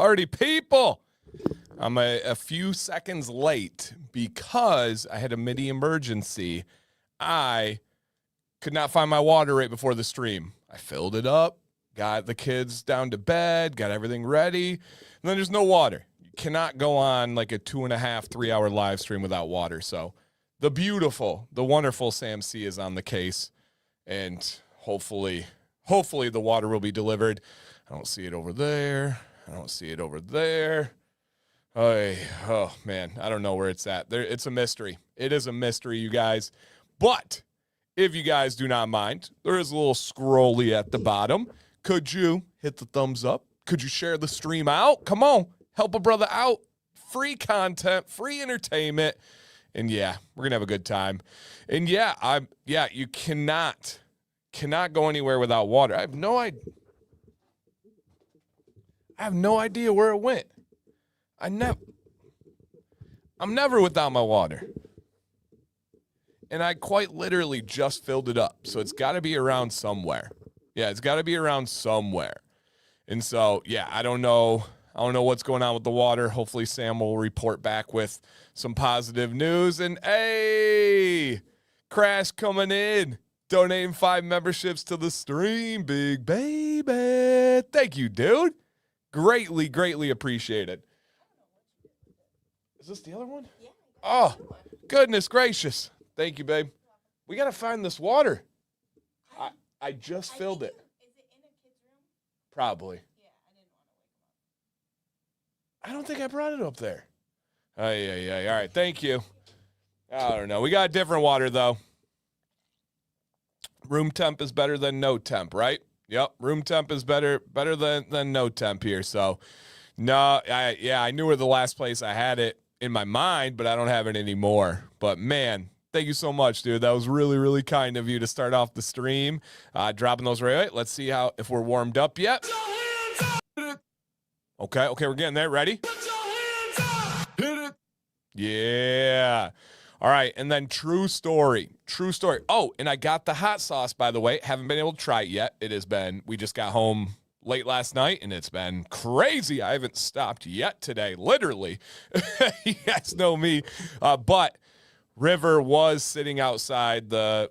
party people. I'm a few seconds late because I had a mini emergency. I could not find my water right before the stream. I filled it up, got the kids down to bed, got everything ready, and then there's no water. You cannot go on like a 2.5, 3 hour live stream without water. So the beautiful, the wonderful Sam C is on the case, and hopefully the water will be delivered. I don't see it over there. I don't see it over there. Oh man, I don't know where it's at. It's a mystery. It is a mystery, you guys. But if you guys do not mind, there is a little scrolly at the bottom. Could you hit the thumbs up? Could you share the stream out? Come on, help a brother out. Free content, free entertainment. And yeah, we're going to have a good time. And yeah, you cannot go anywhere without water. I have no idea where it went. I'm never without my water. And I quite literally just filled it up. So it's got to be around somewhere. Yeah, it's got to be around somewhere. And so, yeah, I don't know what's going on with the water. Hopefully Sam will report back with some positive news. And hey, Crash coming in, donating 5 memberships to the stream, big baby. Thank you, dude. Greatly appreciated. Is this the other one? Yeah. Oh, goodness gracious. Thank you, babe. We got to find this water. I just filled it. Is it in a kid's room? Probably. Yeah, I didn't want to wake him up. I don't think I brought it up there. Yeah. All right, thank you. I don't know. We got different water, though. Room temp is better than no temp, right? Yep, room temp is better than no temp here. So, no, I knew where the last place I had it in my mind, but I don't have it anymore. But, man, thank you so much, dude. That was really kind of you to start off the stream. Dropping those right away. Let's see if we're warmed up yet. Okay, we're getting there. Ready? Yeah. All right, and then true story. Oh, and I got the hot sauce, by the way. Haven't been able to try it yet. We just got home late last night, and it's been crazy. I haven't stopped yet today, literally. You guys know me. But River was sitting outside the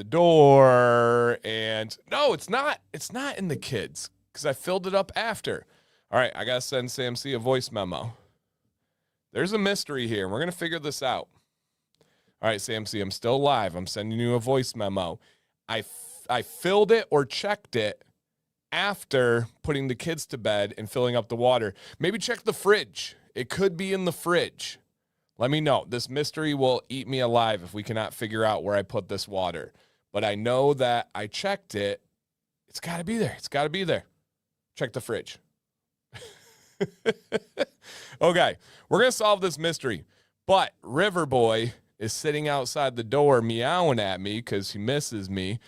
door, and no, it's not in the kids, because I filled it up after. All right, I got to send Sam C a voice memo. There's a mystery here. We're going to figure this out. All right, Sam C, I'm still live. I'm sending you a voice memo. I filled it or checked it after putting the kids to bed and filling up the water. Maybe check the fridge. It could be in the fridge. Let me know. This mystery will eat me alive if we cannot figure out where I put this water. But I know that I checked it. It's got to be there. Check the fridge. Okay, we're going to solve this mystery. But River Boy is sitting outside the door meowing at me because he misses me.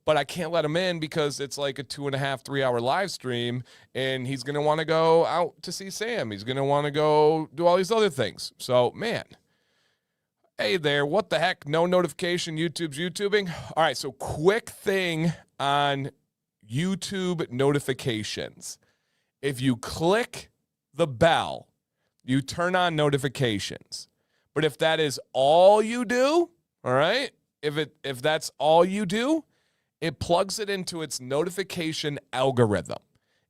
But I can't let him in because it's like a 2.5, 3 hour live stream, and he's going to want to go out to see Sam. He's going to want to go do all these other things. So, man, hey there, what the heck? No notification, YouTube's YouTubing. All right, so quick thing on YouTube notifications. If you click the bell, you turn on notifications. But if that is all you do, all right, if that's all you do, it plugs it into its notification algorithm.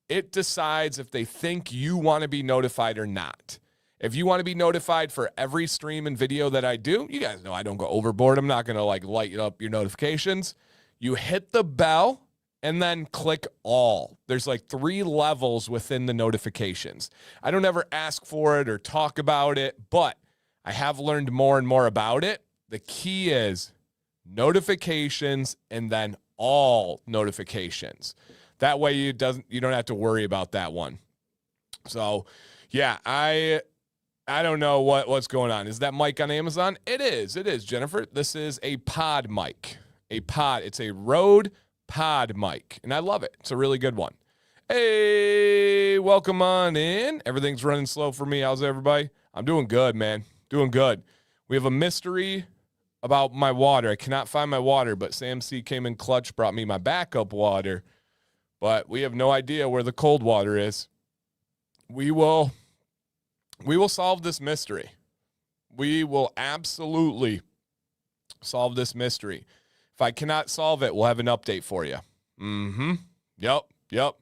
It decides if they think you want to be notified or not. If you want to be notified for every stream and video that I do, you guys know I don't go overboard. I'm not going to light up your notifications. You hit the bell and then click all. There's 3 levels within the notifications. I don't ever ask for it or talk about it, but I have learned more and more about it. The key is notifications and then all notifications. That way you don't have to worry about that one. So, yeah, I don't know what's going on. Is that mic on Amazon? It is, Jennifer. This is a pod mic. It's a Rode pod mic, and I love it. It's a really good one. Hey, welcome on in. Everything's running slow for me. How's everybody? I'm doing good, man. Doing good. We have a mystery about my water. I cannot find my water, but Sam C came in clutch, brought me my backup water, but we have no idea where the cold water is. we will solve this mystery. We will absolutely solve this mystery. If I cannot solve it, we'll have an update for you. Yep.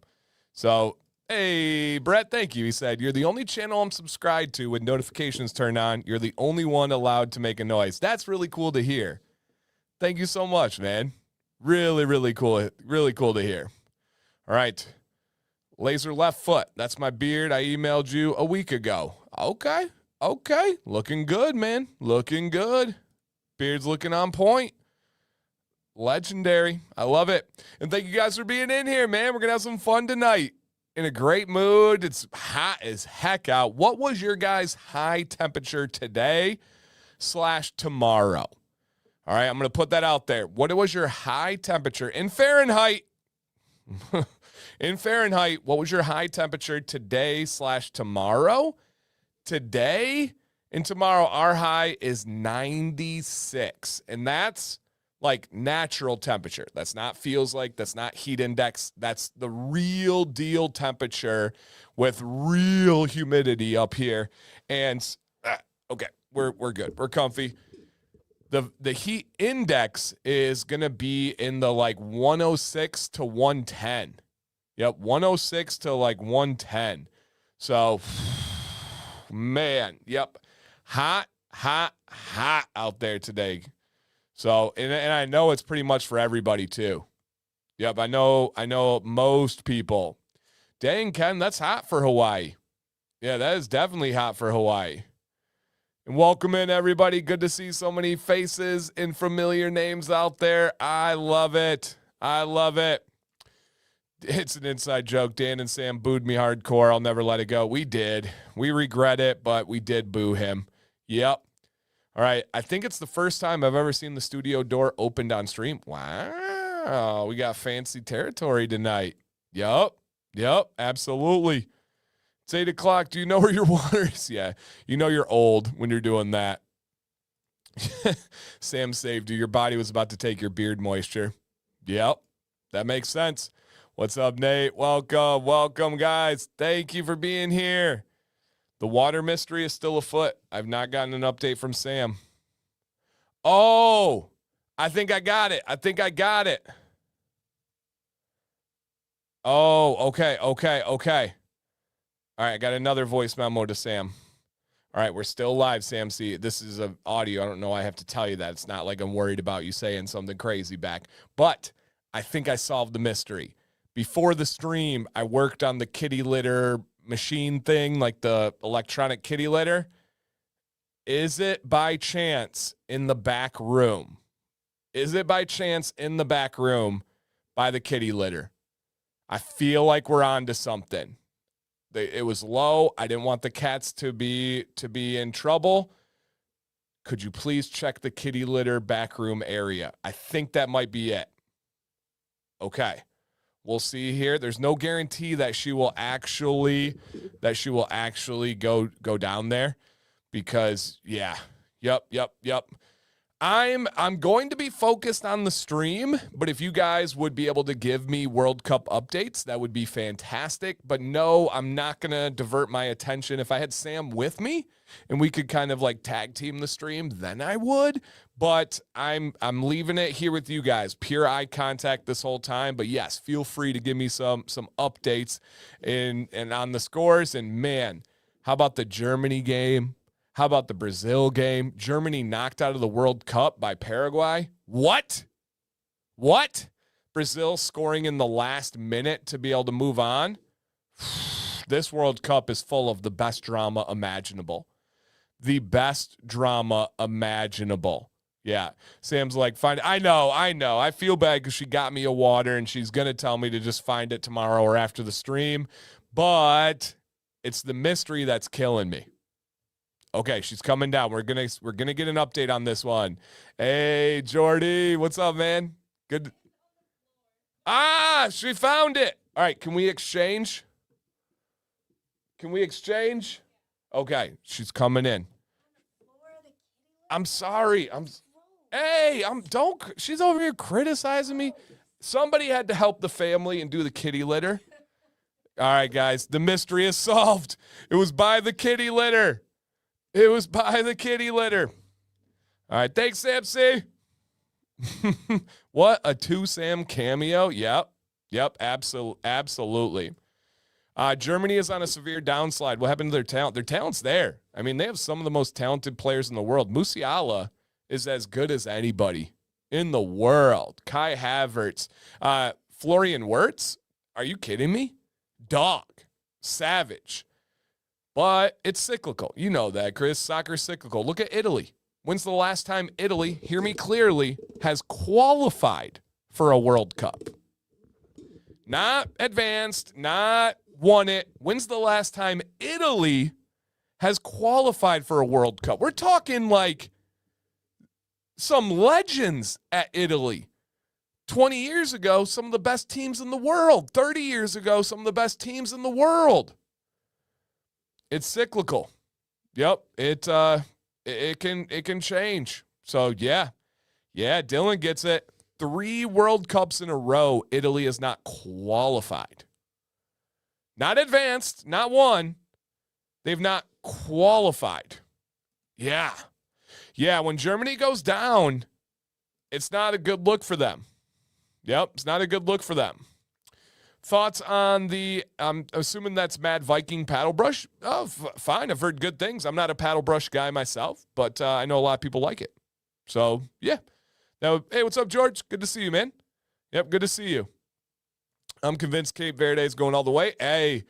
So, hey, Brett, thank you. He said, you're the only channel I'm subscribed to with notifications turned on. You're the only one allowed to make a noise. That's really cool to hear. Thank you so much, man. Really, really cool. Really cool to hear. All right. Laser left foot. That's my beard. I emailed you a week ago. Okay. Looking good, man. Looking good. Beard's looking on point. Legendary. I love it. And thank you guys for being in here, man. We're going to have some fun tonight. In a great mood. It's hot as heck out. What was your guys' high temperature today / tomorrow? All right, I'm going to put that out there. What was your high temperature in Fahrenheit? In Fahrenheit, what was your high temperature today / tomorrow? Today and tomorrow, our high is 96. And that's like natural temperature. That's not feels like, that's not heat index. That's the real deal temperature with real humidity up here. And okay, we're good. We're comfy. The heat index is going to be in the like 106 to 110. Yep, 106 to like 110. So, man, yep. Hot out there today. So, and I know it's pretty much for everybody too. Yep, I know most people. Dang, Ken, that's hot for Hawaii. Yeah, that is definitely hot for Hawaii. And welcome in, everybody. Good to see so many faces and familiar names out there. I love it. It's an inside joke. Dan and Sam booed me hardcore. I'll never let it go. We did. We regret it, but we did boo him. Yep. All right. I think it's the first time I've ever seen the studio door opened on stream. Wow. We got fancy territory tonight. Yep. Absolutely. It's 8 o'clock. Do you know where your water is? Yeah. You know you're old when you're doing that. Sam saved you. Your body was about to take your beard moisture. Yep. That makes sense. What's up, Nate? Welcome, guys. Thank you for being here. The water mystery is still afoot. I've not gotten an update from Sam. Oh, I think I got it. Oh, okay. All right, I got another voice memo to Sam. All right, we're still live, Sam. See, this is an audio. I don't know why I have to tell you that. It's not like I'm worried about you saying something crazy back. But I think I solved the mystery. Before the stream, I worked on the kitty litter machine thing, like the electronic kitty litter. Is it by chance in the back room? By the kitty litter? I feel like we're on to something. It was low. I didn't want the cats to be in trouble. Could you please check the kitty litter back room area? I think that might be it. Okay. We'll see here. There's no guarantee that she will actually go down there because yeah. Yep. I'm going to be focused on the stream, but if you guys would be able to give me World Cup updates, that would be fantastic. But no, I'm not going to divert my attention. If I had Sam with me and we could kind of like tag team the stream, then I would. But I'm leaving it here with you guys. Pure eye contact this whole time. But yes, feel free to give me some updates and on the scores. And man, how about the Germany game? How about the Brazil game? Germany knocked out of the World Cup by Paraguay. What? Brazil scoring in the last minute to be able to move on. This World Cup is full of the best drama imaginable. Yeah. Sam's like, find it. I know. I feel bad because she got me a water and she's going to tell me to just find it tomorrow or after the stream. But it's the mystery that's killing me. Okay, she's coming down. We're gonna get an update on this one. Hey, Jordy, what's up, man? Good. She found it. All right, can we exchange? Okay, she's coming in. I'm sorry. She's over here criticizing me. Somebody had to help the family and do the kitty litter. All right, guys, the mystery is solved. It was by the kitty litter. It was by the kitty litter. All right, thanks, Sam C. What, a 2-Sam cameo? Yep, absolutely. Germany is on a severe downslide. What happened to their talent? Their talent's there. I mean, they have some of the most talented players in the world. Musiala is as good as anybody in the world. Kai Havertz. Florian Wirtz? Are you kidding me? Dog. Savage. But it's cyclical. You know that, Chris. Soccer's cyclical. Look at Italy. When's the last time Italy, hear me clearly, has qualified for a World Cup? Not advanced, not won it. When's the last time Italy has qualified for a World Cup? We're talking like some legends at Italy. 20 years ago, some of the best teams in the world. 30 years ago, some of the best teams in the world. It's cyclical. Yep, it can change. So yeah, Dylan gets it. 3 World Cups in a row, Italy is not qualified. Not advanced, not won. They've not qualified. Yeah, when Germany goes down, it's not a good look for them. Yep, it's not a good look for them. Thoughts on the, I'm assuming that's Mad Viking paddle brush? Oh, fine. I've heard good things. I'm not a paddle brush guy myself, but I know a lot of people like it. So, yeah. Now, hey, what's up, George? Good to see you, man. Yep, good to see you. I'm convinced Cape Verde is going all the way. Hey,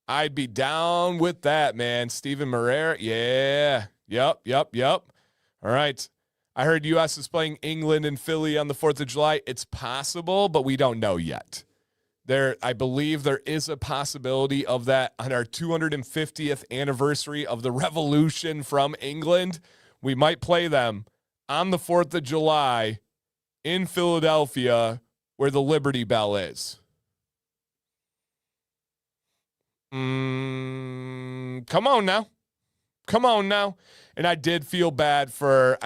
I'd be down with that, man. Steven Moreira, yeah. Yep. All right. I heard U.S. is playing England and Philly on the 4th of July. It's possible, but we don't know yet. I believe there is a possibility of that on our 250th anniversary of the revolution from England. We might play them on the 4th of July in Philadelphia where the Liberty Bell is. Come on now. And I did feel bad for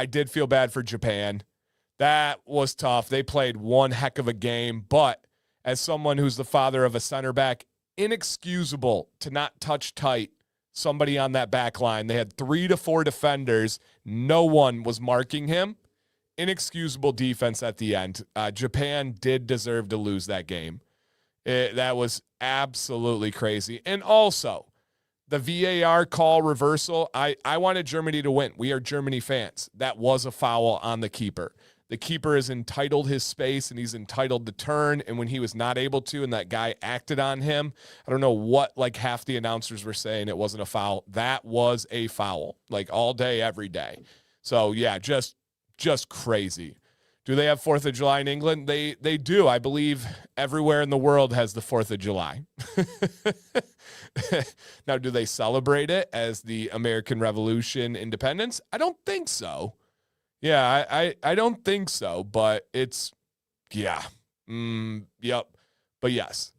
Japan. That was tough. They played one heck of a game, but as someone who's the father of a center back, inexcusable to not touch tight somebody on that back line. They had 3 to 4 defenders. No one was marking him. Inexcusable defense at the end. Japan did deserve to lose that game. That was absolutely crazy. And also, the VAR call reversal, I wanted Germany to win. We are Germany fans. That was a foul on the keeper. The keeper is entitled his space, and he's entitled to turn, and when he was not able to, and that guy acted on him, I don't know what, like, half the announcers were saying it wasn't a foul. That was a foul, like, all day, every day. So, yeah, just crazy. Do they have 4th of July in England? They do. I believe everywhere in the world has the 4th of July. Now, do they celebrate it as the American Revolution independence? I don't think so. Yeah, I don't think so, but it's, yeah. Yep. But yes.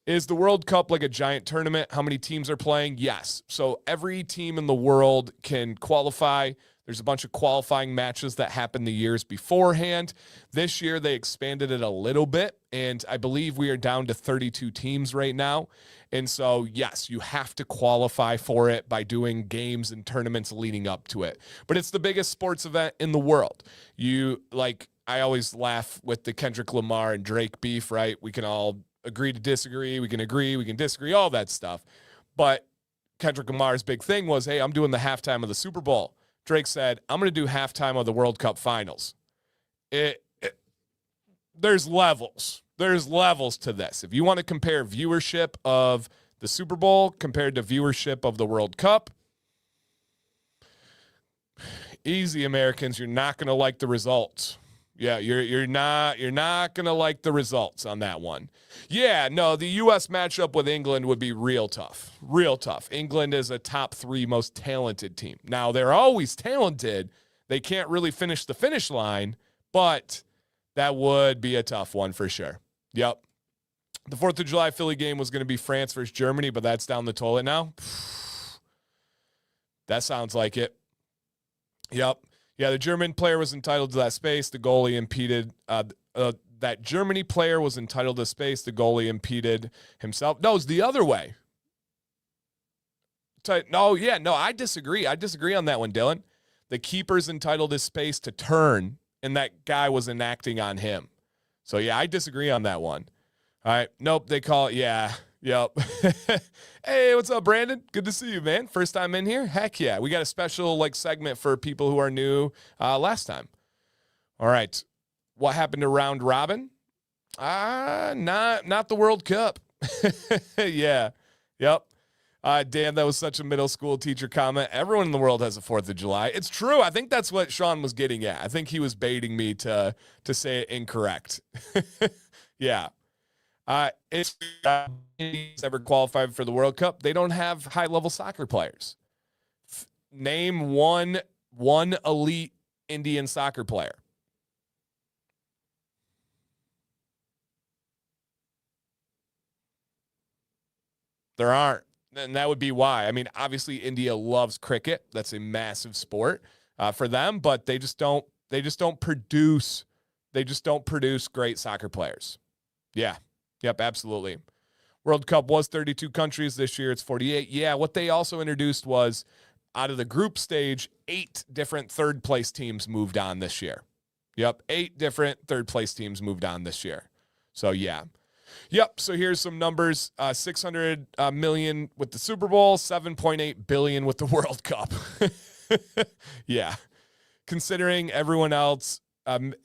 Is the World Cup like a giant tournament? How many teams are playing? Yes. So every team in the world can qualify. There's a bunch of qualifying matches that happened the years beforehand. This year, they expanded it a little bit, and I believe we are down to 32 teams right now. And so, yes, you have to qualify for it by doing games and tournaments leading up to it. But it's the biggest sports event in the world. I always laugh with the Kendrick Lamar and Drake beef, right? We can all agree to disagree. We can agree, we can disagree, all that stuff. But Kendrick Lamar's big thing was, hey, I'm doing the halftime of the Super Bowl. Drake said, I'm going to do halftime of the World Cup finals. There's levels. There's levels to this. If you want to compare viewership of the Super Bowl compared to viewership of the World Cup, easy, Americans, you're not going to like the results. Yeah, you're not going to like the results on that one. Yeah, no, the U.S. matchup with England would be real tough. Real tough. England is a top 3 most talented team. Now, they're always talented. They can't really finish the finish line, but that would be a tough one for sure. Yep. The 4th of July Philly game was going to be France versus Germany, but that's down the toilet now. That sounds like it. Yep. Yeah, the German player was entitled to that space. The goalie impeded that Germany player was entitled to space. The goalie impeded himself. No, it's the other way. I disagree. I disagree on that one, Dylan. The keeper's entitled to space to turn, and that guy was enacting on him. So, yeah, I disagree on that one. All right. Nope, they call it, yeah. Yep. Hey, what's up, Brandon? Good to see you, man. First time in here? Heck yeah. We got a special segment for people who are new last time. All right. What happened to round robin? Not the World Cup. Yeah. Yep. Dan, that was such a middle school teacher comment. Everyone in the world has a 4th of July. It's true. I think that's what Sean was getting at. I think he was baiting me to say it incorrect. Yeah. It's ever qualified for the World Cup. They don't have high-level soccer players. Name one elite Indian soccer player. There aren't. And that would be why. I mean, obviously India loves cricket. That's a massive sport for them, but they just don't produce great soccer players. Yeah. Yep, absolutely. World Cup was 32 countries. This year it's 48. Yeah, what they also introduced was out of the group stage, 8 different third-place teams moved on this year. Yep, 8 different third-place teams moved on this year. So, yeah. Yep, so here's some numbers. 600 million with the Super Bowl, 7.8 billion with the World Cup. Yeah. Considering everyone else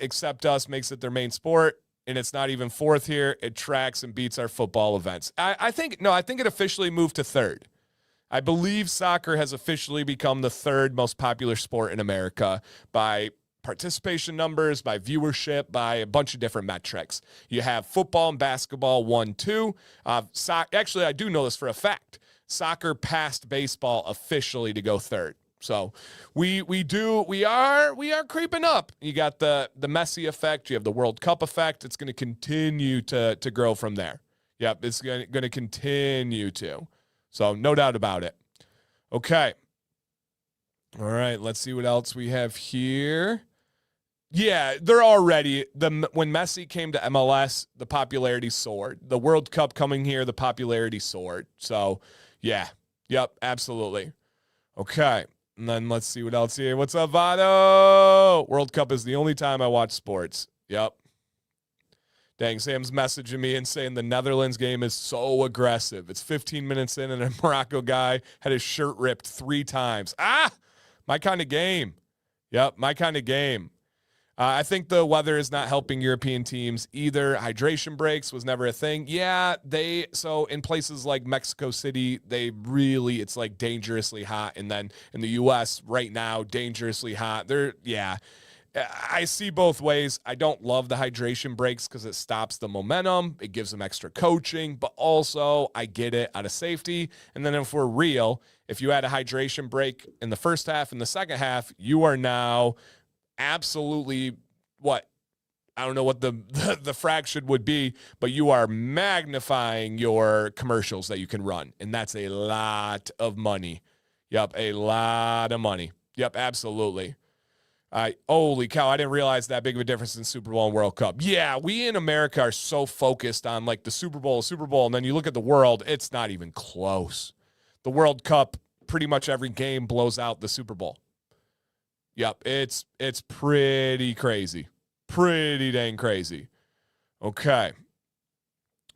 except us makes it their main sport, and it's not even 4th here, it tracks and beats our football events. I think it officially moved to 3rd. I believe soccer has officially become the 3rd most popular sport in America by participation numbers, by viewership, by a bunch of different metrics. You have football and basketball 1, 2. Actually, I do know this for a fact. Soccer passed baseball officially to go 3rd. So we are creeping up. You got the Messi effect. You have the World Cup effect. It's going to continue to grow from there. Yep, it's going to continue to. So no doubt about it. Okay. All right, let's see what else we have here. Yeah, they're already when Messi came to MLS, the popularity soared. The World Cup coming here, the popularity soared. So, yeah. Yep, absolutely. Okay. And then let's see what else here. What's up, Vado? World Cup is the only time I watch sports. Yep. Dang, Sam's messaging me and saying the Netherlands game is so aggressive. It's 15 minutes in and a Morocco guy had his shirt ripped 3 times. My kind of game. Yep, my kind of game. I think the weather is not helping European teams either. Hydration breaks was never a thing. Yeah, so in places like Mexico City, it's dangerously hot. And then in the U.S. right now, dangerously hot. I see both ways. I don't love the hydration breaks because it stops the momentum. It gives them extra coaching, but also I get it out of safety. And then if we're real, if you had a hydration break in the first half and the second half, you are now absolutely I don't know what the fraction would be, but you are magnifying your commercials that you can run. And that's a lot of money. Yep, a lot of money. Yep, absolutely. Holy cow, I didn't realize that big of a difference in Super Bowl and World Cup. Yeah, we in America are so focused on the Super Bowl, and then you look at the world, it's not even close. The World Cup, pretty much every game blows out the Super Bowl. Yep, it's pretty crazy. Pretty dang crazy. Okay.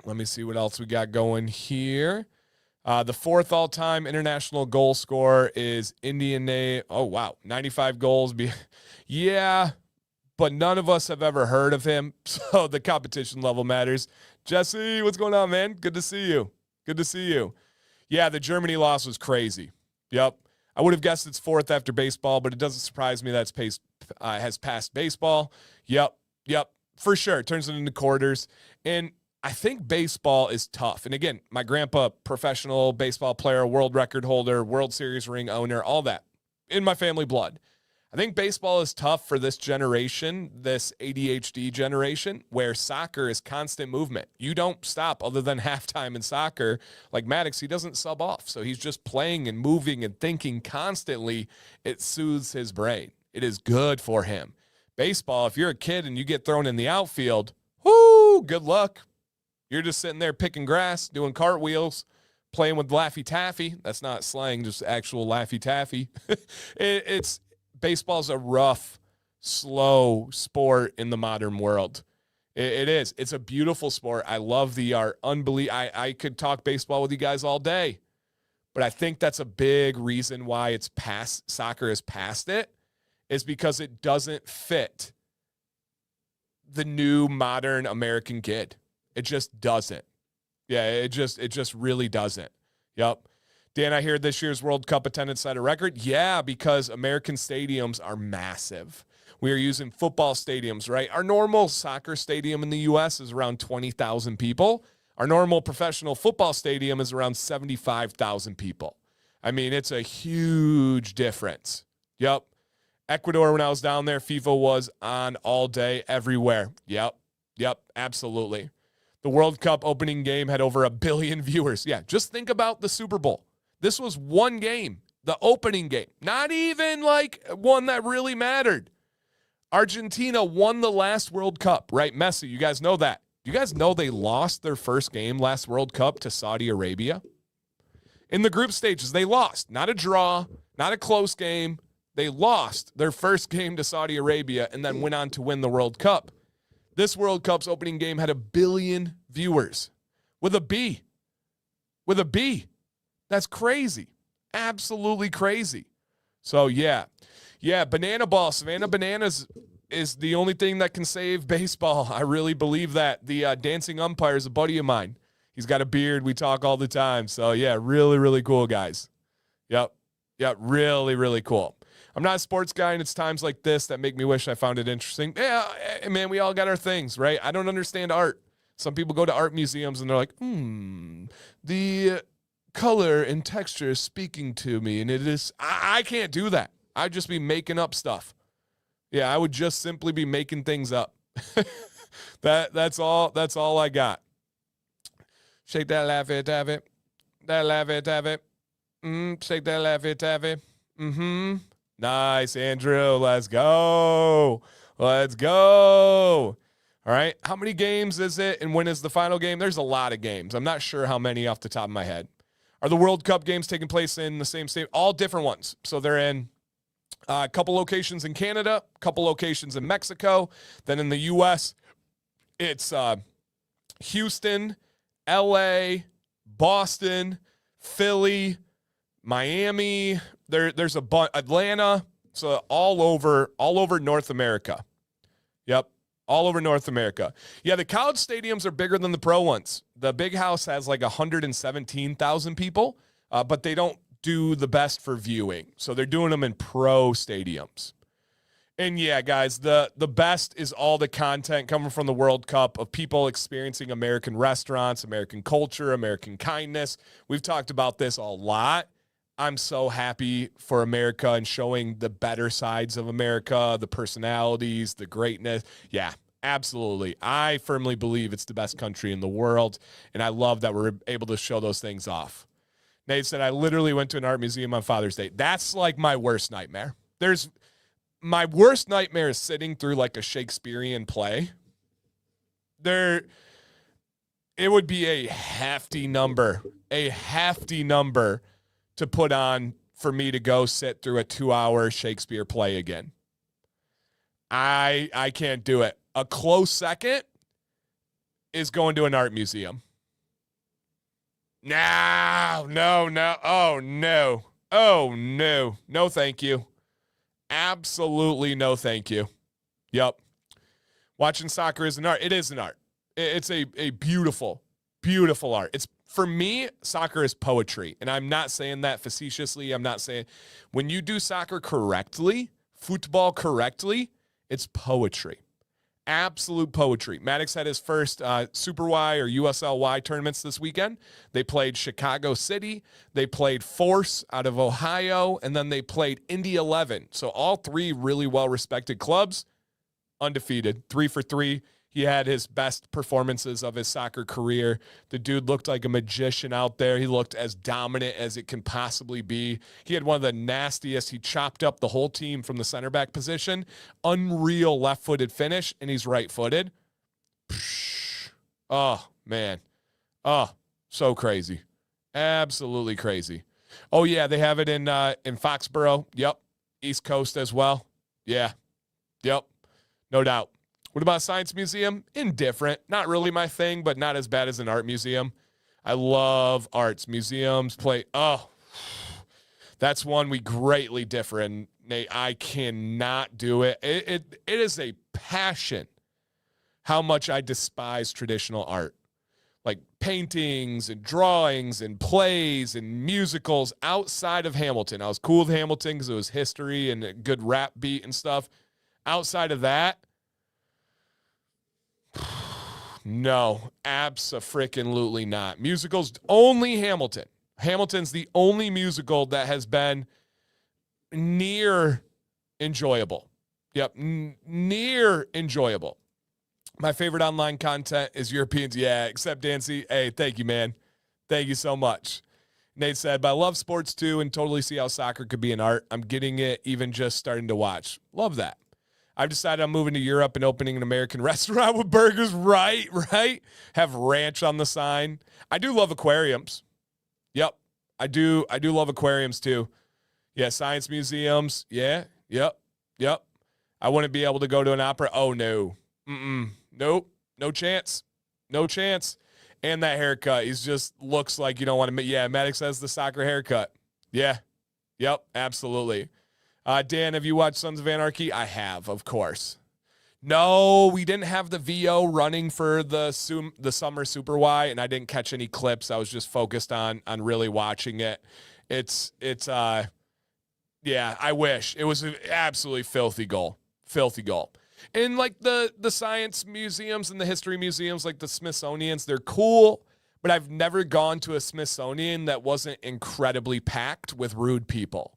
Let me see what else we got going here. The 4th all-time international goal scorer is Indian name. Oh, wow. 95 goals. Yeah, but none of us have ever heard of him, so the competition level matters. Jesse, what's going on, man? Good to see you. Good to see you. Yeah, the Germany loss was crazy. Yep. I would have guessed it's 4th after baseball, but it doesn't surprise me that it's has passed baseball. Yep, for sure. It turns it into quarters. And I think baseball is tough. And again, my grandpa, professional baseball player, world record holder, World Series ring owner, all that in my family blood. I think baseball is tough for this generation, this ADHD generation, where soccer is constant movement. You don't stop other than halftime in soccer. Like Maddox, he doesn't sub off. So he's just playing and moving and thinking constantly. It soothes his brain. It is good for him. Baseball, if you're a kid and you get thrown in the outfield, Whoo, good luck. You're just sitting there picking grass, doing cartwheels, playing with Laffy Taffy. That's not slang, just actual Laffy Taffy. It's baseball's a rough, slow sport in the modern world. It is. It's a beautiful sport. I love the art. I could talk baseball with you guys all day, but I think that's a big reason why soccer is past it, is because it doesn't fit the new modern American kid. It just doesn't. Yeah, it just really doesn't. Yep. Dan, I hear this year's World Cup attendance set a record. Yeah, because American stadiums are massive. We are using football stadiums, right? Our normal soccer stadium in the U.S. is around 20,000 people. Our normal professional football stadium is around 75,000 people. I mean, it's a huge difference. Yep. Ecuador, when I was down there, FIFA was on all day, everywhere. Yep, absolutely. The World Cup opening game had over 1 billion viewers. Yeah, just think about the Super Bowl. This was one game, the opening game, not even like one that really mattered. Argentina won the last World Cup, right? Messi, you guys know that. You guys know they lost their first game last World Cup to Saudi Arabia? In the group stages, they lost. Not a draw, not a close game. They lost their first game to Saudi Arabia and then went on to win the World Cup. This World Cup's opening game had 1 billion viewers. With a B. With a B. That's crazy. Absolutely crazy. So, yeah, banana ball, Savannah Bananas is the only thing that can save baseball. I really believe that. The dancing umpire is a buddy of mine. He's got a beard. We talk all the time. So, yeah, really, really cool, guys. Yep, really, really cool. I'm not a sports guy, and it's times like this that make me wish I found it interesting. Yeah, man, we all got our things, right? I don't understand art. Some people go to art museums, and they're like, the color and texture is speaking to me, and it is, I can't do that. I'd just be making up stuff. Yeah, I would just simply be making things up. That's all I got. Shake that Laffy Taffy. That Laffy Taffy. Shake that Laffy Taffy. Nice, Andrew. Let's go. All right. How many games is it, and when is the final game? There's a lot of games. I'm not sure how many off the top of my head. Are the World Cup games taking place in the same state? All different ones. So they're in a couple locations in Canada, a couple locations in Mexico. Then in the U.S., it's Houston, L.A., Boston, Philly, Miami. There's a bunch, Atlanta. So all over North America. Yep. All over North America. Yeah, the college stadiums are bigger than the pro ones. The Big House has like 117,000 people, but they don't do the best for viewing. So they're doing them in pro stadiums. And yeah, guys, the best is all the content coming from the World Cup of people experiencing American restaurants, American culture, American kindness. We've talked about this a lot. I'm so happy for America and showing the better sides of America, the personalities, the greatness. Yeah, absolutely. I firmly believe it's the best country in the world, and I love that we're able to show those things off. Nate said, I literally went to an art museum on Father's Day. That's like my worst nightmare. My worst nightmare is sitting through like a Shakespearean play. It would be a hefty number to put on for me to go sit through a 2-hour Shakespeare play again. I can't do it. A close second is going to an art museum. No. Oh, no. No, thank you. Absolutely no, thank you. Yep. Watching soccer is an art. It is an art. It's a beautiful, beautiful art. For me, soccer is poetry, and I'm not saying that facetiously. I'm not saying when you do soccer correctly, football correctly, it's poetry. Absolute poetry. Maddox had his first Super Y or USLY tournaments this weekend. They played Chicago City. They played Force out of Ohio, and then they played Indy 11. So all three really well-respected clubs, undefeated, 3 for 3. He had his best performances of his soccer career. The dude looked like a magician out there. He looked as dominant as it can possibly be. He had one of the nastiest. He chopped up the whole team from the center back position. Unreal left-footed finish, and he's right-footed. Oh, man. Oh, so crazy. Absolutely crazy. Oh, yeah, they have it in Foxborough. Yep. East Coast as well. Yeah. Yep. No doubt. What about Science Museum? Indifferent. Not really my thing, but not as bad as an art museum. I love arts. Museums play. Oh, that's one we greatly differ in. Nate, I cannot do it. It is a passion how much I despise traditional art. Like paintings and drawings and plays and musicals outside of Hamilton. I was cool with Hamilton because it was history and a good rap beat and stuff. Outside of that, no, abso-freaking-lutely not. Musicals, only Hamilton. Hamilton's the only musical that has been near enjoyable. Yep, near enjoyable. My favorite online content is Europeans. Yeah, except Dancy. Hey, thank you, man. Thank you so much. Nate said, but I love sports too and totally see how soccer could be an art. I'm getting it even just starting to watch. Love that. I've decided I'm moving to Europe and opening an American restaurant with burgers. Right. Have ranch on the sign. I do love aquariums. Yep. I do love aquariums too. Yeah, science museums. Yeah. Yep. I wouldn't be able to go to an opera. Oh, no. Nope. No chance. And that haircut. He's just looks like you don't want to. Yeah, Maddox has the soccer haircut. Yeah. Yep. Absolutely. Dan, have you watched Sons of Anarchy? I have, of course. No, we didn't have the VO running for the Summer Super Y, and I didn't catch any clips. I was just focused on really watching it. Yeah, I wish. It was an absolutely filthy goal. And like the science museums and the history museums, like the Smithsonian's, they're cool, but I've never gone to a Smithsonian that wasn't incredibly packed with rude people.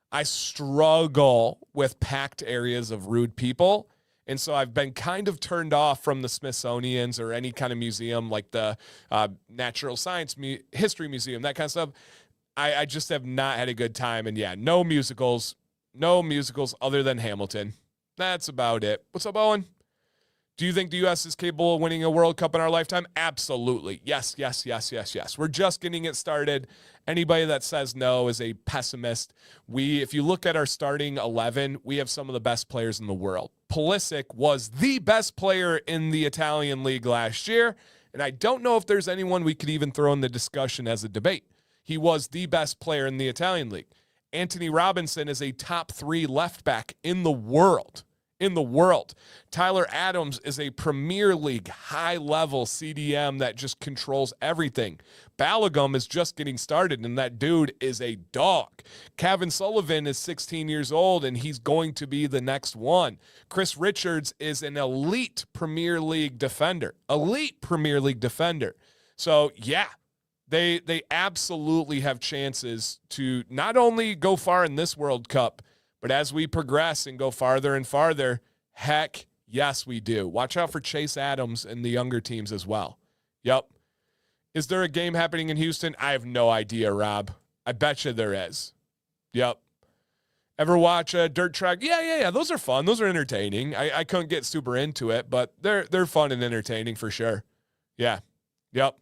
I struggle with packed areas of rude people. And so I've been kind of turned off from the Smithsonian's or any kind of museum like the Natural Science History Museum, that kind of stuff. I just have not had a good time. And yeah, no musicals other than Hamilton. That's about it. What's up, Owen? Do you think the U.S. is capable of winning a World Cup in our lifetime? Absolutely. Yes. We're just getting it started. Anybody that says no is a pessimist. If you look at our starting 11, we have some of the best players in the world. Pulisic was the best player in the Italian league last year, and I don't know if there's anyone we could even throw in the discussion as a debate. He was the best player in the Italian league. Anthony Robinson is a top 3 left back in the world. Tyler Adams is a Premier League high-level CDM that just controls everything. Balogun is just getting started, and that dude is a dog. Kevin Sullivan is 16 years old, and he's going to be the next one. Chris Richards is an elite Premier League defender. So, yeah, they absolutely have chances to not only go far in this World Cup, but as we progress and go farther and farther, heck, yes, we do. Watch out for Chase Adams and the younger teams as well. Yep. Is there a game happening in Houston? I have no idea, Rob. I bet you there is. Yep. Ever watch a dirt track? Yeah. Those are fun. Those are entertaining. I couldn't get super into it, but they're fun and entertaining for sure. Yeah. Yep.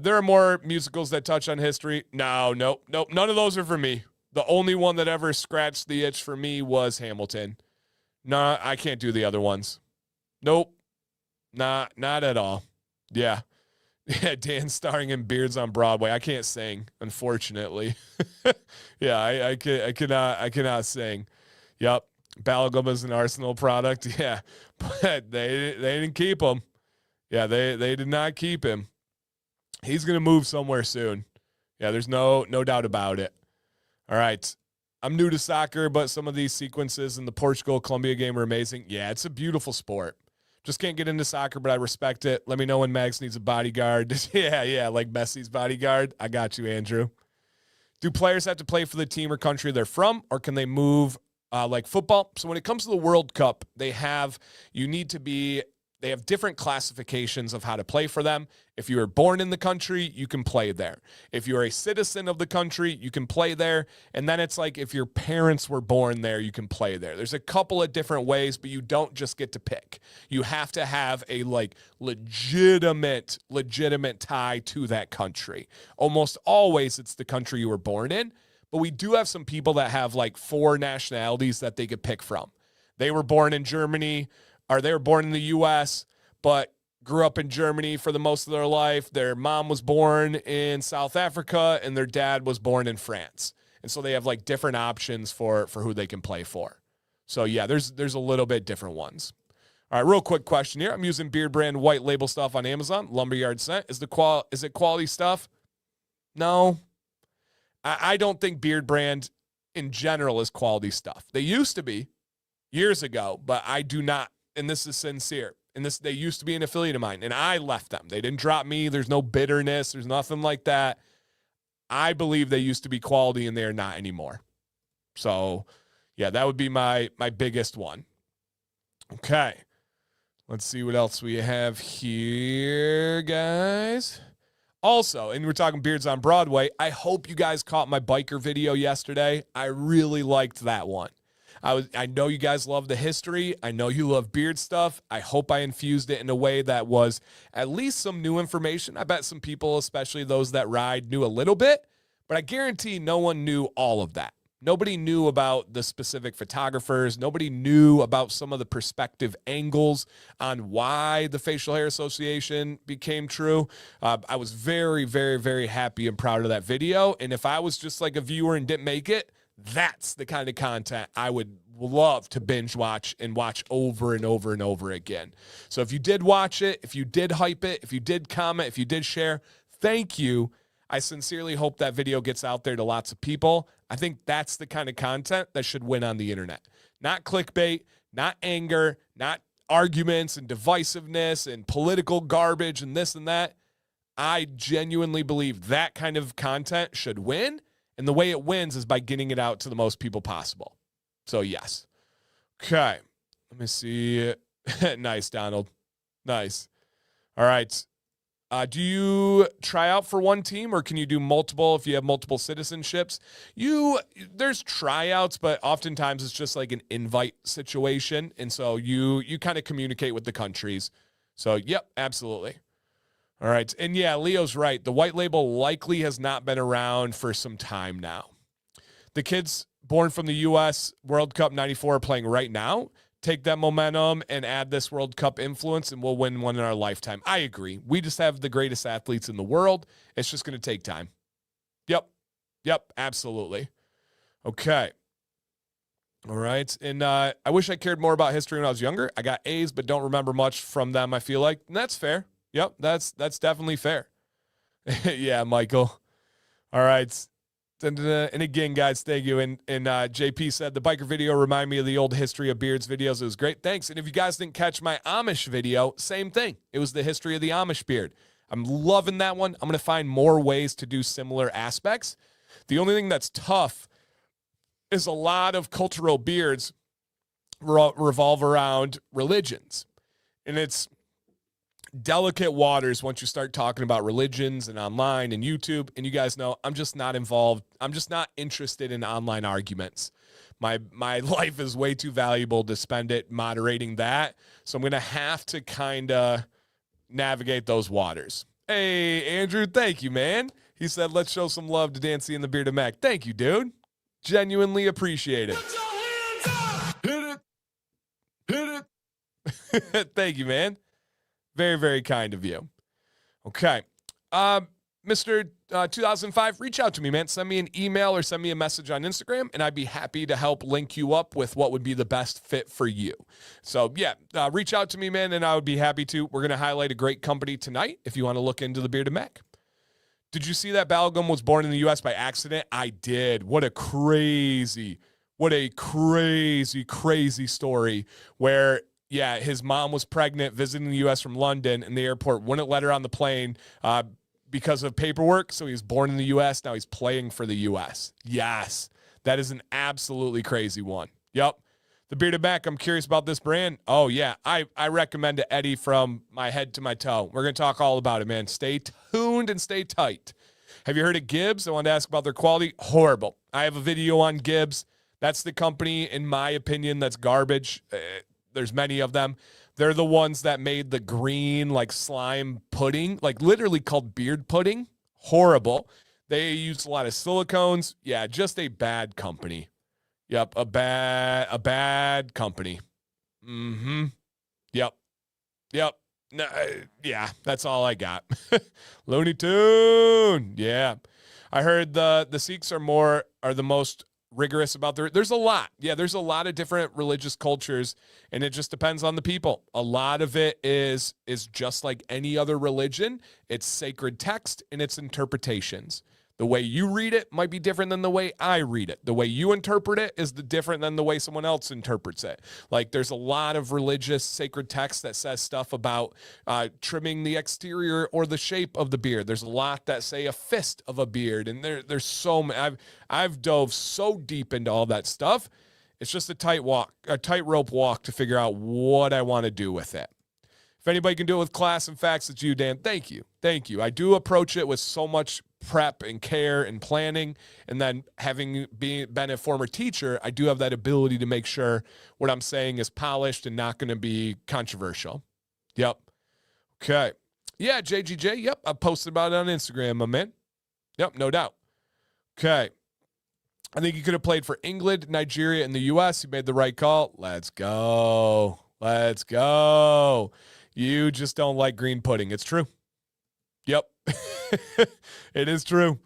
There are more musicals that touch on history. No. None of those are for me. The only one that ever scratched the itch for me was Hamilton. Nah, I can't do the other ones. Nope. Not at all. Yeah. Yeah, Dan starring in Beards on Broadway. I can't sing, unfortunately. Yeah, I cannot sing. Yep. Balogun is an Arsenal product. Yeah. But they didn't keep him. Yeah, they did not keep him. He's going to move somewhere soon. Yeah, there's no doubt about it. All right. I'm new to soccer, but some of these sequences in the Portugal-Colombia game are amazing. Yeah, it's a beautiful sport. Just can't get into soccer, but I respect it. Let me know when Max needs a bodyguard. Yeah, like Messi's bodyguard. I got you, Andrew. Do players have to play for the team or country they're from, or can they move like football? So when it comes to the World Cup, you need to be they have different classifications of how to play for them. If you were born in the country, you can play there. If you're a citizen of the country, you can play there. And then it's like if your parents were born there, you can play there. There's a couple of different ways, but you don't just get to pick. You have to have a like legitimate tie to that country. Almost always it's the country you were born in, but we do have some people that have like 4 nationalities that they could pick from. They were born in Germany, or they were born in the U.S., but grew up in Germany for the most of their life. Their mom was born in South Africa, and their dad was born in France. And so they have like different options for who they can play for. So yeah, there's a little bit different ones. All right, real quick question here. I'm using Beard Brand white label stuff on Amazon. Lumberyard scent. Is it quality stuff? No. I don't think Beard Brand in general is quality stuff. They used to be years ago, but I do not, and this is sincere. And they used to be an affiliate of mine, and I left them. They didn't drop me. There's no bitterness. There's nothing like that. I believe they used to be quality, and they're not anymore. So, yeah, that would be my biggest one. Okay. Let's see what else we have here, guys. Also, and we're talking Beards on Broadway, I hope you guys caught my biker video yesterday. I really liked that one. I know you guys love the history. I know you love beard stuff. I hope I infused it in a way that was at least some new information. I bet some people, especially those that ride, knew a little bit, but I guarantee no one knew all of that. Nobody knew about the specific photographers. Nobody knew about some of the perspective angles on why the Facial Hair Association became true. I was very, very, very happy and proud of that video. And if I was just like a viewer and didn't make it, that's the kind of content I would love to binge watch and watch over and over and over again. So if you did watch it, if you did hype it, if you did comment, if you did share, thank you. I sincerely hope that video gets out there to lots of people. I think that's the kind of content that should win on the internet. Not clickbait, not anger, not arguments and divisiveness and political garbage and this and that. I genuinely believe that kind of content should win. And the way it wins is by getting it out to the most people possible. So, yes. Okay. Let me see. Nice, Donald. Nice. All right. Do you try out for one team, or can you do multiple if you have multiple citizenships? There's tryouts, but oftentimes it's just like an invite situation. And so you kind of communicate with the countries. So, yep, absolutely. All right. And yeah, Leo's right. The white label likely has not been around for some time now. The kids born from the U.S. World Cup 94 are playing right now. Take that momentum and add this World Cup influence, and we'll win one in our lifetime. I agree. We just have the greatest athletes in the world. It's just going to take time. Yep, absolutely. Okay. All right. And I wish I cared more about history when I was younger. I got A's, but don't remember much from them, I feel like. And that's fair. Yep, that's definitely fair. Yeah, Michael. All right. And again, guys, thank you. And JP said, the biker video reminded me of the old history of beards videos. It was great. Thanks. And if you guys didn't catch my Amish video, same thing. It was the history of the Amish beard. I'm loving that one. I'm going to find more ways to do similar aspects. The only thing that's tough is a lot of cultural beards revolve around religions. And it's delicate waters once you start talking about religions and online and YouTube. And you guys know I'm just not involved. I'm just not interested in online arguments. My life is way too valuable to spend it moderating that. So I'm going to have to kind of navigate those waters. Hey, Andrew, thank you, man. He said, let's show some love to Dancy and the Beard of Mac. Thank you, dude. Genuinely appreciate it. Put your hands up! Hit it! Thank you, man. Very, very kind of you. Okay. Mr. 2005, reach out to me, man. Send me an email or send me a message on Instagram, and I'd be happy to help link you up with what would be the best fit for you. So, yeah, reach out to me, man, and I would be happy to. We're going to highlight a great company tonight if you want to look into the Beard of Mac. Did you see that Balgam was born in the U.S. by accident? I did. What a crazy story where, yeah, his mom was pregnant, visiting the U.S. from London, and the airport wouldn't let her on the plane because of paperwork. So he was born in the U.S. Now he's playing for the U.S. Yes, that is an absolutely crazy one. Yep. The Bearded Mack, I'm curious about this brand. Oh, yeah. I recommend it, Eddie, from my head to my toe. We're going to talk all about it, man. Stay tuned and stay tight. Have you heard of Gibbs? I wanted to ask about their quality. Horrible. I have a video on Gibbs. That's the company, in my opinion, that's garbage. There's many of them. They're the ones that made the green, like, slime pudding, like, literally called beard pudding. Horrible. They use a lot of silicones. Yeah, just a bad company. Yep, a bad company. Mm-hmm. Yep. No, yeah, that's all I got. Looney Tune. Yeah. I heard the Sikhs are the most rigorous about there's a lot. Yeah, there's a lot of different religious cultures, and it just depends on the people. A lot of it is just like any other religion. It's sacred text and its interpretations. The way you read it might be different than the way I read it. The way you interpret it is different than the way someone else interprets it. Like, there's a lot of religious sacred text that says stuff about trimming the exterior or the shape of the beard. There's a lot that say a fist of a beard, and there's so many. I've dove so deep into all that stuff. It's just a tightrope walk to figure out what I want to do with it. If anybody can do it with class and facts, it's you, Dan. Thank you. I do approach it with so much prep and care and planning, and then having been a former teacher, I do have that ability to make sure what I'm saying is polished and not going to be controversial. Yep. Okay. Yeah, JGJ. Yep. I posted about it on Instagram, my man. Yep, no doubt. Okay. I think he could have played for England, Nigeria, and the U.S. He made the right call. Let's go. You just don't like green pudding. It's true. Yep. It is true.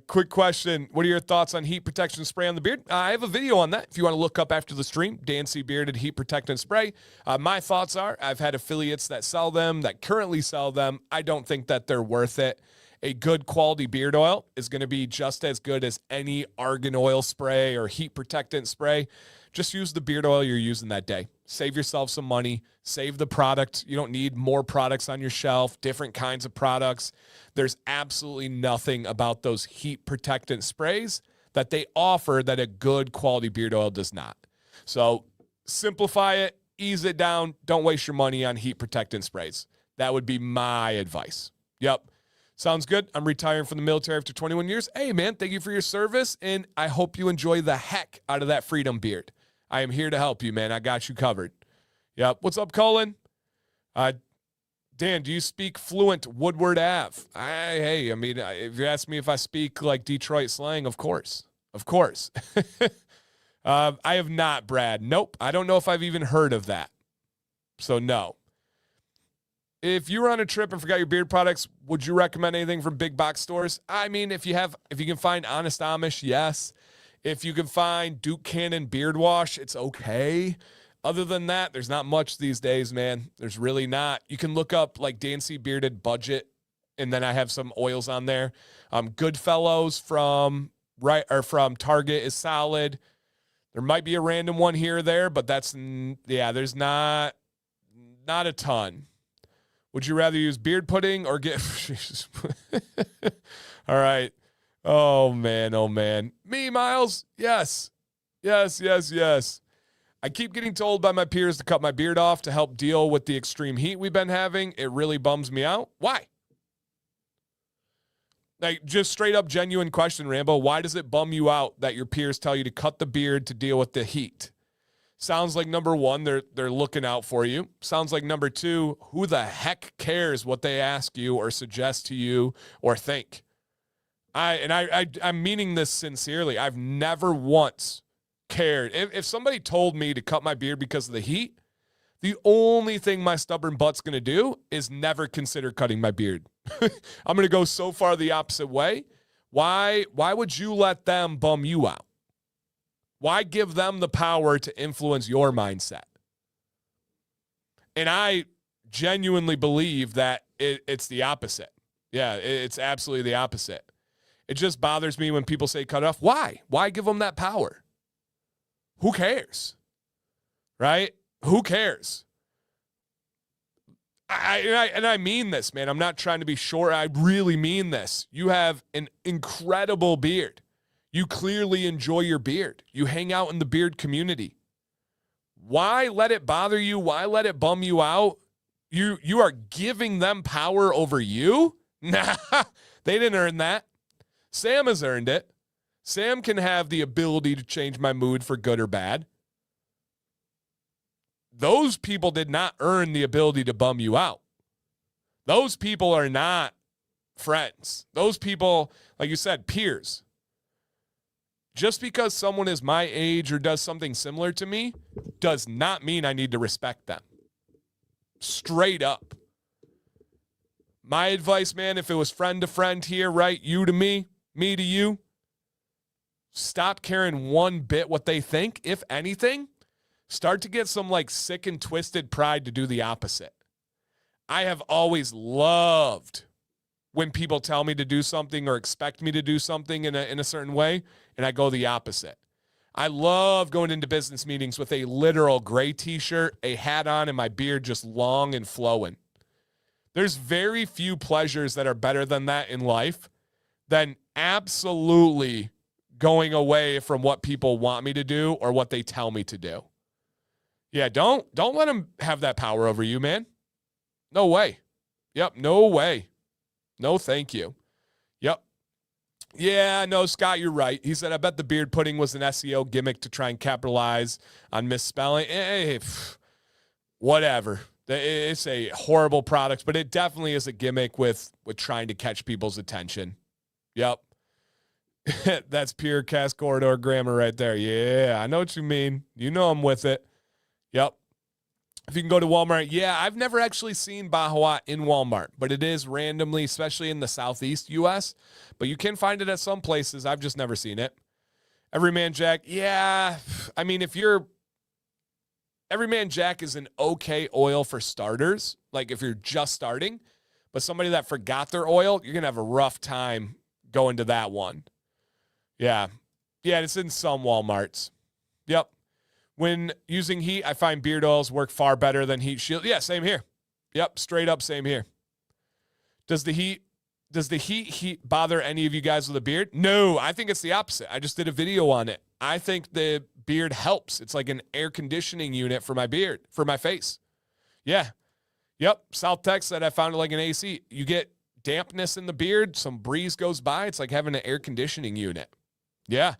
Quick question. What are your thoughts on heat protection spray on the beard? I have a video on that if you want to look up after the stream. Dan C. Bearded Heat Protectant Spray. My thoughts are I've had affiliates that currently sell them. I don't think that they're worth it. A good quality beard oil is going to be just as good as any argan oil spray or heat protectant spray. Just use the beard oil you're using that day. Save yourself some money. Save the product. You don't need more products on your shelf, different kinds of products. There's absolutely nothing about those heat protectant sprays that they offer that a good quality beard oil does not. So simplify it, ease it down. Don't waste your money on heat protectant sprays. That would be my advice. Yep. Sounds good. I'm retiring from the military after 21 years. Hey, man, thank you for your service, and I hope you enjoy the heck out of that freedom beard. I am here to help you, man. I got you covered. Yep. What's up, Colin? Dan, do you speak fluent Woodward Ave? If you ask me if I speak like Detroit slang, of course. I have not, Brad. Nope. I don't know if I've even heard of that. So, no. If you were on a trip and forgot your beard products, would you recommend anything from big box stores? I mean, if you can find Honest Amish, yes. If you can find Duke Cannon beard wash, it's okay. Other than that, there's not much these days, man. There's really not. You can look up like Dan C. Bearded Budget, and then I have some oils on there. Goodfellows from Target is solid. There might be a random one here or there, but there's not a ton. Would you rather use beard pudding or get... All right. Oh, man. Me, Miles? Yes. I keep getting told by my peers to cut my beard off to help deal with the extreme heat we've been having. It really bums me out. Why? Like, just straight up genuine question, Rambo. Why does it bum you out that your peers tell you to cut the beard to deal with the heat? Sounds like number one, they're looking out for you. Sounds like number two, who the heck cares what they ask you or suggest to you or think? I'm meaning this sincerely. I've never once cared. If somebody told me to cut my beard because of the heat, the only thing my stubborn butt's going to do is never consider cutting my beard. I'm going to go so far the opposite way. Why would you let them bum you out? Why give them the power to influence your mindset? And I genuinely believe that it's the opposite. Yeah, it's absolutely the opposite. It just bothers me when people say cut it off. Why? Why give them that power? Who cares? Right? Who cares? I mean this, man. I'm not trying to be short. I really mean this. You have an incredible beard. You clearly enjoy your beard. You hang out in the beard community. Why let it bother you? Why let it bum you out? You are giving them power over you? Nah, they didn't earn that. Sam has earned it. Sam can have the ability to change my mood for good or bad. Those people did not earn the ability to bum you out. Those people are not friends. Those people, like you said, peers. Just because someone is my age or does something similar to me does not mean I need to respect them. Straight up. My advice, man, if it was friend to friend here, right? You to me to you. Stop caring one bit what they think. If anything, start to get some like sick and twisted pride to do the opposite. I have always loved when people tell me to do something or expect me to do something in a certain way, and I go the opposite. I love going into business meetings with a literal gray t-shirt, a hat on, and my beard just long and flowing. There's very few pleasures that are better than that in life than absolutely going away from what people want me to do or what they tell me to do. Yeah, don't let them have that power over you, man. No way. Yep, no way. No, thank you. Yep. Yeah, no, Scott, you're right. He said, I bet the beard pudding was an SEO gimmick to try and capitalize on misspelling. Hey, whatever. It's a horrible product, but it definitely is a gimmick with trying to catch people's attention. Yep. That's pure cast corridor grammar right there. Yeah, I know what you mean. You know I'm with it. Yep. If you can go to Walmart, yeah, I've never actually seen Bahua in Walmart, but it is randomly, especially in the Southeast U.S., but you can find it at some places. I've just never seen it. Everyman Jack, yeah, I mean, Everyman Jack is an okay oil for starters, like if you're just starting, but somebody that forgot their oil, you're going to have a rough time going to that one. Yeah. Yeah, it's in some Walmarts. Yep. When using heat, I find beard oils work far better than heat shield. Yeah, same here. Yep, straight up, same here. Does the heat bother any of you guys with a beard? No, I think it's the opposite. I just did a video on it. I think the beard helps. It's like an air conditioning unit for my beard, for my face. Yeah. Yep, South Texas said I found it like an AC. You get dampness in the beard, some breeze goes by. It's like having an air conditioning unit. Yeah.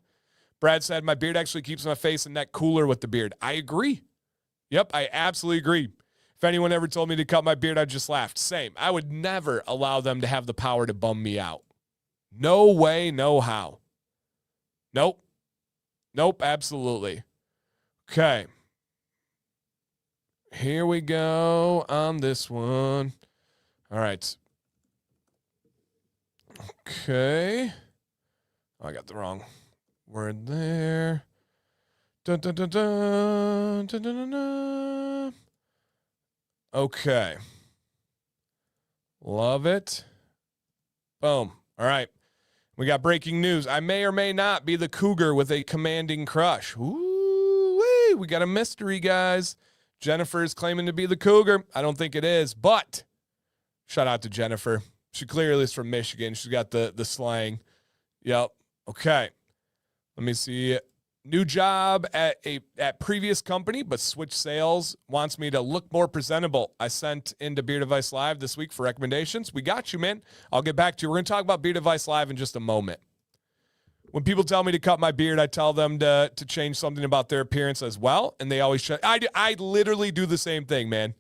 Brad said, my beard actually keeps my face and neck cooler with the beard. I agree. Yep, I absolutely agree. If anyone ever told me to cut my beard, I'd just laugh. Same. I would never allow them to have the power to bum me out. No way, no how. Nope. Nope, absolutely. Okay. Here we go on this one. All right. Okay. Oh, I got the wrong word there. Dun, dun, dun, dun, dun, dun, dun, dun. Okay. Love it. Boom. All right. We got breaking news. I may or may not be the cougar with a commanding crush. Ooh-wee. We got a mystery, guys. Jennifer is claiming to be the cougar. I don't think it is, but shout out to Jennifer. She clearly is from Michigan. She's got the slang. Yep. Okay. Let me see. New job at previous company, but switch sales. Wants me to look more presentable. I sent into Beard Advice Live this week for recommendations. We got you, man. I'll get back to you. We're going to talk about Beard Advice Live in just a moment. When people tell me to cut my beard, I tell them to change something about their appearance as well, and they always I literally do the same thing, man.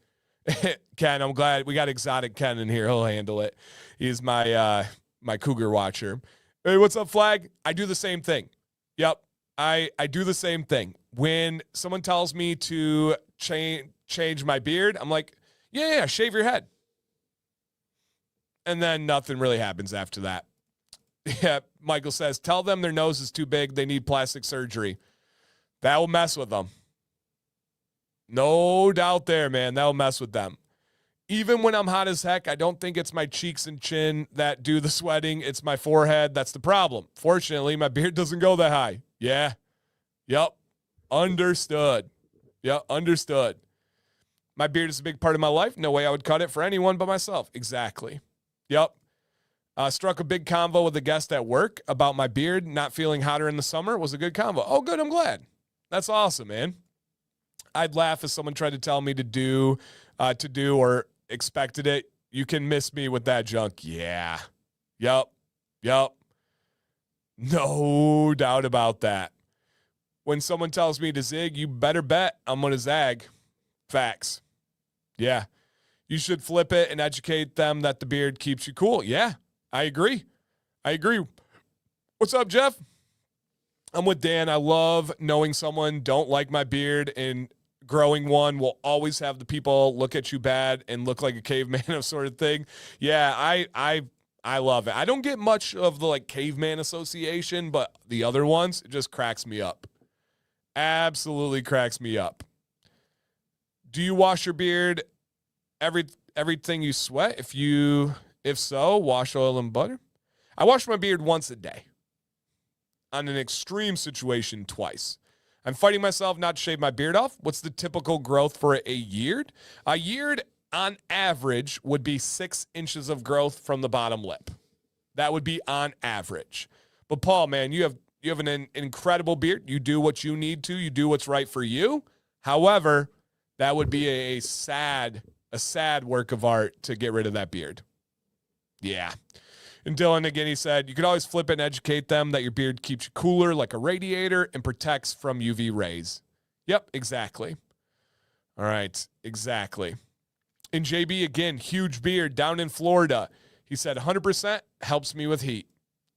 Ken, I'm glad we got exotic Ken in here. He'll handle it. He's my my cougar watcher. Hey, what's up, Flag? I do the same thing. Yep. I do the same thing. When someone tells me to change my beard, I'm like, yeah, shave your head. And then nothing really happens after that. Yeah, Michael says, tell them their nose is too big. They need plastic surgery. That will mess with them. No doubt there, man. That will mess with them. Even when I'm hot as heck, I don't think it's my cheeks and chin that do the sweating. It's my forehead. That's the problem. Fortunately, my beard doesn't go that high. Yeah. Yep. Understood. Yep. Understood. My beard is a big part of my life. No way I would cut it for anyone but myself. Exactly. Yep. Struck a big convo with a guest at work about my beard not feeling hotter in the summer. It was a good convo. Oh, good. I'm glad. That's awesome, man. I'd laugh if someone tried to tell me to do or expected it. You can miss me with that junk. Yeah. Yup. No doubt about that. When someone tells me to zig, you better bet I'm going to zag. Facts. Yeah. You should flip it and educate them that the beard keeps you cool. Yeah, I agree. What's up, Jeff? I'm with Dan. I love knowing someone don't like my beard, and growing one will always have the people look at you bad and look like a caveman of sort of thing. Yeah, I love it. I don't get much of the like caveman association, but the other ones, it just cracks me up. Absolutely cracks me up. Do you wash your beard everything you sweat? If so, wash oil and butter. I wash my beard once a day. On an extreme situation, twice. I'm fighting myself not to shave my beard off. What's the typical growth for a yeard? A yeard, on average, would be 6 inches of growth from the bottom lip. That would be on average. But Paul, man, you have an incredible beard. You do what you need to. You do what's right for you. However, that would be a sad work of art to get rid of that beard. Yeah. And Dylan, again, he said, you could always flip it and educate them that your beard keeps you cooler like a radiator and protects from UV rays. Yep, exactly. All right, exactly. And JB, again, huge beard down in Florida. He said 100% helps me with heat.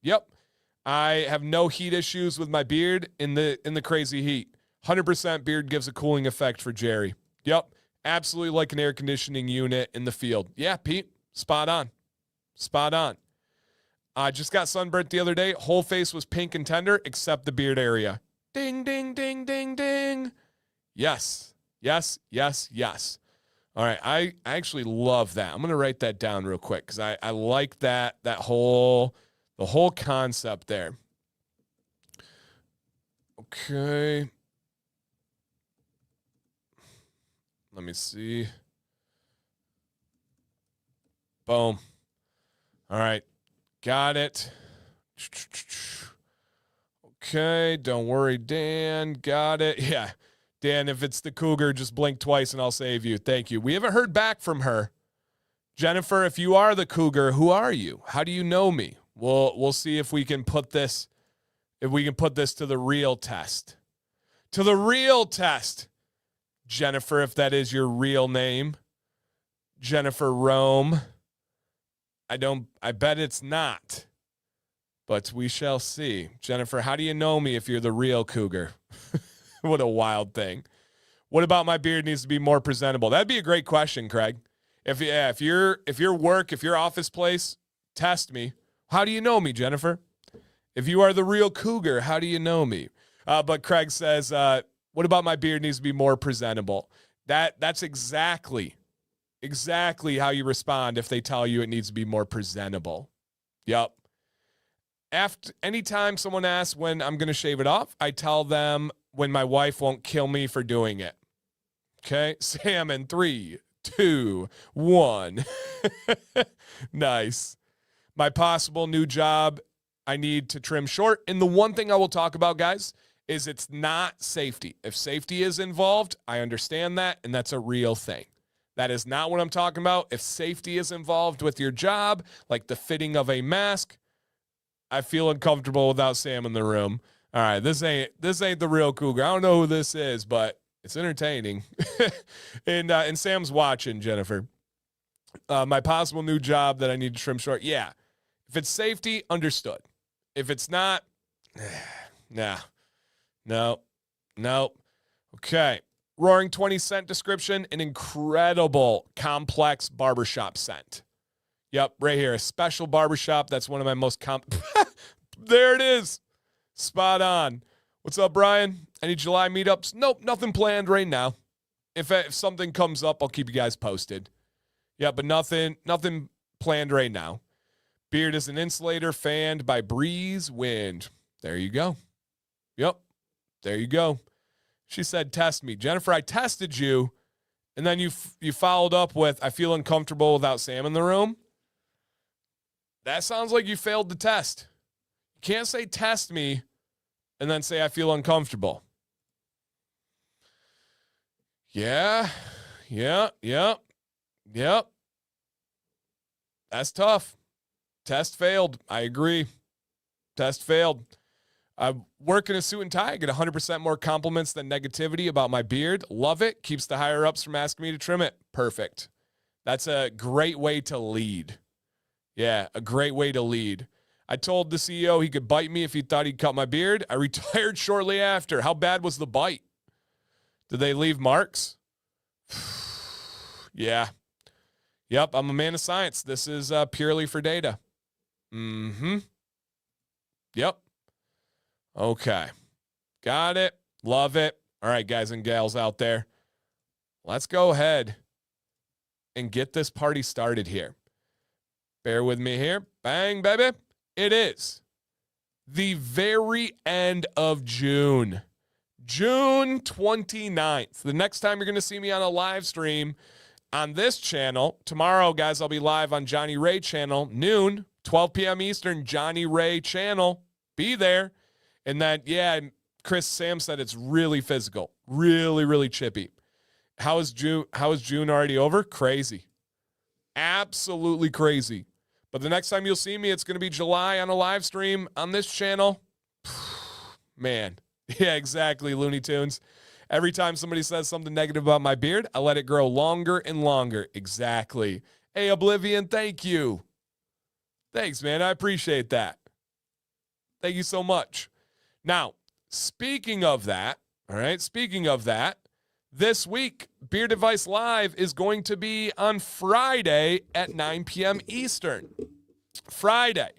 Yep. I have no heat issues with my beard in the crazy heat. 100% beard gives a cooling effect for Jerry. Yep. Absolutely like an air conditioning unit in the field. Yeah, Pete, spot on. I just got sunburnt the other day. Whole face was pink and tender except the beard area. Ding, ding, ding, ding, ding. Yes. All right, I actually love that. I'm going to write that down real quick because I like the whole concept there. Okay. Let me see. Boom. All right. Got it. Okay. Don't worry, Dan. Got it. Yeah. Dan, if it's the cougar, just blink twice and I'll save you. Thank you. We haven't heard back from her. Jennifer, if you are the cougar, who are you? How do you know me? We'll see if we can put this to the real test. To the real test. Jennifer, if that is your real name. Jennifer Rome. I bet it's not. But we shall see. Jennifer, how do you know me if you're the real cougar? What a wild thing. What about my beard needs to be more presentable? That'd be a great question, Craig. If your office place, test me. How do you know me, Jennifer? If you are the real cougar, how do you know me? But Craig says, what about my beard needs to be more presentable? That's exactly how you respond if they tell you it needs to be more presentable. Yep. Anytime someone asks when I'm going to shave it off, I tell them when my wife won't kill me for doing it. Okay? Sam in 3, 2, 1. Nice. My possible new job, I need to trim short. And the one thing I will talk about, guys, is it's not safety. If safety is involved, I understand that, and that's a real thing. That is not what I'm talking about. If safety is involved with your job, like the fitting of a mask, I feel uncomfortable without Sam in the room. All right, this ain't the real cougar. I don't know who this is, but it's entertaining. and Sam's watching, Jennifer. My possible new job that I need to trim short. Yeah. If it's safety, understood. If it's not, no. Okay. Roaring 20 scent description, an incredible complex barbershop scent. Yep, right here. A special barbershop. That's one of my most There it is. Spot on. What's up, Brian? Any July meetups? Nope, nothing planned right now. If something comes up, I'll keep you guys posted. Yeah, but nothing planned right now. Beard is an insulator fanned by breeze, wind. There you go. Yep, there you go. She said, test me. Jennifer, I tested you, and then you followed up with, I feel uncomfortable without Sam in the room. That sounds like you failed the test. You can't say test me and then say I feel uncomfortable. Yeah. Yep. That's tough. Test failed. I agree. Test failed. I work in a suit and tie. I get 100% more compliments than negativity about my beard. Love it. Keeps the higher ups from asking me to trim it. Perfect. That's a great way to lead. Yeah, a great way to lead. I told the CEO he could bite me if he thought he'd cut my beard. I retired shortly after. How bad was the bite? Did they leave marks? Yeah. Yep, I'm a man of science. This is purely for data. Yep. Okay. Got it. Love it. All right, guys and gals out there. Let's go ahead and get this party started here. Bear with me here. Bang, baby. It is the very end of June. June 29th. The next time you're going to see me on a live stream on this channel, tomorrow, guys, I'll be live on Johnny Ray channel, noon, 12 p.m. Eastern, Johnny Ray channel. Be there. And then, yeah, Chris Sam said it's really physical, really, really chippy. How is June already over? Crazy. Absolutely crazy. But the next time you'll see me, it's going to be July on a live stream on this channel. Man. Yeah, exactly, Looney Tunes. Every time somebody says something negative about my beard, I let it grow longer and longer. Exactly. Hey, Oblivion, thank you. Thanks, man. I appreciate that. Thank you so much. Now, speaking of that, all right, this week, Beard Advice Live is going to be on Friday at 9 p.m. Eastern. Friday.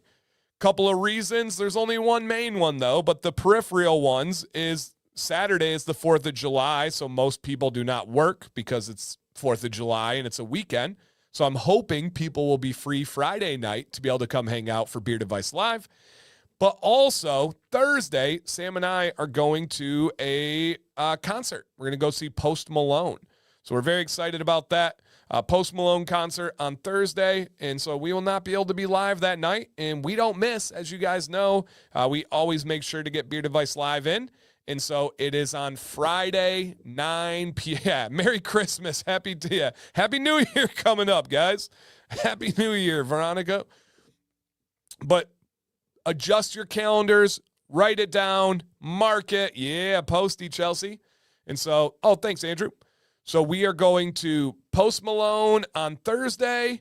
Couple of reasons. There's only one main one, though, but the peripheral ones is Saturday is the 4th of July, so most people do not work because it's 4th of July and it's a weekend. So I'm hoping people will be free Friday night to be able to come hang out for Beard Advice Live. But also, Thursday, Sam and I are going to a concert. We're going to go see Post Malone. So we're very excited about that. Post Malone concert on Thursday. And so we will not be able to be live that night. And we don't miss, as you guys know. We always make sure to get Beard Advice Live in. And so it is on Friday, 9 p.m. Yeah, Merry Christmas. Happy New Year coming up, guys. Happy New Year, Veronica. But adjust your calendars, write it down, mark it. Yeah, Posty, Chelsea. And so, oh, thanks, Andrew. So we are going to Post Malone on Thursday,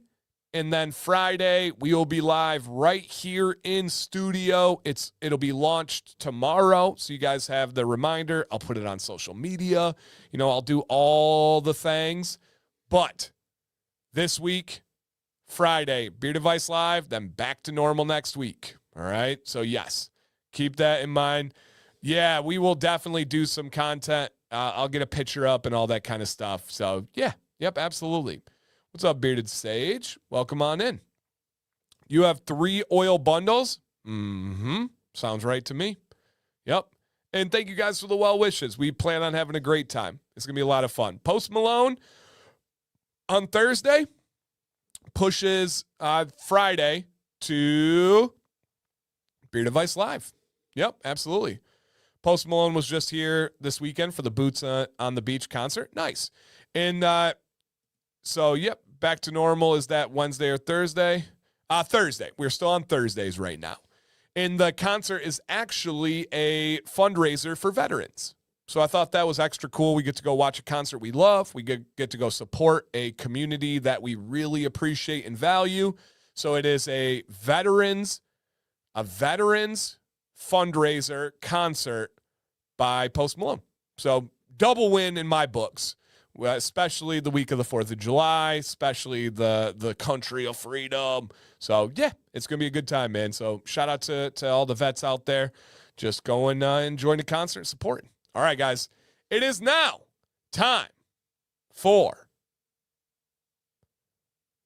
and then Friday we will be live right here in studio. It'll be launched tomorrow, so you guys have the reminder. I'll put it on social media. I'll do all the things. But this week, Friday, Beard Advice Live, then back to normal next week. All right. So, yes, keep that in mind. Yeah, we will definitely do some content. I'll get a picture up and all that kind of stuff. So, yeah. Yep, absolutely. What's up, Bearded Sage? Welcome on in. You have 3 oil bundles? Sounds right to me. Yep. And thank you guys for the well wishes. We plan on having a great time. It's going to be a lot of fun. Post Malone on Thursday pushes Friday to Beard Advice Live. Yep, absolutely. Post Malone was just here this weekend for the Boots on the Beach concert. Nice. And so, yep, back to normal. Is that Wednesday or Thursday? Thursday. We're still on Thursdays right now. And the concert is actually a fundraiser for veterans. So I thought that was extra cool. We get to go watch a concert we love. We get to go support a community that we really appreciate and value. So it is a veterans fundraiser concert by Post Malone. So double win in my books, especially the week of the 4th of July, especially the country of freedom. So, yeah, it's going to be a good time, man. So shout out to all the vets out there. Just going and enjoying the concert and supporting. All right, guys, it is now time for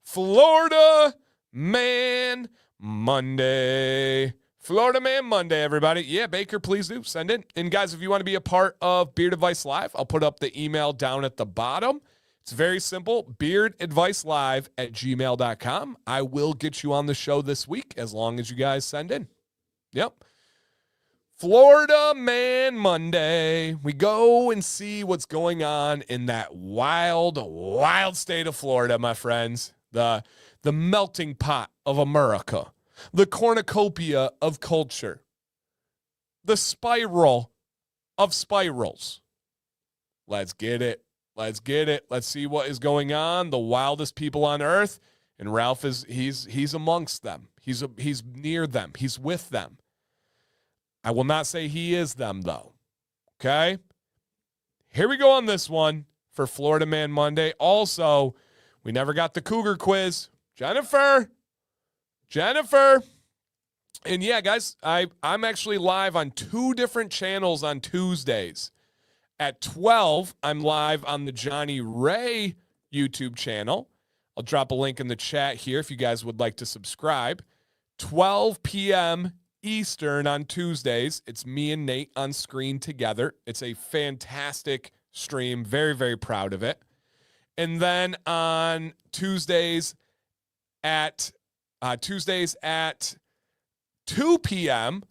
Florida Man Monday. Florida Man Monday, everybody. Yeah, Baker, please do send in. And guys, if you want to be a part of Beard Advice Live, I'll put up the email down at the bottom. It's very simple, beardadvicelive@gmail.com. I will get you on the show this week as long as you guys send in. Yep. Florida Man Monday. We go and see what's going on in that wild, wild state of Florida, my friends. The melting pot of America. The cornucopia of culture. The spiral of spirals. Let's get it. Let's get it. Let's see what is going on. The wildest people on earth. And Ralph he's amongst them. He's near them. He's with them. I will not say he is them, though. Okay? Here we go on this one for Florida Man Monday. Also, we never got the Cougar quiz. Jennifer. And yeah, guys, I'm actually live on 2 different channels on Tuesdays. At 12, I'm live on the Johnny Ray YouTube channel. I'll drop a link in the chat here if you guys would like to subscribe. 12 p.m. Eastern on Tuesdays. It's me and Nate on screen together. It's a fantastic stream. Very, very proud of it. And then on Tuesdays at 2 p.m.,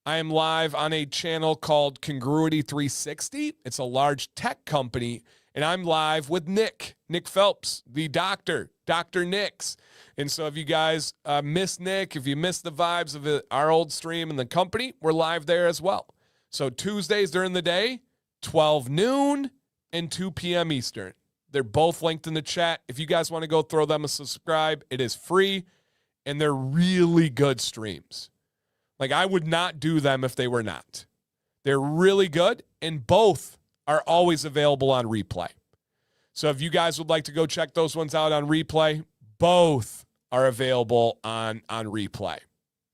I am live on a channel called Congruity 360. It's a large tech company, and I'm live with Nick Phelps, the doctor, Dr. Nix. And so if you guys miss Nick, if you miss the vibes of our old stream and the company, we're live there as well. So Tuesdays during the day, 12 noon and 2 p.m. Eastern. They're both linked in the chat. If you guys want to go throw them a subscribe, it is free, and they're really good streams. Like, I would not do them if they were not. They're really good, and both are always available on replay. So if you guys would like to go check those ones out on replay, both are available on replay.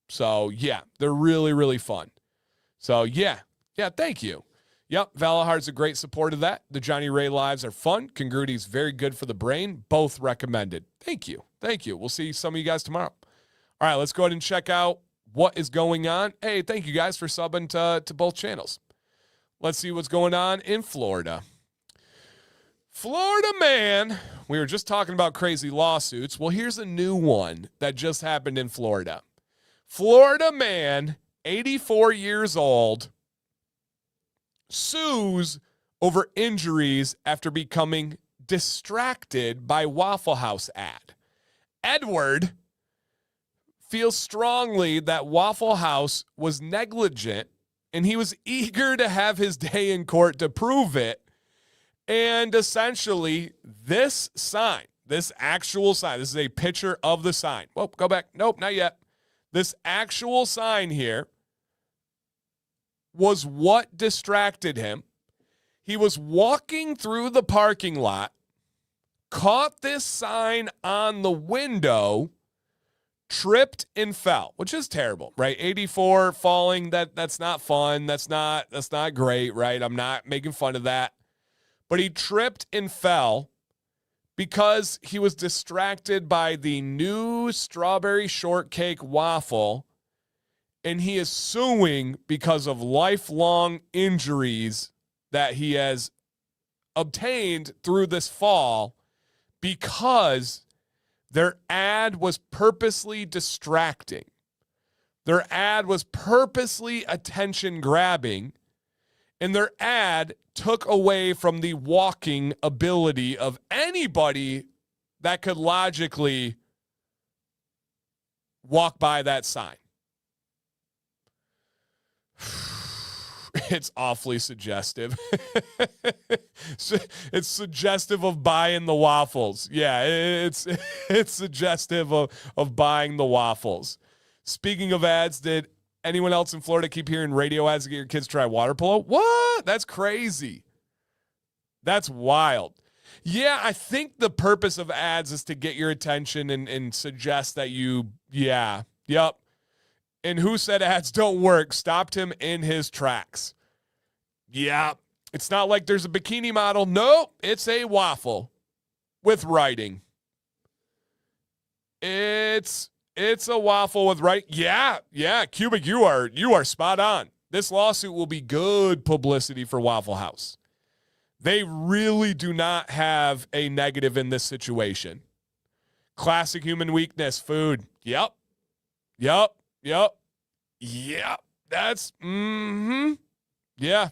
So, yeah, they're really, really fun. So, yeah, thank you. Yep, Valahard's a great support of that. The Johnny Ray Lives are fun. Congruity's very good for the brain. Both recommended. Thank you. We'll see some of you guys tomorrow. All right, let's go ahead and check out what is going on. Hey, thank you guys for subbing to both channels. Let's see what's going on in Florida. Florida man, we were just talking about crazy lawsuits. Well, here's a new one that just happened in Florida. Florida man, 84 years old, sues over injuries after becoming distracted by Waffle House ad. Edward feels strongly that Waffle House was negligent, and he was eager to have his day in court to prove it. And essentially, this actual sign, this is a picture of the sign. Whoa, go back. Nope, not yet. This actual sign here was what distracted him. He was walking through the parking lot, caught this sign on the window, tripped and fell, which is terrible, right? 84 falling, that's not fun. That's not great, right? I'm not making fun of that. But he tripped and fell because he was distracted by the new strawberry shortcake waffle, and he is suing because of lifelong injuries that he has obtained through this fall because their ad was purposely distracting. Their ad was purposely attention-grabbing, and their ad took away from the walking ability of anybody that could logically walk by that sign. It's awfully suggestive. It's suggestive of buying the waffles. Yeah, it's suggestive of buying the waffles. Speaking of ads, did anyone else in Florida keep hearing radio ads to get your kids to try water polo? What? That's crazy. That's wild. Yeah, I think the purpose of ads is to get your attention and suggest that yep. And who said ads don't work stopped him in his tracks. Yeah, it's not like there's a bikini model. Nope, it's a waffle with writing. It's a waffle with writing. Yeah, Cubic, you are spot on. This lawsuit will be good publicity for Waffle House. They really do not have a negative in this situation. Classic human weakness, food. Yep. That's, yeah.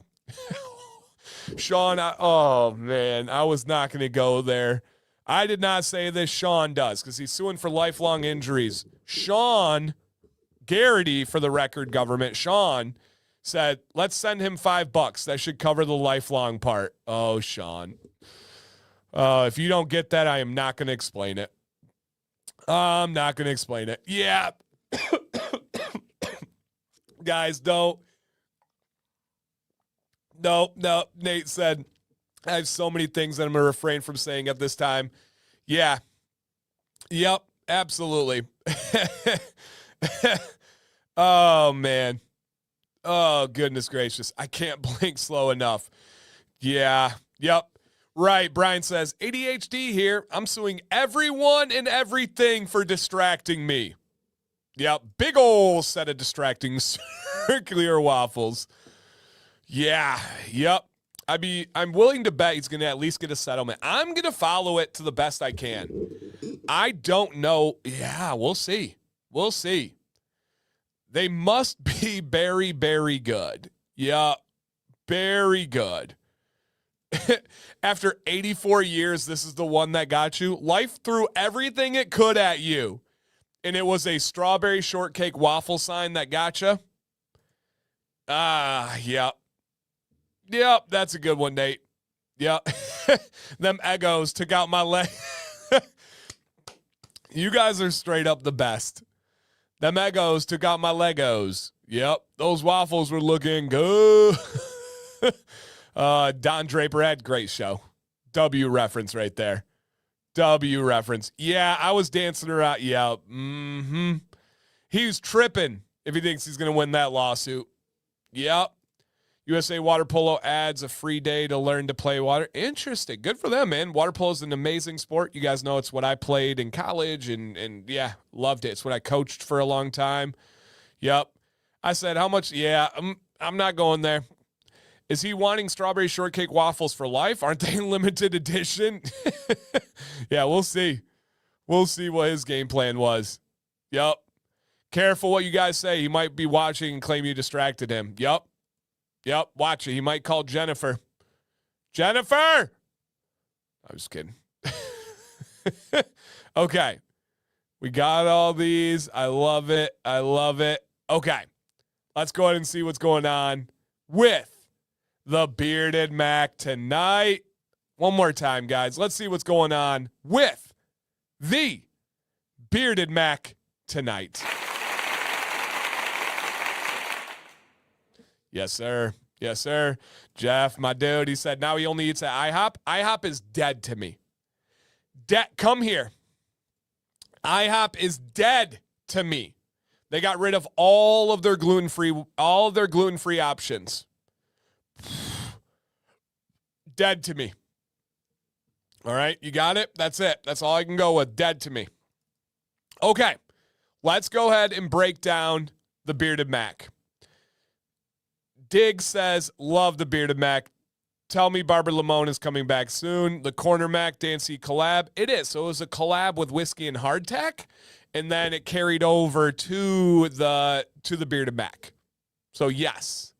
Sean, oh, man, I was not going to go there. I did not say this. Sean does because he's suing for lifelong injuries. Sean Garrity, for the record, government, Sean said, let's send him $5. That should cover the lifelong part. Oh, Sean. If you don't get that, I am not going to explain it. I'm not going to explain it. Yeah. Guys, don't. No. Nate said, I have so many things that I'm going to refrain from saying at this time. Yeah. Yep, absolutely. Oh, man. Oh, goodness gracious. I can't blink slow enough. Yeah. Yep. Right. Brian says, ADHD here. I'm suing everyone and everything for distracting me. Yep. Big ol' set of distracting circular waffles. Yeah. Yep. I'm willing to bet he's going to at least get a settlement. I'm going to follow it to the best I can. I don't know. Yeah, we'll see. We'll see. They must be very, very good. Yeah, very good. After 84 years, this is the one that got you. Life threw everything it could at you, and it was a strawberry shortcake waffle sign that got you. Yep. Yep, that's a good one, Nate. Yep. Them Eggos took out my leg. You guys are straight up the best. Them Eggos took out my Legos. Yep, those waffles were looking good. Don Draper had great show. W reference right there. W reference. Yeah, I was dancing around. Yeah. He's tripping if he thinks he's going to win that lawsuit. Yep. USA Water Polo adds a free day to learn to play water. Interesting. Good for them, man. Water polo is an amazing sport. You guys know it's what I played in college, and yeah, loved it. It's what I coached for a long time. Yep. I said, how much? Yeah, I'm not going there. Is he wanting strawberry shortcake waffles for life? Aren't they limited edition? Yeah, we'll see. We'll see what his game plan was. Yep. Careful what you guys say. He might be watching and claim you distracted him. Yep. Yep, watch it. He might call Jennifer. Jennifer! I'm just kidding. Okay. We got all these. I love it. I love it. Okay. Let's go ahead and see what's going on with the Bearded Mac tonight. One more time, guys. Let's see what's going on with the Bearded Mac tonight. Yes, sir. Yes, sir. Jeff, my dude, he said now he only eats at IHOP. IHOP is dead to me. Come here. IHOP is dead to me. They got rid of all of their gluten-free options. Dead to me. All right, you got it? That's it. That's all I can go with. Dead to me. Okay, let's go ahead and break down the Bearded Mac. Diggs says, love the Bearded Mac. Tell me Barbara Lamone is coming back soon. The Corner Mac Dan C collab. It is. So it was a collab with Whiskey and Hardtack, and then it carried over to the Bearded Mac. So yes.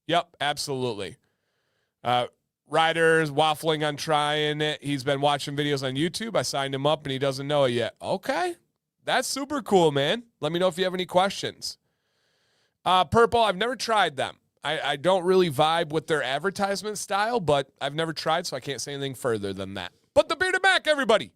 Yep, absolutely. Ryder's waffling on trying it. He's been watching videos on YouTube. I signed him up, and he doesn't know it yet. Okay. That's super cool, man. Let me know if you have any questions. Purple, I've never tried them. I don't really vibe with their advertisement style, but I've never tried, so I can't say anything further than that. But the Bearded Mac, everybody,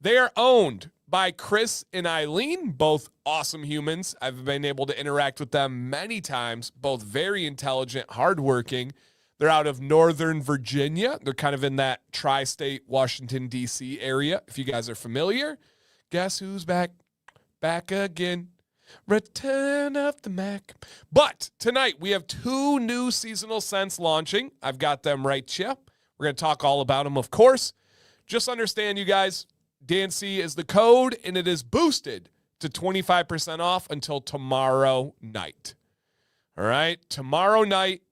they are owned by Chris and Eileen, both awesome humans. I've been able to interact with them many times, both very intelligent, hardworking. They're out of Northern Virginia. They're kind of in that tri-state Washington, D.C. area, if you guys are familiar. Guess who's back? Back again. Return of the Mac. But tonight we have 2 new seasonal scents launching. I've got them right here. We're going to talk all about them, of course. Just understand, you guys, Dan C is the code, and it is boosted to 25% off until tomorrow night. All right? Tomorrow night,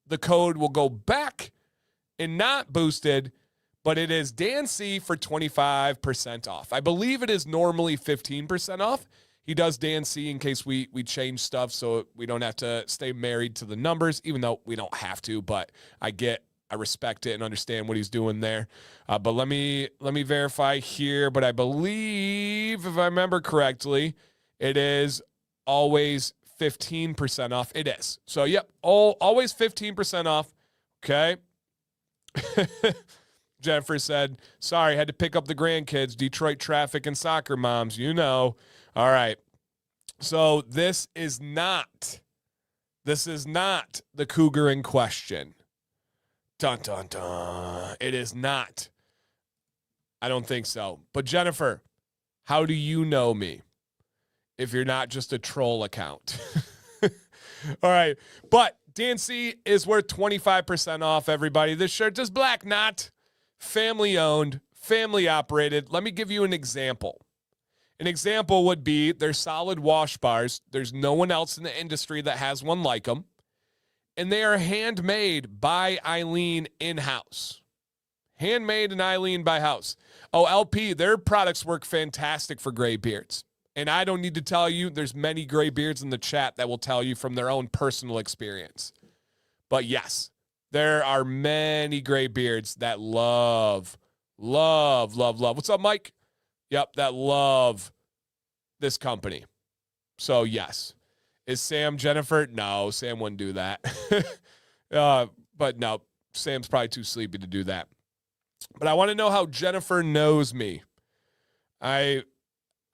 the code will go back and not boosted, but it is Dan C for 25% off. I believe it is normally 15% off. He does Dan C in case we change stuff so we don't have to stay married to the numbers, even though we don't have to, but I respect it and understand what he's doing there. But let me verify here, but I believe, if I remember correctly, it is always 15% off. It is. So, yep, always 15% off. Okay. Jennifer said, sorry, had to pick up the grandkids, Detroit traffic and soccer moms, you know. All right. So this is not the cougar in question. Dun, dun, dun. It is not. I don't think so. But Jennifer, how do you know me if you're not just a troll account? All right. But Dan C is worth 25% off, everybody. This shirt is black, not family owned, family operated. Let me give you an example. An example would be their solid wash bars. There's no one else in the industry that has one like them. And they are handmade by Eileen in-house. Handmade and Eileen by house. Oh, LP, their products work fantastic for gray beards. And I don't need to tell you, there's many gray beards in the chat that will tell you from their own personal experience. But yes, there are many gray beards that love. What's up, Mike? Yep, that love this company. So, yes. Is Sam Jennifer? No, Sam wouldn't do that. But no, Sam's probably too sleepy to do that. But I want to know how Jennifer knows me. I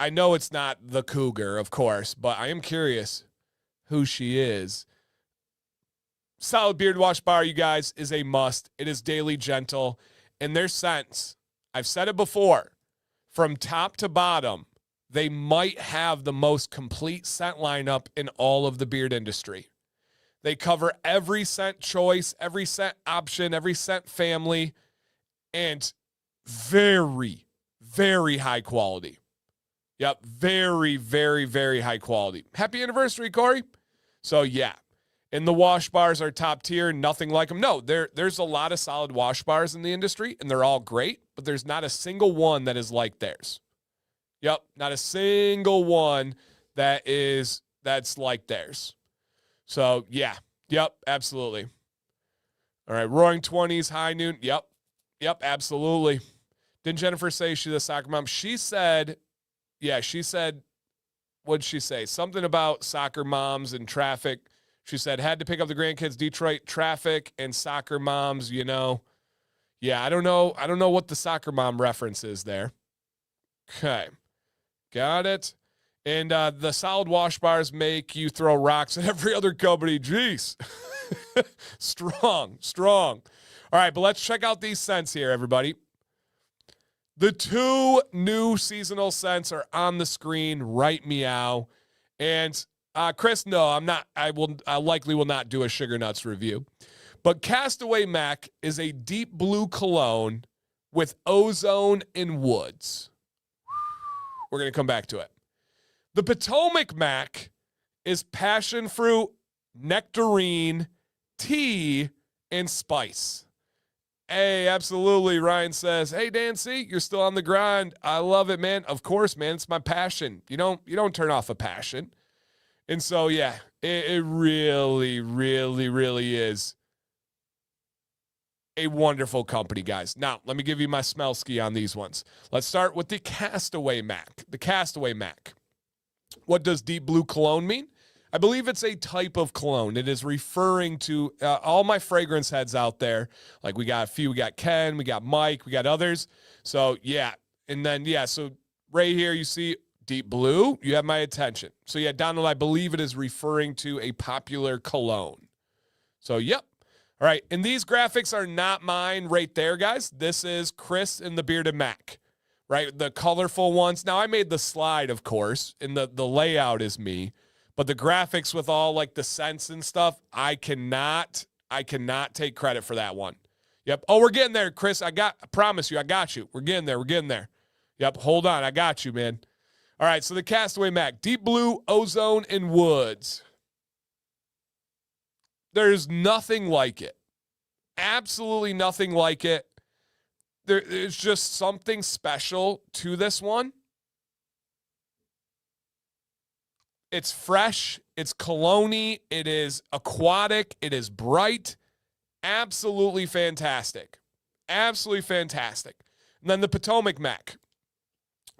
know it's not the cougar, of course, but I am curious who she is. Solid Beard Wash Bar, you guys, is a must. It is daily gentle. And their scents, I've said it before, from top to bottom, they might have the most complete scent lineup in all of the beard industry. They cover every scent choice, every scent option, every scent family, and very, very high quality. Yep, very, very, very high quality. Happy anniversary, Corey. So, yeah. And the wash bars are top tier, nothing like them. No, there's a lot of solid wash bars in the industry, and they're all great, but there's not a single one that is like theirs. Yep, not a single one that's like theirs. So, yeah. Yep, absolutely. All right, Roaring 20s, High Noon. Yep, absolutely. Didn't Jennifer say she's a soccer mom? She said, what'd she say? Something about soccer moms and traffic. She said, had to pick up the grandkids, Detroit traffic and soccer moms, you know. Yeah, I don't know what the soccer mom reference is there. Okay. Got it. And the solid wash bars make you throw rocks at every other company. Jeez. Strong. All right, but let's check out these scents here, everybody. The two new seasonal scents are on the screen right meow. And Chris, no, I'm not. I likely will not do a Sugar Nuts review. But Castaway Mack is a deep blue cologne with ozone and woods. We're going to come back to it. The Potomac Mack is passion fruit, nectarine, tea, and spice. Hey, absolutely. Ryan says, hey, Dan C., you're still on the grind. I love it, man. Of course, man. It's my passion. You don't turn off a passion. And so, yeah, it really, really, really is a wonderful company, guys. Now, let me give you my smell ski on these ones. Let's start with the Castaway Mack. The Castaway Mack. What does deep blue cologne mean? I believe it's a type of cologne. It is referring to all my fragrance heads out there. Like we got a few. We got Ken. We got Mike. We got others. So, yeah. And then, yeah, so right here you see deep blue. You have my attention. So, yeah, Donald, I believe it is referring to a popular cologne. So, yep. All right. And these graphics are not mine right there, guys. This is Chris and the Bearded Mac. Right? The colorful ones. Now, I made the slide, of course, and the layout is me. But the graphics with all, like, the scents and stuff, I cannot take credit for that one. Yep. Oh, we're getting there, Chris. I promise you, I got you. We're getting there. Yep. Hold on. I got you, man. All right. So the Castaway Mack. Deep blue, ozone, and woods. There's nothing like it. Absolutely nothing like it. There's just something special to this one. It's fresh. It's cologne-y. It is aquatic. It is bright. Absolutely fantastic. Absolutely fantastic. And then the Potomac Mack.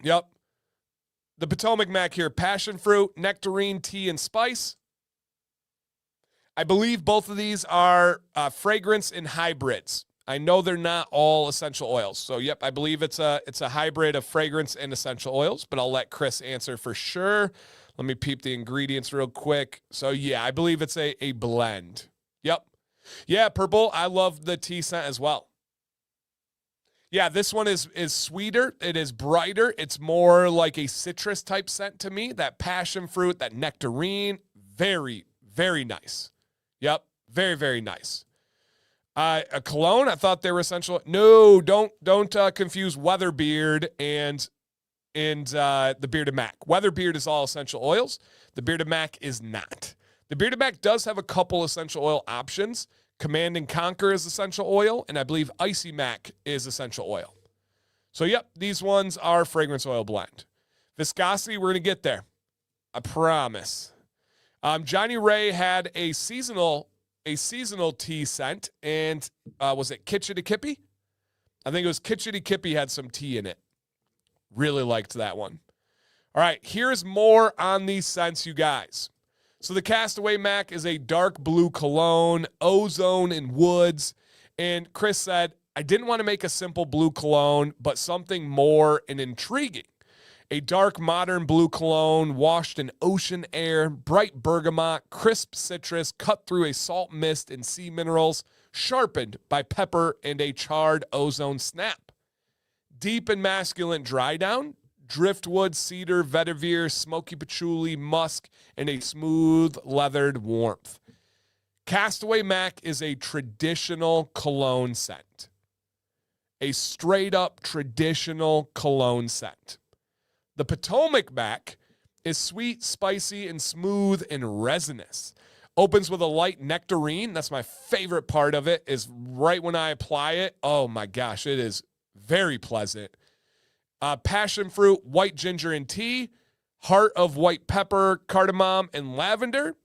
Yep. The Potomac Mack here. Passion fruit, nectarine, tea, and spice. I believe both of these are fragrance and hybrids. I know they're not all essential oils. So, yep, I believe it's a hybrid of fragrance and essential oils, but I'll let Chris answer for sure. Let me peep the ingredients real quick. So, yeah, I believe it's a blend. Yep. Yeah, Purple, I love the tea scent as well. Yeah, this one is sweeter. It is brighter. It's more like a citrus type scent to me. That passion fruit, that nectarine, very, very nice. Yep, very, very nice. A cologne, I thought they were essential. No, don't confuse Weatherbeard and the Bearded Mac. Weatherbeard is all essential oils. The Bearded Mac is not. The Bearded Mac does have a couple essential oil options. Command and Conquer is essential oil, and I believe Icy Mac is essential oil. So, yep, these ones are fragrance oil blend. Viscosity, we're going to get there. I promise. Johnny Ray had a seasonal tea scent, and was it Kitchity Kippy? I think it was Kitchity Kippy had some tea in it. Really liked that one. All right, here's more on these scents, you guys. So the Castaway Mac is a dark blue cologne, ozone and woods. And Chris said, I didn't want to make a simple blue cologne, but something more and intriguing. A dark modern blue cologne washed in ocean air, bright bergamot, crisp citrus, cut through a salt mist and sea minerals, sharpened by pepper and a charred ozone snap. Deep and masculine dry down, driftwood, cedar, vetiver, smoky patchouli, musk, and a smooth leathered warmth. Castaway Mac is a traditional cologne scent. A straight up traditional cologne scent. The Potomac Mac is sweet, spicy, and smooth and resinous. Opens with a light nectarine. That's my favorite part of it, is right when I apply it. Oh my gosh, it is very pleasant. Passion fruit, white ginger and tea, heart of white pepper, cardamom, and lavender.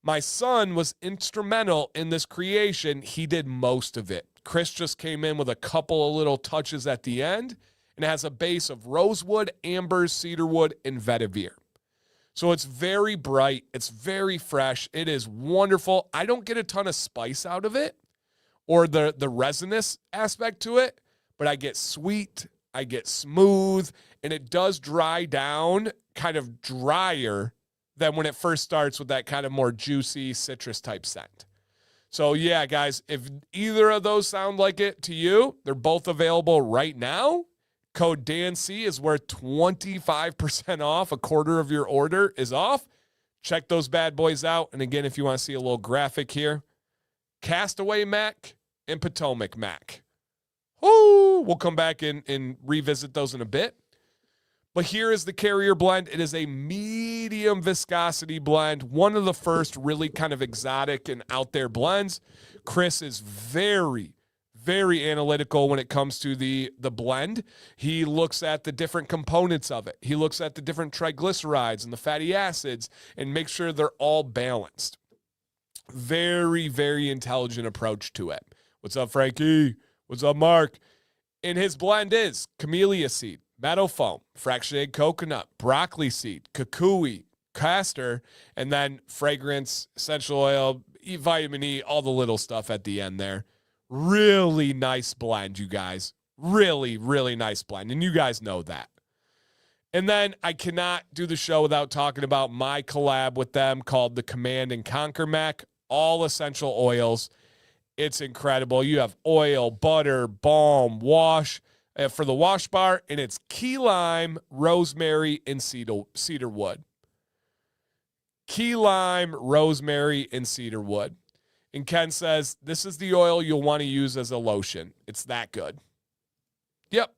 My son was instrumental in this creation. He did most of it. Chris just came in with a couple of little touches at the end, and it has a base of rosewood, amber, cedarwood, and vetiver. So it's very bright. It's very fresh. It is wonderful. I don't get a ton of spice out of it or the resinous aspect to it, but I get sweet, I get smooth, and it does dry down kind of drier than when it first starts with that kind of more juicy citrus type scent. So yeah, guys, if either of those sound like it to you, they're both available right now. Code DANC is worth 25% off. A quarter of your order is off. Check those bad boys out. And again, if you want to see a little graphic here, Castaway Mac and Potomac Mac. Woo! We'll come back and revisit those in a bit. But here is the Carrier blend. It is a medium viscosity blend. One of the first really kind of exotic and out there blends. Chris is very, very analytical when it comes to the blend. He looks at the different components of it. He looks at the different triglycerides and the fatty acids and makes sure they're all balanced. Very, very intelligent approach to it. What's up, Frankie? What's up, Mark? And his blend is camellia seed, meadow foam, fractionated coconut, broccoli seed, kukui, castor, and then fragrance, essential oil, vitamin E, all the little stuff at the end there. Really nice blend, you guys. Really, really nice blend. And you guys know that. And then I cannot do the show without talking about my collab with them called the Command and Conquer Mac. All essential oils. It's incredible. You have oil, butter, balm, wash for the wash bar, and it's key lime, rosemary, and cedar wood. Key lime, rosemary, and cedar wood. And Ken says, this is the oil you'll want to use as a lotion. It's that good. Yep.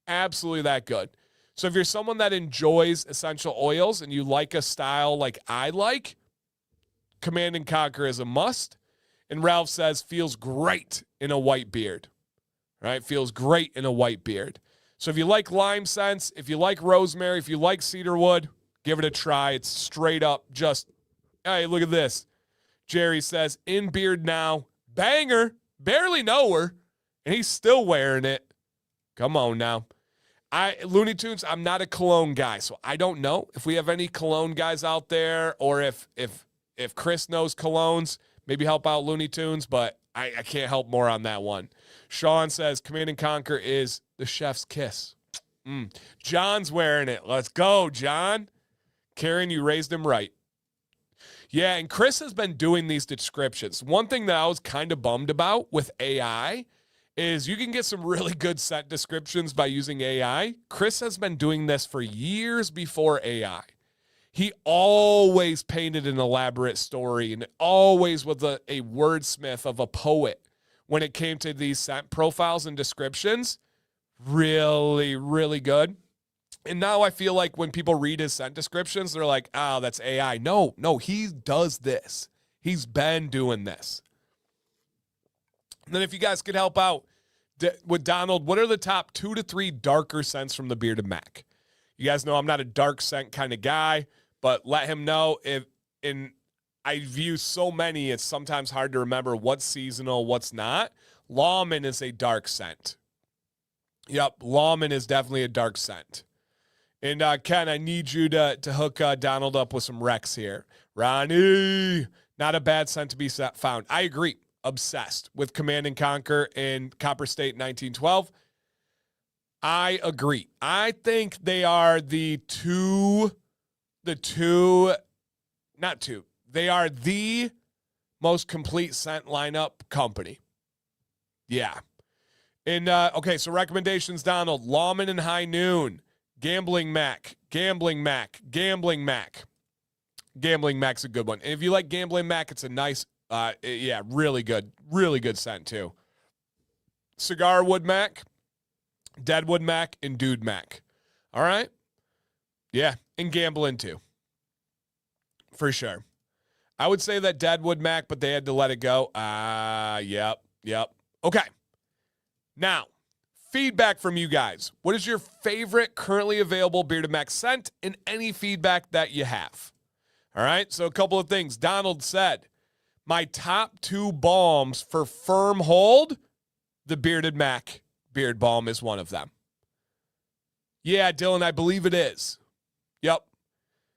Absolutely that good. So if you're someone that enjoys essential oils and you like a style like I like, Command and Conquer is a must. And Ralph says, feels great in a white beard. Right? Feels great in a white beard. So if you like lime scents, if you like rosemary, if you like cedarwood, Give it a try. It's straight up just, hey, look at this. Jerry says, in beard now. Banger. Barely know her. And he's still wearing it. Come on now. Looney Tunes, I'm not a cologne guy, so I don't know if we have any cologne guys out there or if Chris knows colognes, maybe help out Looney Tunes, but I can't help more on that one. Sean says, Command and Conquer is the chef's kiss. John's wearing it. Let's go, John. Karen, you raised him right. Yeah, and Chris has been doing these descriptions. One thing that I was kind of bummed about with AI is you can get some really good scent descriptions by using AI. Chris has been doing this for years before AI. He always painted an elaborate story and always was a wordsmith of a poet when it came to these scent profiles and descriptions. Really, really good. And now I feel like when people read his scent descriptions, they're like, oh, that's AI. No, he does this. He's been doing this. And then if you guys could help out with Donald, what are the top 2 to 3 darker scents from the Bearded Mac? You guys know I'm not a dark scent kind of guy, but let him know I view so many, it's sometimes hard to remember what's seasonal, what's not. Lawman is a dark scent. Yep, Lawman is definitely a dark scent. And Ken, I need you to hook Donald up with some Rex here. Ronnie, not a bad scent to be found. I agree. Obsessed with Command and Conquer in Copper State 1912. I agree. I think they are they are the most complete scent lineup company. Yeah. And, okay, so recommendations, Donald. Lawman and High Noon. Gambling Mack. Gambling Mack's a good one. And if you like Gambling Mack, it's a nice, really good scent too. Cigar Wood Mack, Deadwood Mack, and Dude Mack. All right? Yeah, and Gambling too. For sure. I would say that Deadwood Mack, but they had to let it go. Yep. Okay. Now, feedback from you guys. What is your favorite currently available Bearded Mac scent and any feedback that you have? All right, so a couple of things. Donald said, my top 2 balms for firm hold, the Bearded Mac Beard Balm is one of them. Yeah, Dylan, I believe it is. Yep.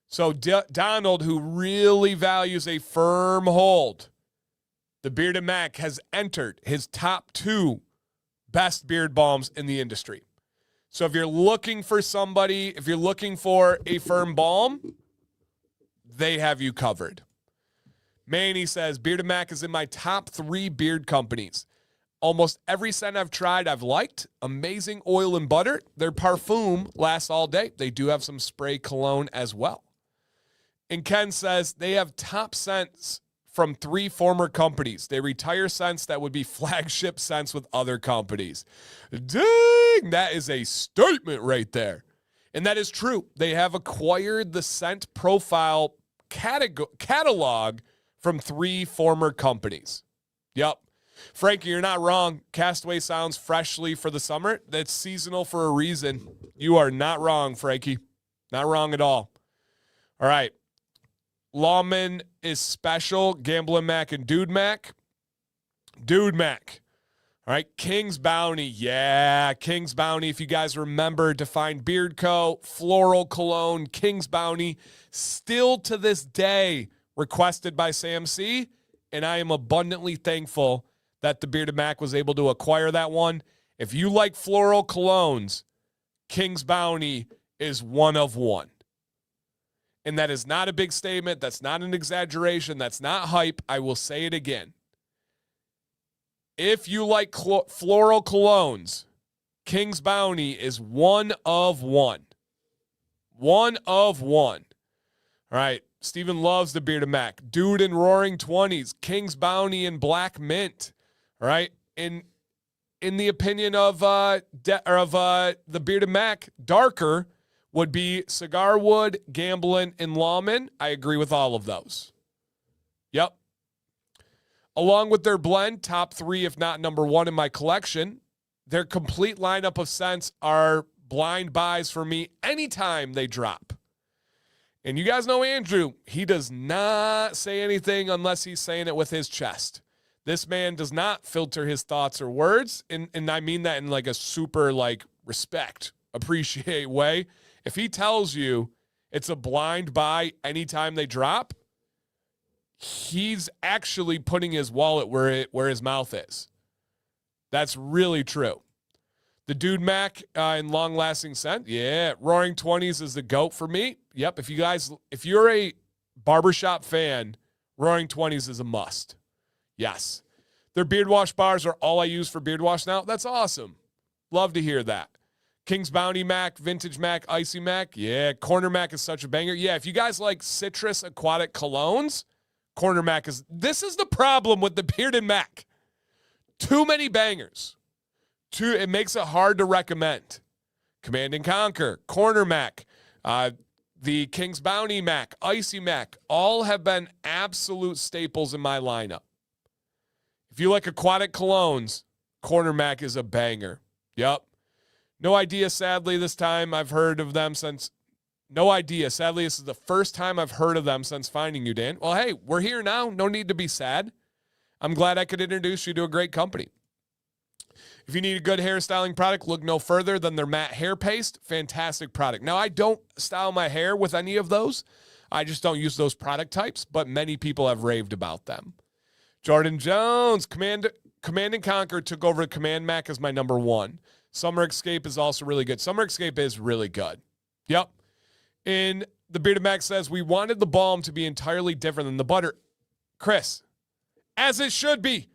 So Donald, who really values a firm hold, the Bearded Mac has entered his top 2 best beard balms in the industry. So if you're looking for a firm balm, they have you covered. Manny says, Bearded Mac is in my top 3 beard companies. Almost every scent I've tried, I've liked. Amazing oil and butter. Their parfum lasts all day. They do have some spray cologne as well. And Ken says they have top scents from 3 former companies. They retire scents that would be flagship scents with other companies. Dang, that is a statement right there. And that is true. They have acquired the scent profile catalog from 3 former companies. Yep. Frankie, you're not wrong. Castaway sounds freshly for the summer. That's seasonal for a reason. You are not wrong, Frankie. Not wrong at all. All right. Lawman is special. Gambling Mac and Dude Mac. Dude Mac. All right. King's Bounty. Yeah. King's Bounty. If you guys remember, Defined Beard Co., Floral Cologne, King's Bounty, still to this day requested by Sam C. And I am abundantly thankful that the Bearded Mac was able to acquire that one. If you like floral colognes, King's Bounty is one of one. And that is not a big statement. That's not an exaggeration. That's not hype. I will say it again. If you like floral colognes, King's Bounty is one of one. One of one. All right. Steven loves the Bearded Mac. Dude in Roaring 20s. King's Bounty and Black Mint. All right. In the opinion of the Bearded Mac, darker would be Cigar Wood, Gamblin', and Lawman. I agree with all of those. Yep. Along with their blend, top 3, if not number 1 in my collection, their complete lineup of scents are blind buys for me anytime they drop. And you guys know Andrew, he does not say anything unless he's saying it with his chest. This man does not filter his thoughts or words, and I mean that in like a super like respect, appreciate way. If he tells you it's a blind buy anytime they drop, he's actually putting his wallet where his mouth is. That's really true. The dude Mack in long-lasting scent, yeah. Roaring 20s is the GOAT for me. Yep, if you're a barbershop fan, Roaring 20s is a must. Yes. Their beard wash bars are all I use for beard wash now. That's awesome. Love to hear that. King's Bounty Mack, Vintage Mack, Icy Mack. Yeah, Corner Mack is such a banger. Yeah, if you guys like citrus aquatic colognes, Corner Mack is... This is the problem with the bearded Mac. Too many bangers. It makes it hard to recommend. Command and Conquer, Corner Mac, the King's Bounty Mac, Icy Mac, all have been absolute staples in my lineup. If you like aquatic colognes, Corner Mac is a banger. Yep. No idea, sadly, this time I've heard of them since... No idea. Sadly, this is the first time I've heard of them since finding you, Dan. Well, hey, we're here now. No need to be sad. I'm glad I could introduce you to a great company. If you need a good hairstyling product, look no further than their matte hair paste. Fantastic product. Now, I don't style my hair with any of those. I just don't use those product types, but many people have raved about them. Jordan Jones, Command and Conquer took over Command Mac as my number one. Summer Escape is also really good. Summer Escape is really good. Yep. And the Bearded Mac says, we wanted the balm to be entirely different than the butter. Chris, as it should be.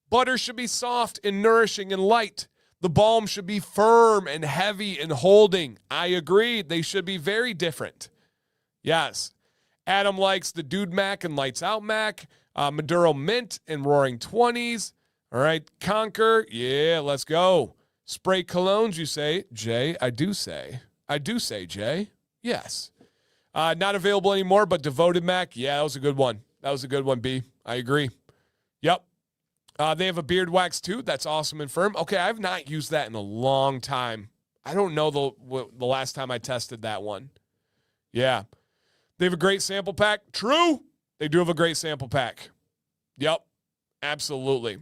Butter should be soft and nourishing and light. The balm should be firm and heavy and holding. I agree. They should be very different. Yes. Adam likes the Dude Mac and Lights Out Mac. Maduro Mint and Roaring 20s. All right. Conquer. Yeah, let's go. Spray colognes, you say. Jay, I do say. I do say, Jay. Yes. Not available anymore, but Devoted Mac. Yeah, that was a good one. That was a good one, B. I agree. Yep. They have a beard wax too. That's awesome and firm. Okay, I've not used that in a long time. I don't know the last time I tested that one. Yeah. They have a great sample pack. True. They do have a great sample pack. Yep. Absolutely.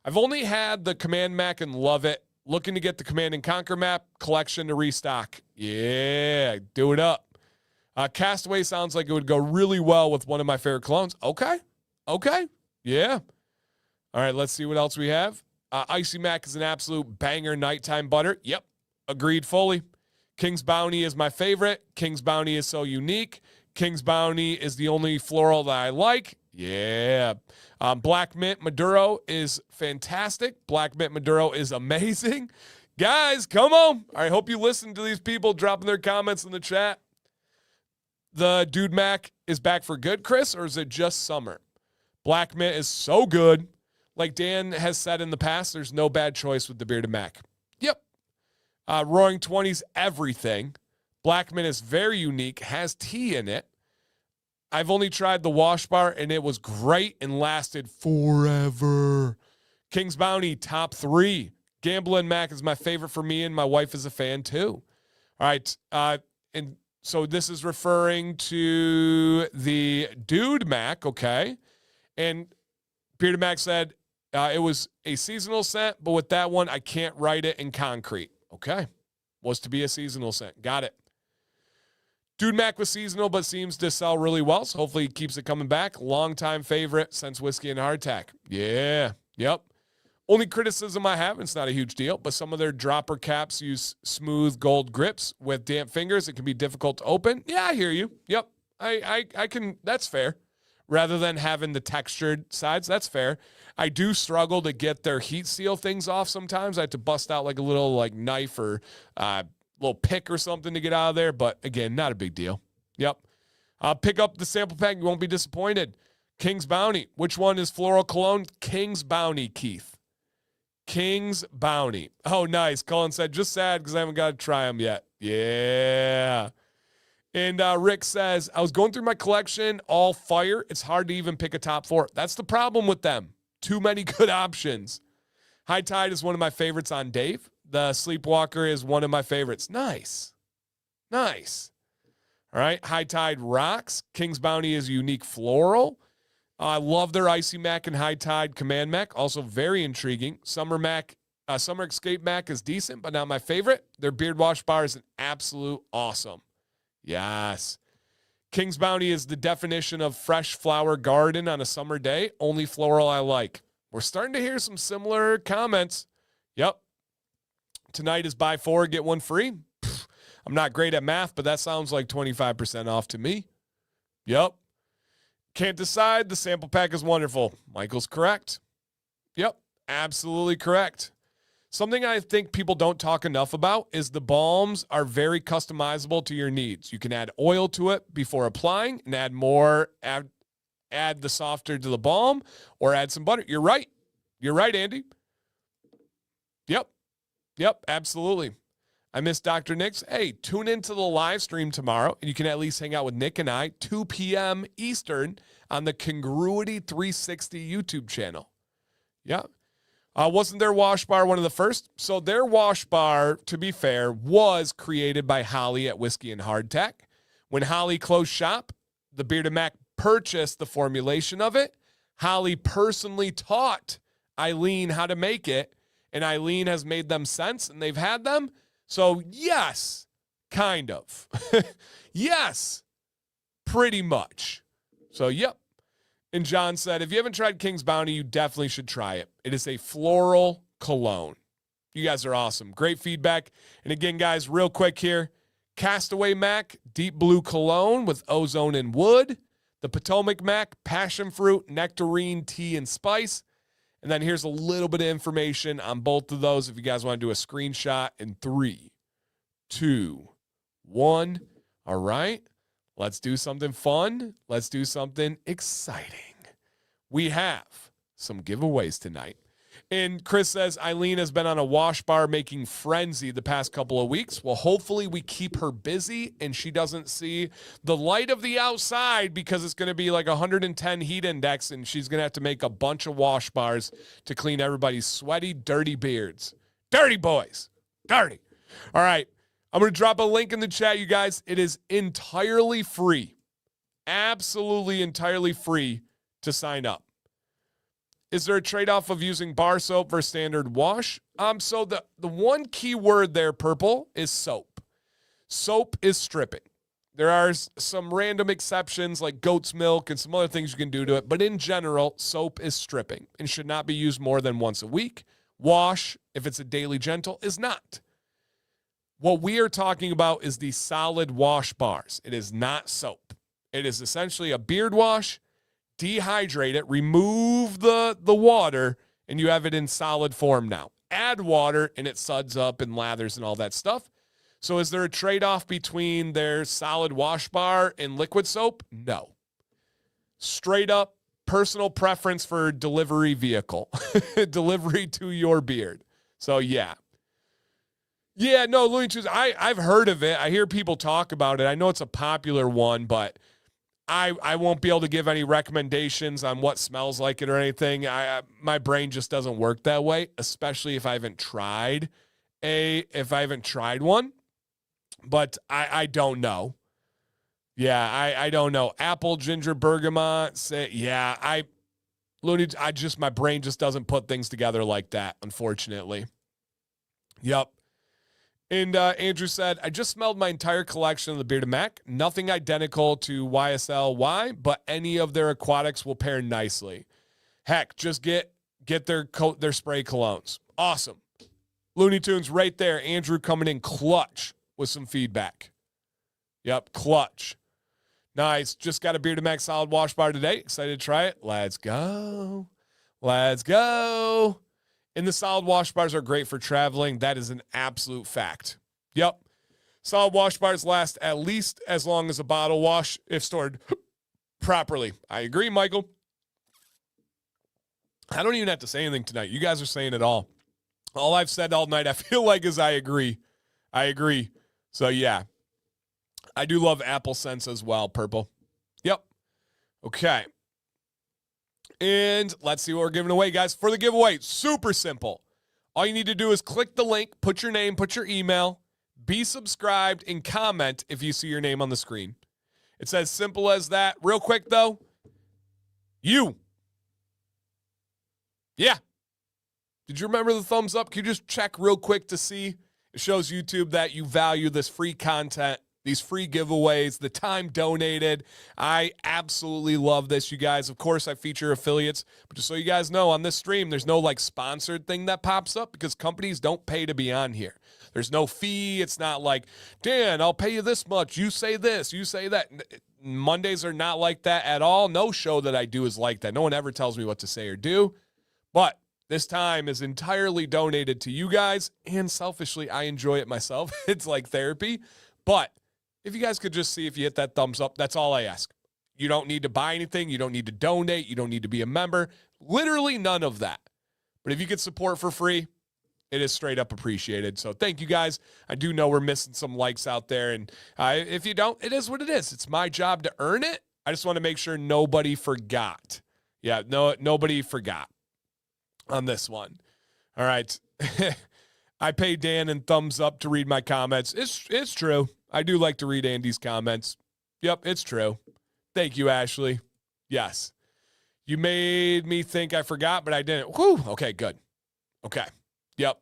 I've only had the Command Mac and love it. Looking to get the Command and Conquer map collection to restock. Yeah. Do it up. Castaway sounds like it would go really well with one of my favorite colognes. Okay. Okay. Yeah. All right, let's see what else we have. Icy Mac is an absolute banger nighttime butter. Yep, agreed fully. King's Bounty is my favorite. King's Bounty is so unique. King's Bounty is the only floral that I like. Yeah. Black Mint Maduro is fantastic. Black Mint Maduro is amazing. Guys, come on. I hope you listen to these people dropping their comments in the chat. The Dude Mac is back for good, Chris, or is it just summer? Black Mint is so good. Like Dan has said in the past, there's no bad choice with the Bearded Mac. Yep. Roaring 20s, everything. Black Mint is very unique, has tea in it. I've only tried the wash bar, and it was great and lasted forever. King's Bounty, top 3. Gamblin' Mac is my favorite for me, and my wife is a fan too. All right. And so this is referring to the Dude Mac, okay? And Bearded Mac said, it was a seasonal scent, but with that one, I can't write it in concrete. Okay. Was to be a seasonal scent. Got it. Dude Mac was seasonal, but seems to sell really well, so hopefully he keeps it coming back. Longtime favorite since Whiskey and Hardtack. Yeah. Yep. Only criticism I have, it's not a huge deal, but some of their dropper caps use smooth gold grips with damp fingers. It can be difficult to open. Yeah, I hear you. Yep. I can, that's fair. Rather than having the textured sides, that's fair. I do struggle to get their heat seal things off sometimes. I have to bust out like a little like knife or little pick or something to get out of there. But again, not a big deal. Yep. Pick up the sample pack. You won't be disappointed. King's Bounty. Which one is floral cologne? King's Bounty, Keith. King's Bounty. Oh, nice. Colin said, just sad because I haven't got to try them yet. Yeah. And Rick says, I was going through my collection, all fire. It's hard to even pick a top 4. That's the problem with them. Too many good options. High Tide is one of my favorites on Dave. The Sleepwalker is one of my favorites. Nice. Nice. All right. High Tide rocks. King's Bounty is unique floral. I love their Icy Mac and High Tide Command Mac. Also very intriguing. Summer Escape Mac is decent, but not my favorite. Their Beard Wash Bar is an absolute awesome. Yes. King's Bounty is the definition of fresh flower garden on a summer day. Only floral I like. We're starting to hear some similar comments. Yep. Tonight is buy 4, get 1 free. I'm not great at math, but that sounds like 25% off to me. Yep. Can't decide. The sample pack is wonderful. Michael's correct. Yep. Absolutely correct. Something I think people don't talk enough about is the balms are very customizable to your needs. You can add oil to it before applying and add more, add the softer to the balm or add some butter. You're right. You're right, Andy. Yep, absolutely. I miss Dr. Nick's. Hey, tune into the live stream tomorrow, and you can at least hang out with Nick and I, 2 p.m. Eastern on the Congruity 360 YouTube channel. Yeah. Wasn't their wash bar one of the first? So their wash bar, to be fair, was created by Holly at Whiskey and Hardtack. When Holly closed shop, the Bearded Mac purchased the formulation of it. Holly personally taught Eileen how to make it, and Eileen has made them since, and they've had them. So, yes, kind of. Yes, pretty much. So, yep. And John said, if you haven't tried King's Bounty, you definitely should try it. It is a floral cologne. You guys are awesome. Great feedback. And again, guys, real quick here. Castaway Mac, deep blue cologne with ozone and wood. The Potomac Mac, passion fruit, nectarine, tea, and spice. And then here's a little bit of information on both of those if you guys want to do a screenshot in 3, 2, 1. All right. Let's do something fun. Let's do something exciting. We have some giveaways tonight. And Chris says Eileen has been on a wash bar making frenzy the past couple of weeks. Well, hopefully we keep her busy and she doesn't see the light of the outside because it's going to be like 110 heat index and she's going to have to make a bunch of wash bars to clean everybody's sweaty, dirty beards. Dirty boys. Dirty. All right. I'm going to drop a link in the chat, you guys. It is entirely free. Absolutely entirely free to sign up. Is there a trade-off of using bar soap versus standard wash? So the one key word there, Purple, is soap. Soap is stripping. There are some random exceptions like goat's milk and some other things you can do to it, but in general, soap is stripping and should not be used more than once a week. Wash, if it's a daily gentle, is not. What we are talking about is the solid wash bars. It is not soap. It is essentially a beard wash. Dehydrate it, remove the water, and you have it in solid form now. Add water, and it suds up and lathers and all that stuff. So is there a trade-off between their solid wash bar and liquid soap? No. Straight up personal preference for delivery vehicle. Delivery to your beard. So, yeah. Yeah, no, Looney Tunes, I've heard of it. I hear people talk about it. I know it's a popular one, but I won't be able to give any recommendations on what smells like it or anything. My brain just doesn't work that way, especially if I haven't tried one. But I don't know. Yeah, I don't know. Apple, ginger, bergamot. My brain just doesn't put things together like that, unfortunately. Yep. And Andrew said, I just smelled my entire collection of the Bearded Mac. Nothing identical to YSL-Y, but any of their aquatics will pair nicely. Heck, just get their spray colognes. Awesome. Looney Tunes right there. Andrew coming in clutch with some feedback. Yep, clutch. Nice. Just got a Bearded Mac solid wash bar today. Excited to try it. Let's go. Let's go. And the solid wash bars are great for traveling. That is an absolute fact. Yep. Solid wash bars last at least as long as a bottle wash if stored properly. I agree, Michael. I don't even have to say anything tonight. You guys are saying it all. All I've said all night, I feel like, is I agree. I agree. So, yeah. I do love apple scents as well, Purple. Yep. Okay. And let's see what we're giving away, guys. For the giveaway, super simple. All you need to do is click the link, put your name, put your email, be subscribed, and comment if you see your name on the screen. It's as simple as that. Real quick, though. You. Yeah. Did you remember the thumbs up? Can you just check real quick to see? It shows YouTube that you value this free content, these free giveaways, the time donated. I absolutely love this, you guys. Of course, I feature affiliates, but just so you guys know, on this stream, there's no like sponsored thing that pops up because companies don't pay to be on here. There's no fee. It's not like, Dan, I'll pay you this much. You say this, you say that. Mondays are not like that at all. No show that I do is like that. No one ever tells me what to say or do. But this time is entirely donated to you guys, and selfishly, I enjoy it myself. It's like therapy. But if you guys could just see if you hit that thumbs up, that's all I ask. You don't need to buy anything. You don't need to donate. You don't need to be a member. Literally none of that. But if you could support for free, it is straight up appreciated. So thank you guys. I do know we're missing some likes out there. And if you don't, it is what it is. It's my job to earn it. I just want to make sure nobody forgot. Yeah, nobody forgot on this one. All right. I pay Dan in thumbs up to read my comments. It's true. I do like to read Andy's comments. Yep, it's true. Thank you, Ashley. Yes. You made me think I forgot, but I didn't. Whew. Okay, good. Okay. Yep.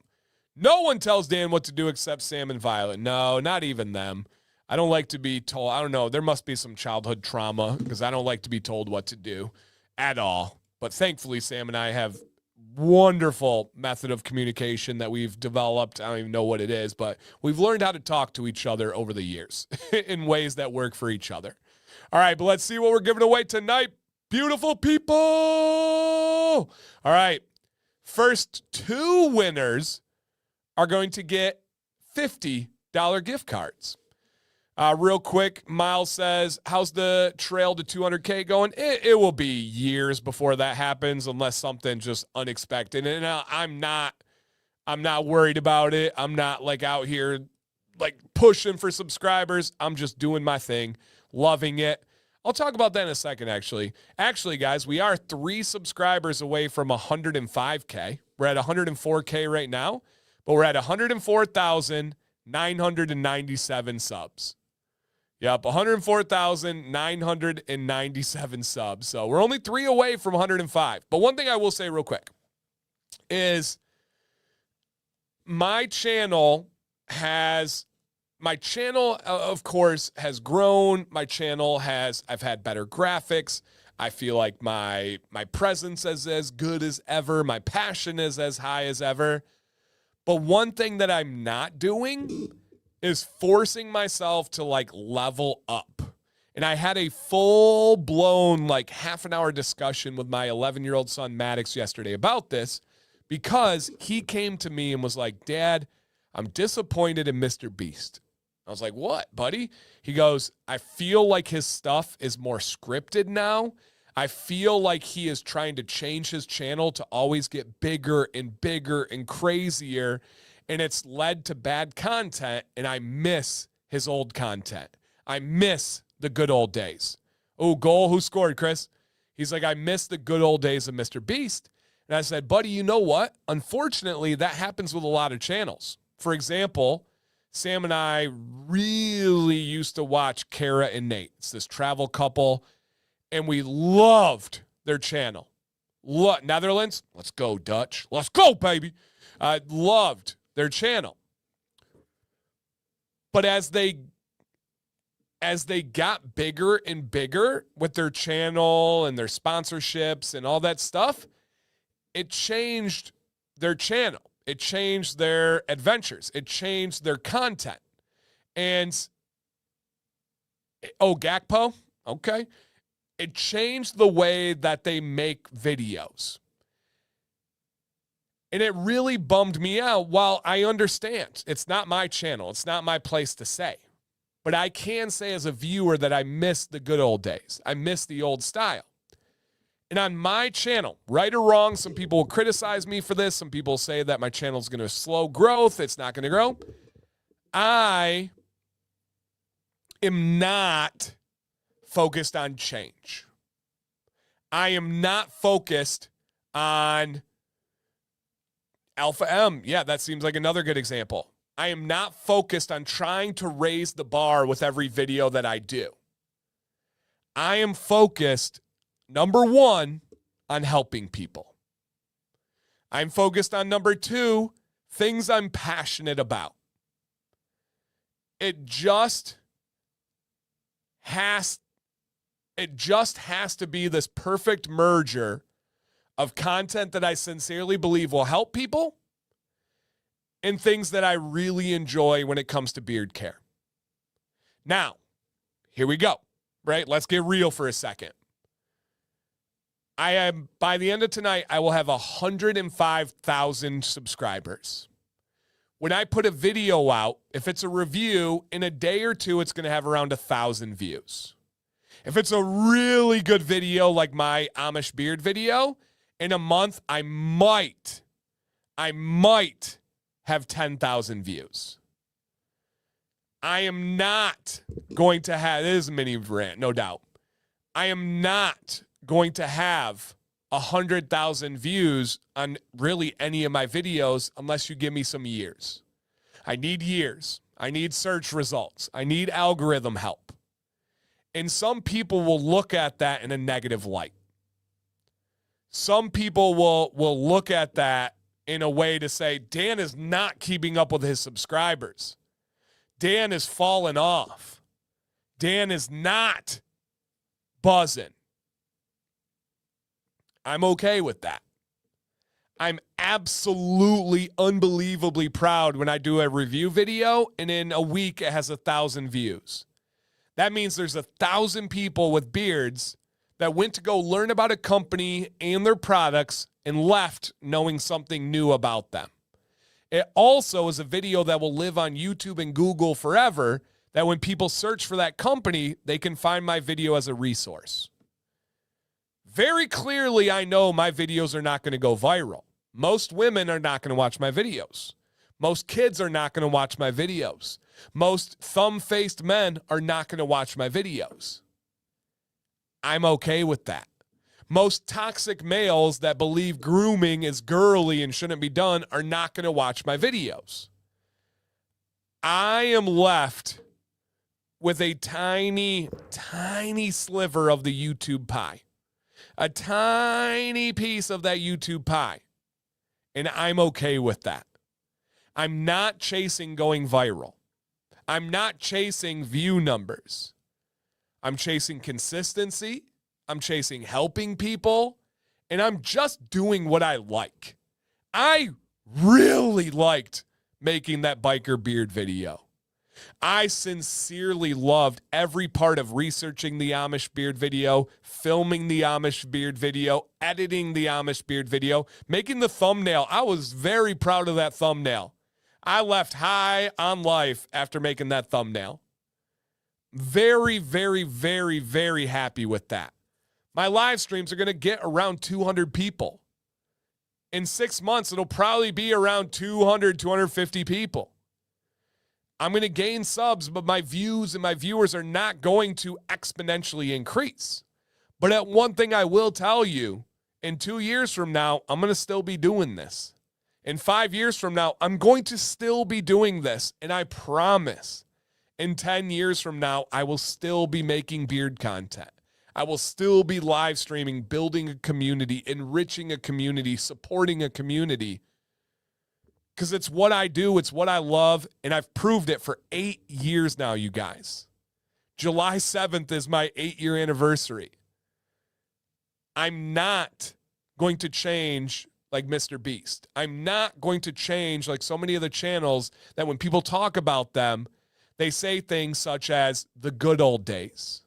No one tells Dan what to do except Sam and Violet. No, not even them. I don't like to be told. I don't know. There must be some childhood trauma because I don't like to be told what to do at all. But thankfully, Sam and I have wonderful method of communication that we've developed. I don't even know what it is, but we've learned how to talk to each other over the years in ways that work for each other. All right, but let's see what we're giving away tonight. Beautiful people. All right. First two winners are going to get $50 gift cards. Real quick, Miles says, how's the trail to 200K going? It will be years before that happens unless something just unexpected. And I'm not worried about it. I'm not like out here like pushing for subscribers. I'm just doing my thing, loving it. I'll talk about that in a second, actually. Actually, guys, we are 3 subscribers away from 105K. We're at 104K right now, but we're at 104,997 subs. Yep, 104,997 subs. So we're only 3 away from 105. But one thing I will say real quick is my channel, of course, has grown. My channel I've had better graphics. I feel like my presence is as good as ever. My passion is as high as ever. But one thing that I'm not doing is forcing myself to like level up. And I had a full-blown like half an hour discussion with my 11-year-old son, Maddox, yesterday about this because he came to me and was like, Dad, I'm disappointed in Mr. Beast. I was like, what, buddy? He goes, I feel like his stuff is more scripted now. I feel like he is trying to change his channel to always get bigger and bigger and crazier. And it's led to bad content. And I miss his old content. I miss the good old days. Oh, goal. Who scored, Chris? He's like, I miss the good old days of Mr. Beast. And I said, buddy, you know what? Unfortunately, that happens with a lot of channels. For example, Sam and I really used to watch Kara and Nate. It's this travel couple, and we loved their channel. Netherlands, let's go, Dutch. Let's go, baby. Loved their channel. But as they got bigger and bigger with their channel and their sponsorships and all that stuff, it changed their channel. It changed their adventures. It changed their content. And, Gakpo? Okay. It changed the way that they make videos. And it really bummed me out. While I understand it's not my channel, it's not my place to say. But I can say as a viewer that I miss the good old days. I miss the old style. And on my channel, right or wrong, some people will criticize me for this. Some people say that my channel is going to slow growth. It's not going to grow. I am not focused on change. I am not focused on Alpha M. Yeah, that seems like another good example. I am not focused on trying to raise the bar with every video that I do. I am focused, number one, on helping people. I'm focused on number two, things I'm passionate about. It just has to be this perfect merger of content that I sincerely believe will help people and things that I really enjoy when it comes to beard care. Now, here we go, right? Let's get real for a second. By the end of tonight, I will have 105,000 subscribers. When I put a video out, if it's a review, in a day or two, it's going to have around 1,000 views. If it's a really good video like my Amish beard video, in a month, I might have 10,000 views. I am not going to have, it is a mini rant, no doubt. I am not going to have 100,000 views on really any of my videos unless you give me some years. I need years. I need search results. I need algorithm help. And some people will look at that in a negative light. Some people will look at that in a way to say, Dan is not keeping up with his subscribers. Dan is falling off. Dan is not buzzing. I'm okay with that. I'm absolutely unbelievably proud when I do a review video and in a week it has 1,000 views. That means there's 1,000 people with beards that went to go learn about a company and their products and left knowing something new about them. It also is a video that will live on YouTube and Google forever, that when people search for that company, they can find my video as a resource. Very clearly, I know my videos are not going to go viral. Most women are not going to watch my videos. Most kids are not going to watch my videos. Most thumb-faced men are not going to watch my videos. I'm okay with that. Most toxic males that believe grooming is girly and shouldn't be done are not going to watch my videos. I am left with a tiny, tiny sliver of the YouTube pie. A tiny piece of that YouTube pie. And I'm okay with that. I'm not chasing going viral. I'm not chasing view numbers. I'm chasing consistency. I'm chasing helping people. And I'm just doing what I like. I really liked making that biker beard video. I sincerely loved every part of researching the Amish beard video, filming the Amish beard video, editing the Amish beard video, making the thumbnail. I was very proud of that thumbnail. I left high on life after making that thumbnail. Very, very, very, very happy with that. My live streams are going to get around 200 people. In 6 months, it'll probably be around 200, 250 people. I'm going to gain subs, but my views and my viewers are not going to exponentially increase. But at one thing I will tell you, in 2 years from now, I'm going to still be doing this. In 5 years from now, I'm going to still be doing this. And I promise, in 10 years from now, I will still be making beard content. I will still be live streaming, building a community, enriching a community, supporting a community. Because it's what I do, it's what I love, and I've proved it for 8 years now, you guys. July 7th is my 8-year anniversary. I'm not going to change like Mr. Beast. I'm not going to change like so many other channels that when people talk about them, they say things such as the good old days.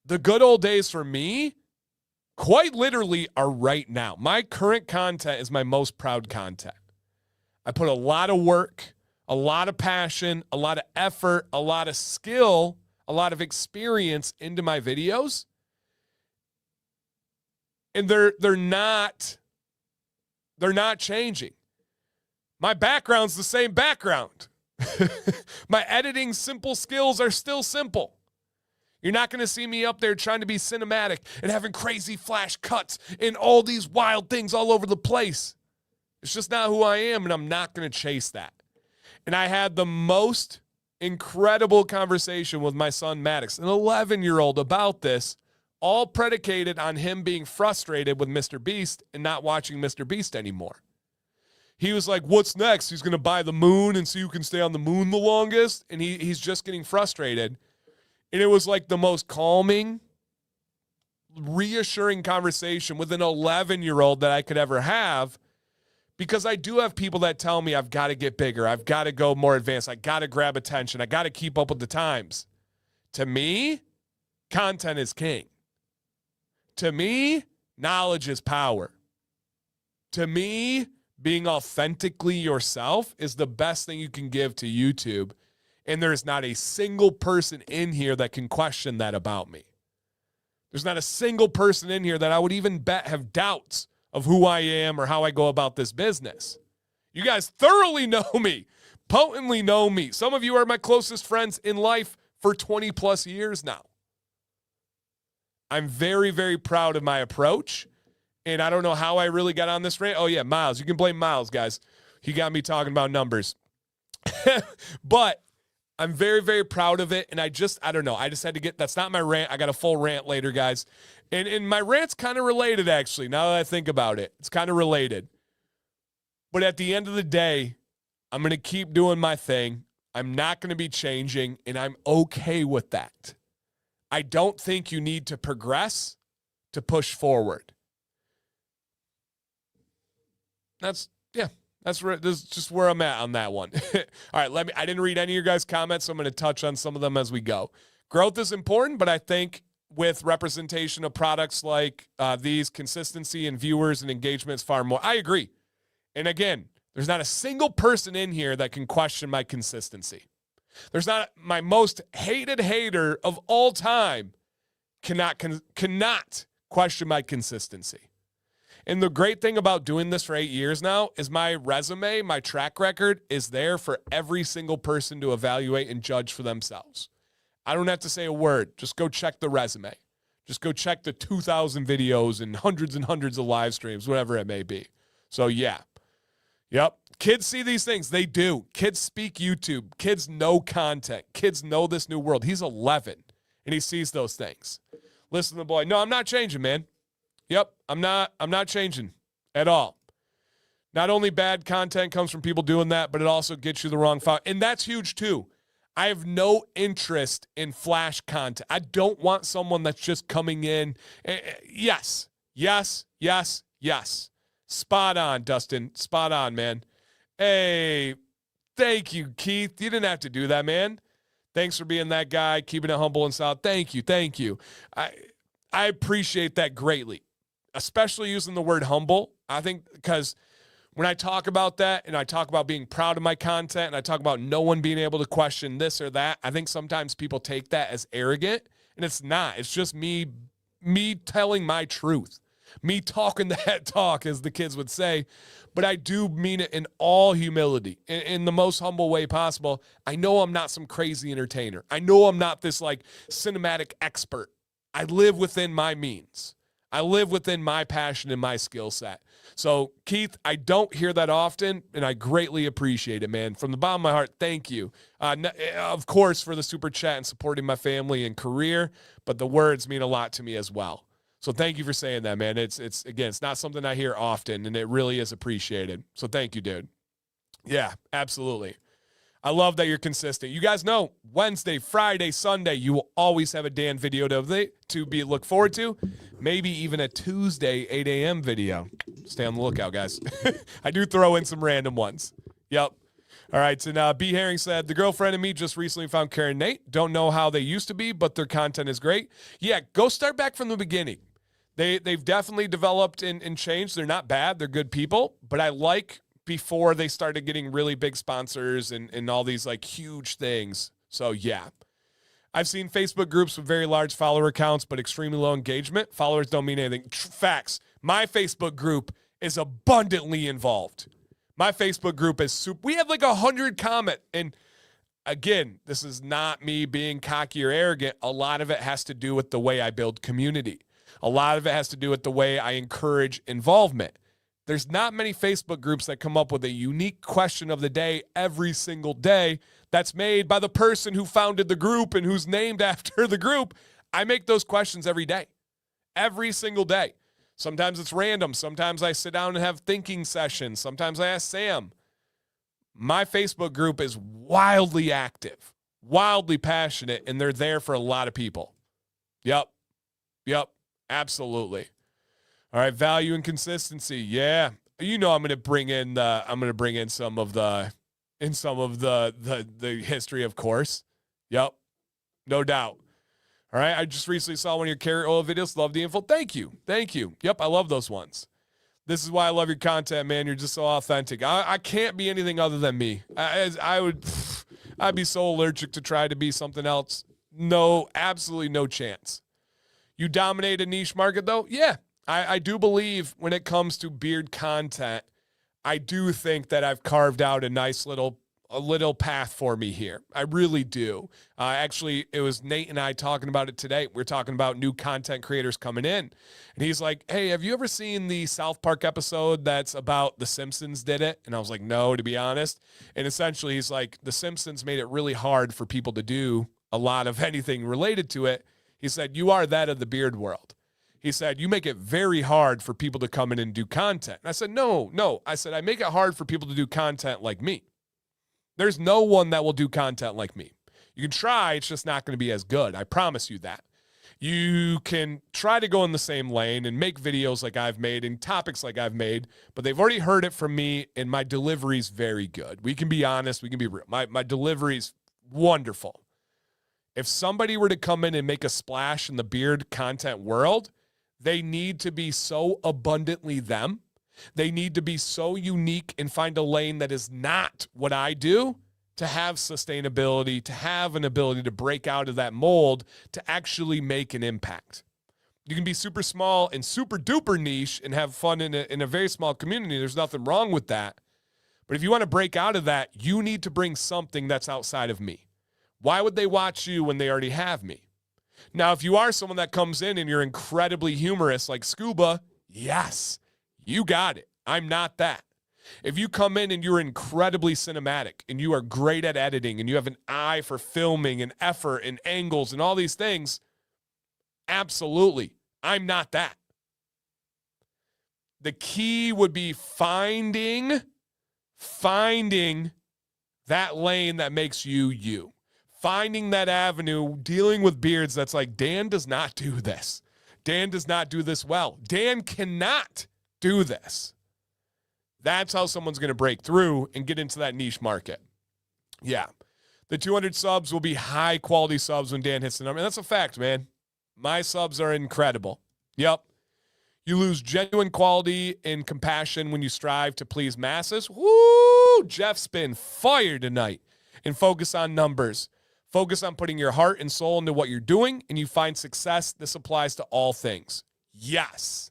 The good old days for me, quite literally, are right now. My current content is my most proud content. I put a lot of work, a lot of passion, a lot of effort, a lot of skill, a lot of experience into my videos. And they're not changing. My background's the same background. My editing simple skills are still simple. You're not going to see me up there trying to be cinematic and having crazy flash cuts and all these wild things all over the place. It's just not who I am, and I'm not going to chase that. And I had the most incredible conversation with my son Maddox, an 11-year-old, about this, all predicated on him being frustrated with Mr. Beast and not watching Mr. Beast anymore. He was like, what's next? He's going to buy the moon and see who can stay on the moon the longest. And he's just getting frustrated. And it was like the most calming, reassuring conversation with an 11-year-old that I could ever have, because I do have people that tell me I've got to get bigger. I've got to go more advanced. I got to grab attention. I got to keep up with the times. To me, content is king. To me, knowledge is power. To me, being authentically yourself is the best thing you can give to YouTube. And there's not a single person in here that can question that about me. There's not a single person in here that I would even bet have doubts of who I am or how I go about this business. You guys thoroughly know me, potently know me. Some of you are my closest friends in life for 20 plus years now. I'm very, very proud of my approach. And I don't know how I really got on this rant. Oh, yeah, Miles. You can blame Miles, guys. He got me talking about numbers. But I'm very, very proud of it. And I don't know. I just had to get, that's not my rant. I got a full rant later, guys. And my rant's kind of related, actually, now that I think about it. It's kind of related. But at the end of the day, I'm going to keep doing my thing. I'm not going to be changing, and I'm okay with that. I don't think you need to progress to push forward. This is just where I'm at on that one. All right, I didn't read any of your guys' comments, so I'm going to touch on some of them as we go. Growth is important, but I think with representation of products like these, consistency and viewers and engagement is far more. I agree. And again, there's not a single person in here that can question my consistency. There's not my most hated hater of all time cannot question my consistency. And the great thing about doing this for 8 years now is my resume, my track record is there for every single person to evaluate and judge for themselves. I don't have to say a word. Just go check the resume. Just go check the 2,000 videos and hundreds of live streams, whatever it may be. So, yeah. Yep. Kids see these things. They do. Kids speak YouTube. Kids know content. Kids know this new world. He's 11, and he sees those things. Listen to the boy. No, I'm not changing, man. Yep, I'm not changing at all. Not only bad content comes from people doing that, but it also gets you the wrong file. And that's huge too. I have no interest in flash content. I don't want someone that's just coming in. Yes. Spot on, Dustin. Spot on, man. Hey, thank you, Keith. You didn't have to do that, man. Thanks for being that guy, keeping it humble and solid. Thank you. I appreciate that greatly. Especially using the word humble, I think, because when I talk about that and I talk about being proud of my content and I talk about no one being able to question this or that, I think sometimes people take that as arrogant, and it's not. It's just me telling my truth, me talking that talk, as the kids would say, but I do mean it in all humility, in the most humble way possible. I know I'm not some crazy entertainer. I know I'm not this like cinematic expert. I live within my means. I live within my passion and my skill set. So, Keith, I don't hear that often, and I greatly appreciate it, man. From the bottom of my heart, thank you. Of course, for the super chat and supporting my family and career, but the words mean a lot to me as well. So thank you for saying that, man. It's not something I hear often, and it really is appreciated. So thank you, dude. Yeah, absolutely. I love that you're consistent. You guys know Wednesday, Friday, Sunday, you will always have a Dan video to be look forward to. Maybe even a Tuesday 8 a.m. video. Stay on the lookout, guys. I do throw in some random ones. Yep. All right. So now B. Herring said, the girlfriend and me just recently found Karen and Nate. Don't know how they used to be, but their content is great. Yeah, go start back from the beginning. They've definitely developed and changed. They're not bad. They're good people. But I like before they started getting really big sponsors and all these like huge things. So yeah, I've seen Facebook groups with very large follower counts, but extremely low engagement. Followers don't mean anything. Facts. My Facebook group is abundantly involved. My Facebook group is super. We have like 100 comment. And again, this is not me being cocky or arrogant. A lot of it has to do with the way I build community. A lot of it has to do with the way I encourage involvement. There's not many Facebook groups that come up with a unique question of the day every single day that's made by the person who founded the group and who's named after the group. I make those questions every day, every single day. Sometimes it's random. Sometimes I sit down and have thinking sessions. Sometimes I ask Sam. My Facebook group is wildly active, wildly passionate, and they're there for a lot of people. Yep, absolutely. All right, value and consistency. Yeah, I'm going to bring in some of the history, of course. Yep, no doubt. All right, I just recently saw one of your carrot oil videos. Love the info. Thank you. Yep, I love those ones. This is why I love your content, man. You're just so authentic. I can't be anything other than me. I'd be so allergic to try to be something else. No, absolutely no chance. You dominate a niche market, though? Yeah, I do believe when it comes to beard content, I do think that I've carved out a nice little path for me here. I really do. Actually, it was Nate and I talking about it today. We're talking about new content creators coming in. And he's like, hey, have you ever seen the South Park episode that's about The Simpsons did it? And I was like, no, to be honest. And essentially, he's like, The Simpsons made it really hard for people to do a lot of anything related to it. He said, you are that of the beard world. He said, you make it very hard for people to come in and do content. And I said, no. I said, I make it hard for people to do content like me. There's no one that will do content like me. You can try, it's just not going to be as good. I promise you that. You can try to go in the same lane and make videos like I've made and topics like I've made, but they've already heard it from me, and my delivery's very good. We can be honest. We can be real. My delivery's wonderful. If somebody were to come in and make a splash in the beard content world, they need to be so abundantly them. They need to be so unique and find a lane that is not what I do to have sustainability, to have an ability to break out of that mold, to actually make an impact. You can be super small and super duper niche and have fun in a very small community. There's nothing wrong with that. But if you want to break out of that, you need to bring something that's outside of me. Why would they watch you when they already have me? Now, if you are someone that comes in and you're incredibly humorous like Scuba, yes, you got it. I'm not that. If you come in and you're incredibly cinematic and you are great at editing and you have an eye for filming and effort and angles and all these things, absolutely, I'm not that. The key would be finding that lane that makes you you. Finding that avenue, dealing with beards that's like, Dan does not do this. Dan does not do this well. Dan cannot do this. That's how someone's going to break through and get into that niche market. Yeah. The 200 subs will be high quality subs when Dan hits the number. And that's a fact, man. My subs are incredible. Yep. You lose genuine quality and compassion when you strive to please masses. Woo! Jeff's been fired tonight. And focus on numbers. Focus on putting your heart and soul into what you're doing, and you find success. This applies to all things. Yes.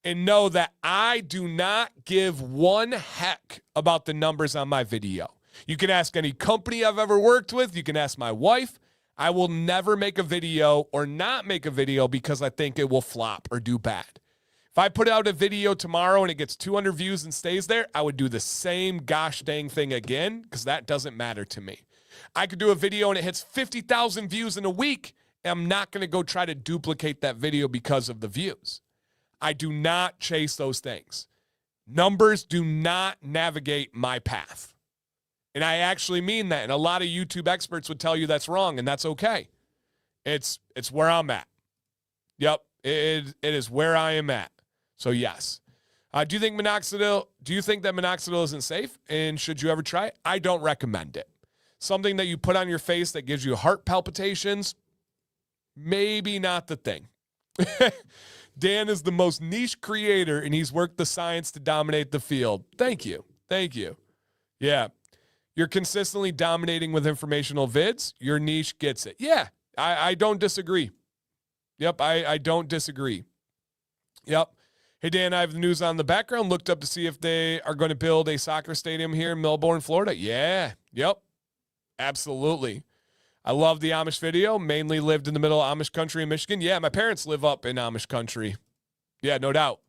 And know that I do not give one heck about the numbers on my video. You can ask any company I've ever worked with. You can ask my wife. I will never make a video or not make a video because I think it will flop or do bad. If I put out a video tomorrow and it gets 200 views and stays there, I would do the same gosh dang thing again because that doesn't matter to me. I could do a video and it hits 50,000 views in a week, and I'm not going to go try to duplicate that video because of the views. I do not chase those things. Numbers do not navigate my path. And I actually mean that. And a lot of YouTube experts would tell you that's wrong, and that's okay. It's where I'm at. Yep, it is where I am at. So yes. Do you think that minoxidil isn't safe? And should you ever try it? I don't recommend it. Something that you put on your face that gives you heart palpitations, maybe not the thing. Dan is the most niche creator, and he's worked the science to dominate the field. Thank you. Yeah. You're consistently dominating with informational vids. Your niche gets it. Yeah, I don't disagree. Yep, I don't disagree. Yep. Hey, Dan, I have the news on the background. Looked up to see if they are going to build a soccer stadium here in Melbourne, Florida. Yeah. Yep. Absolutely. I love the Amish video. Mainly lived in the middle of Amish country in Michigan. Yeah, my parents live up in Amish country. Yeah, no doubt.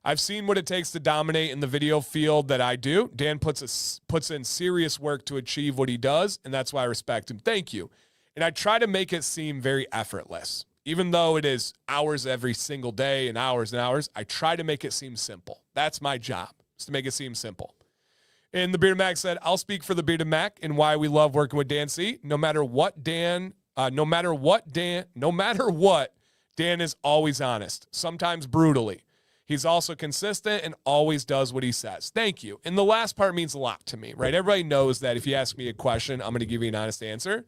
I've seen what it takes to dominate in the video field that I do. Dan puts in serious work to achieve what he does, and that's why I respect him. Thank you. And I try to make it seem very effortless. Even though it is hours every single day and hours, I try to make it seem simple. That's my job, is to make it seem simple. And the Bearded Mac said, I'll speak for the Bearded Mac and why we love working with Dan C. No matter what, Dan is always honest, sometimes brutally. He's also consistent and always does what he says. Thank you. And the last part means a lot to me, right? Everybody knows that if you ask me a question, I'm going to give you an honest answer.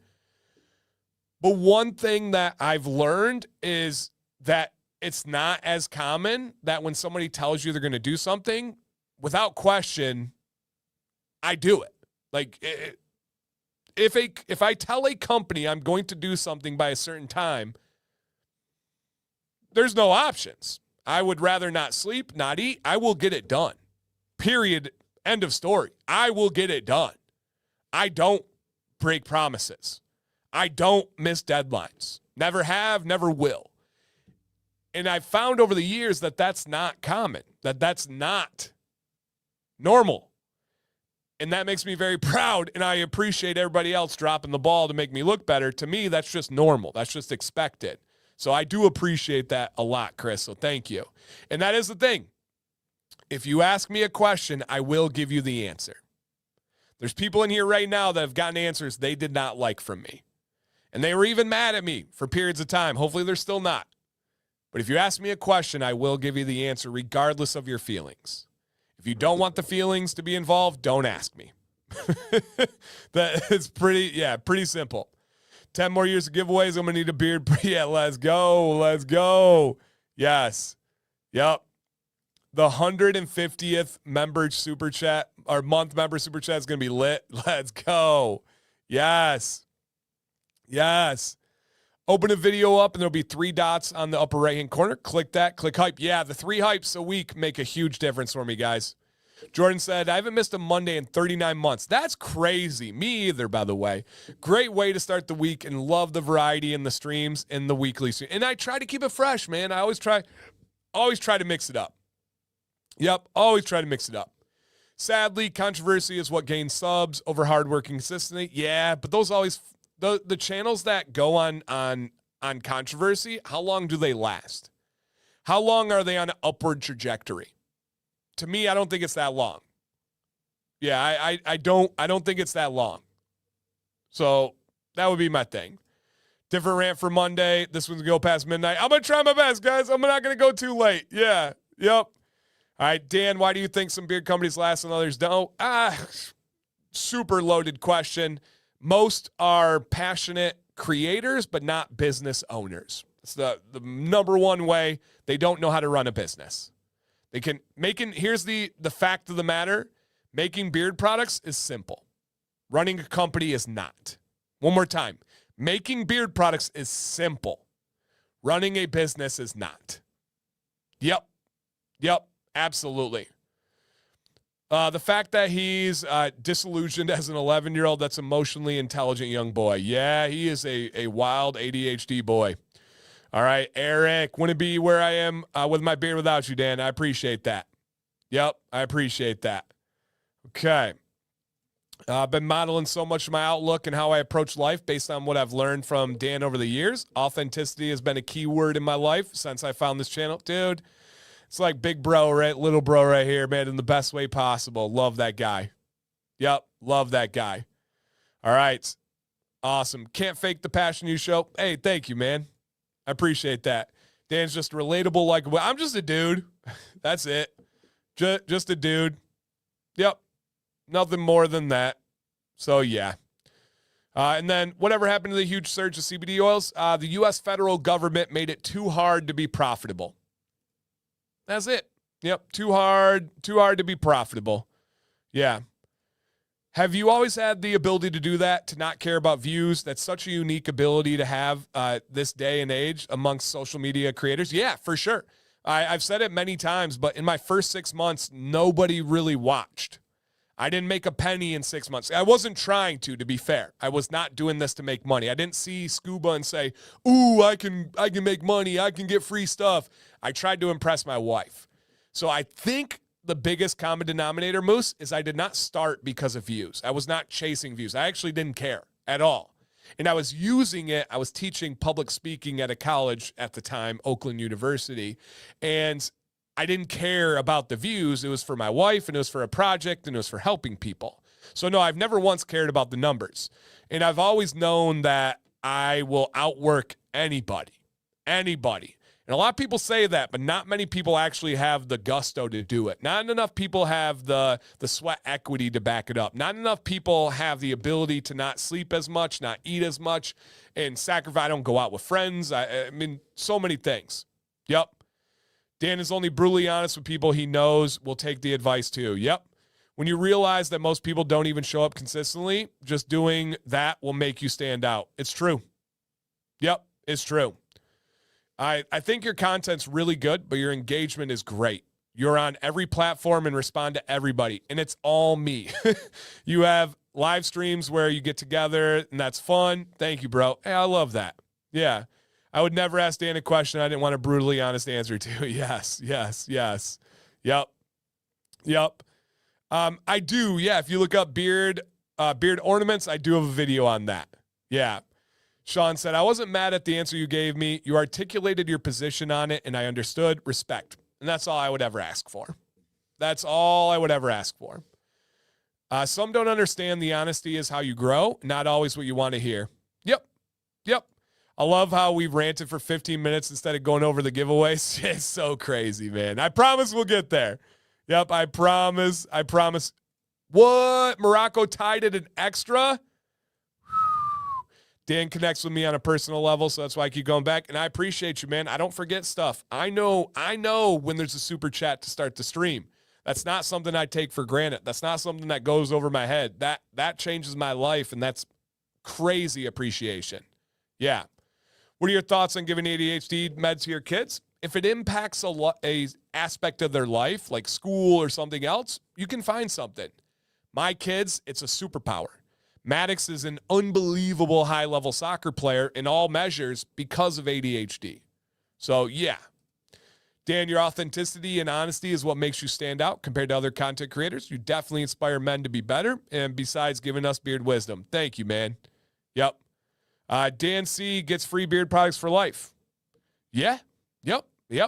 But one thing that I've learned is that it's not as common that when somebody tells you they're going to do something, without question, I do it. Like, if I tell a company I'm going to do something by a certain time, there's no options. I would rather not sleep, not eat. I will get it done. Period. End of story. I will get it done. I don't break promises. I don't miss deadlines. Never have, never will. And I've found over the years that that's not common, that's not normal. And that makes me very proud, and I appreciate everybody else dropping the ball to make me look better. To me, that's just normal. That's just expected. So I do appreciate that a lot, Chris, so thank you. And that is the thing. If you ask me a question, I will give you the answer. There's people in here right now that have gotten answers they did not like from me. And they were even mad at me for periods of time. Hopefully they're still not. But if you ask me a question, I will give you the answer regardless of your feelings. If you don't want the feelings to be involved, don't ask me. That is pretty simple. 10 more years of giveaways. I'm going to need a beard. Yeah, let's go. Yes. Yep. The 150th member super chat, or month member super chat is going to be lit. Let's go. Yes. Open a video up and there'll be 3 dots on the upper right-hand corner. Click that. Click hype. Yeah, the 3 hypes a week make a huge difference for me, guys. Jordan said, I haven't missed a Monday in 39 months. That's crazy. Me either, by the way. Great way to start the week and love the variety in the streams in the weekly stream. And I try to keep it fresh, man. I always try to mix it up. Yep, always try to mix it up. Sadly, controversy is what gains subs over hard work and consistency. Yeah, but those always the channels that go on controversy, how long do they last? How long are they on an upward trajectory? To me, I don't think it's that long. Yeah, I don't think it's that long. So that would be my thing. Different rant for Monday. This one's going to go past midnight. I'm going to try my best, guys. I'm not going to go too late. Yeah. Yep. All right, Dan, why do you think some beer companies last and others don't? Super loaded question. Most are passionate creators, but not business owners. It's the number one way. They don't know how to run a business. Here's the fact of the matter. Making beard products is simple. Running a company is not. One more time. Making beard products is simple. Running a business is not. Yep. Absolutely. The fact that he's disillusioned as an 11-year-old, that's emotionally intelligent young boy. Yeah, he is a wild ADHD boy. All right, Eric, wouldn't be where I am with my beard without you, Dan. I appreciate that. Yep, I appreciate that. Okay. I've been modeling so much of my outlook and how I approach life based on what I've learned from Dan over the years. Authenticity has been a key word in my life since I found this channel. Dude, it's like big bro, right? Little bro right here, man, in the best way possible. Love that guy. Yep, love that guy. All right. Awesome. Can't fake the passion you show. Hey, thank you, man. I appreciate that. Dan's just relatable, likable. I'm just a dude. That's it. Just a dude. Yep. Nothing more than that. So, yeah. And then whatever happened to the huge surge of CBD oils? The U.S. federal government made it too hard to be profitable. That's it. Yep. Too hard to be profitable. Yeah. Have you always had the ability to do that, to not care about views? That's such a unique ability to have this day and age amongst social media creators. Yeah, for sure. I've said it many times, but in my first 6 months, nobody really watched. I didn't make a penny in 6 months. I wasn't trying to be fair. I was not doing this to make money. I didn't see Scuba and say, ooh, I can make money. I can get free stuff. I tried to impress my wife. So I think the biggest common denominator, Moose, is I did not start because of views. I was not chasing views. I actually didn't care at all. And I was using it. I was teaching public speaking at a college at the time, Oakland University. And I didn't care about the views. It was for my wife, and it was for a project, and it was for helping people. So no, I've never once cared about the numbers. And I've always known that I will outwork anybody. And a lot of people say that, but not many people actually have the gusto to do it. Not enough people have the sweat equity to back it up. Not enough people have the ability to not sleep as much, not eat as much, and sacrifice. I don't go out with friends. I mean, so many things. Yep. Dan is only brutally honest with people he knows will take the advice too. Yep. When you realize that most people don't even show up consistently, just doing that will make you stand out. It's true. Yep, it's true. I think your content's really good, but your engagement is great. You're on every platform and respond to everybody, and it's all me. You have live streams where you get together, and that's fun. Thank you, bro. Hey, I love that. Yeah. I would never ask Dan a question I didn't want a brutally honest answer to. Yes. Yep. I do, yeah. If you look up beard ornaments, I do have a video on that. Yeah. Sean said, I wasn't mad at the answer you gave me. You articulated your position on it, and I understood. Respect. And that's all I would ever ask for. That's all I would ever ask for. Some don't understand the honesty is how you grow, not always what you want to hear. Yep. I love how we ranted for 15 minutes instead of going over the giveaways. It's so crazy, man. I promise we'll get there. Yep, I promise. What? Morocco tied it an extra? Dan connects with me on a personal level, so that's why I keep going back. And I appreciate you, man. I don't forget stuff. I know when there's a super chat to start the stream. That's not something I take for granted. That's not something that goes over my head. That changes my life, and that's crazy appreciation. Yeah. What are your thoughts on giving ADHD meds to your kids? If it impacts a aspect of their life, like school or something else, you can find something. My kids, it's a superpower. Maddox is an unbelievable high-level soccer player in all measures because of ADHD. So, yeah. Dan, your authenticity and honesty is what makes you stand out compared to other content creators. You definitely inspire men to be better, and besides giving us beard wisdom. Thank you, man. Yep. Dan C. gets free beard products for life. Yeah. Yep.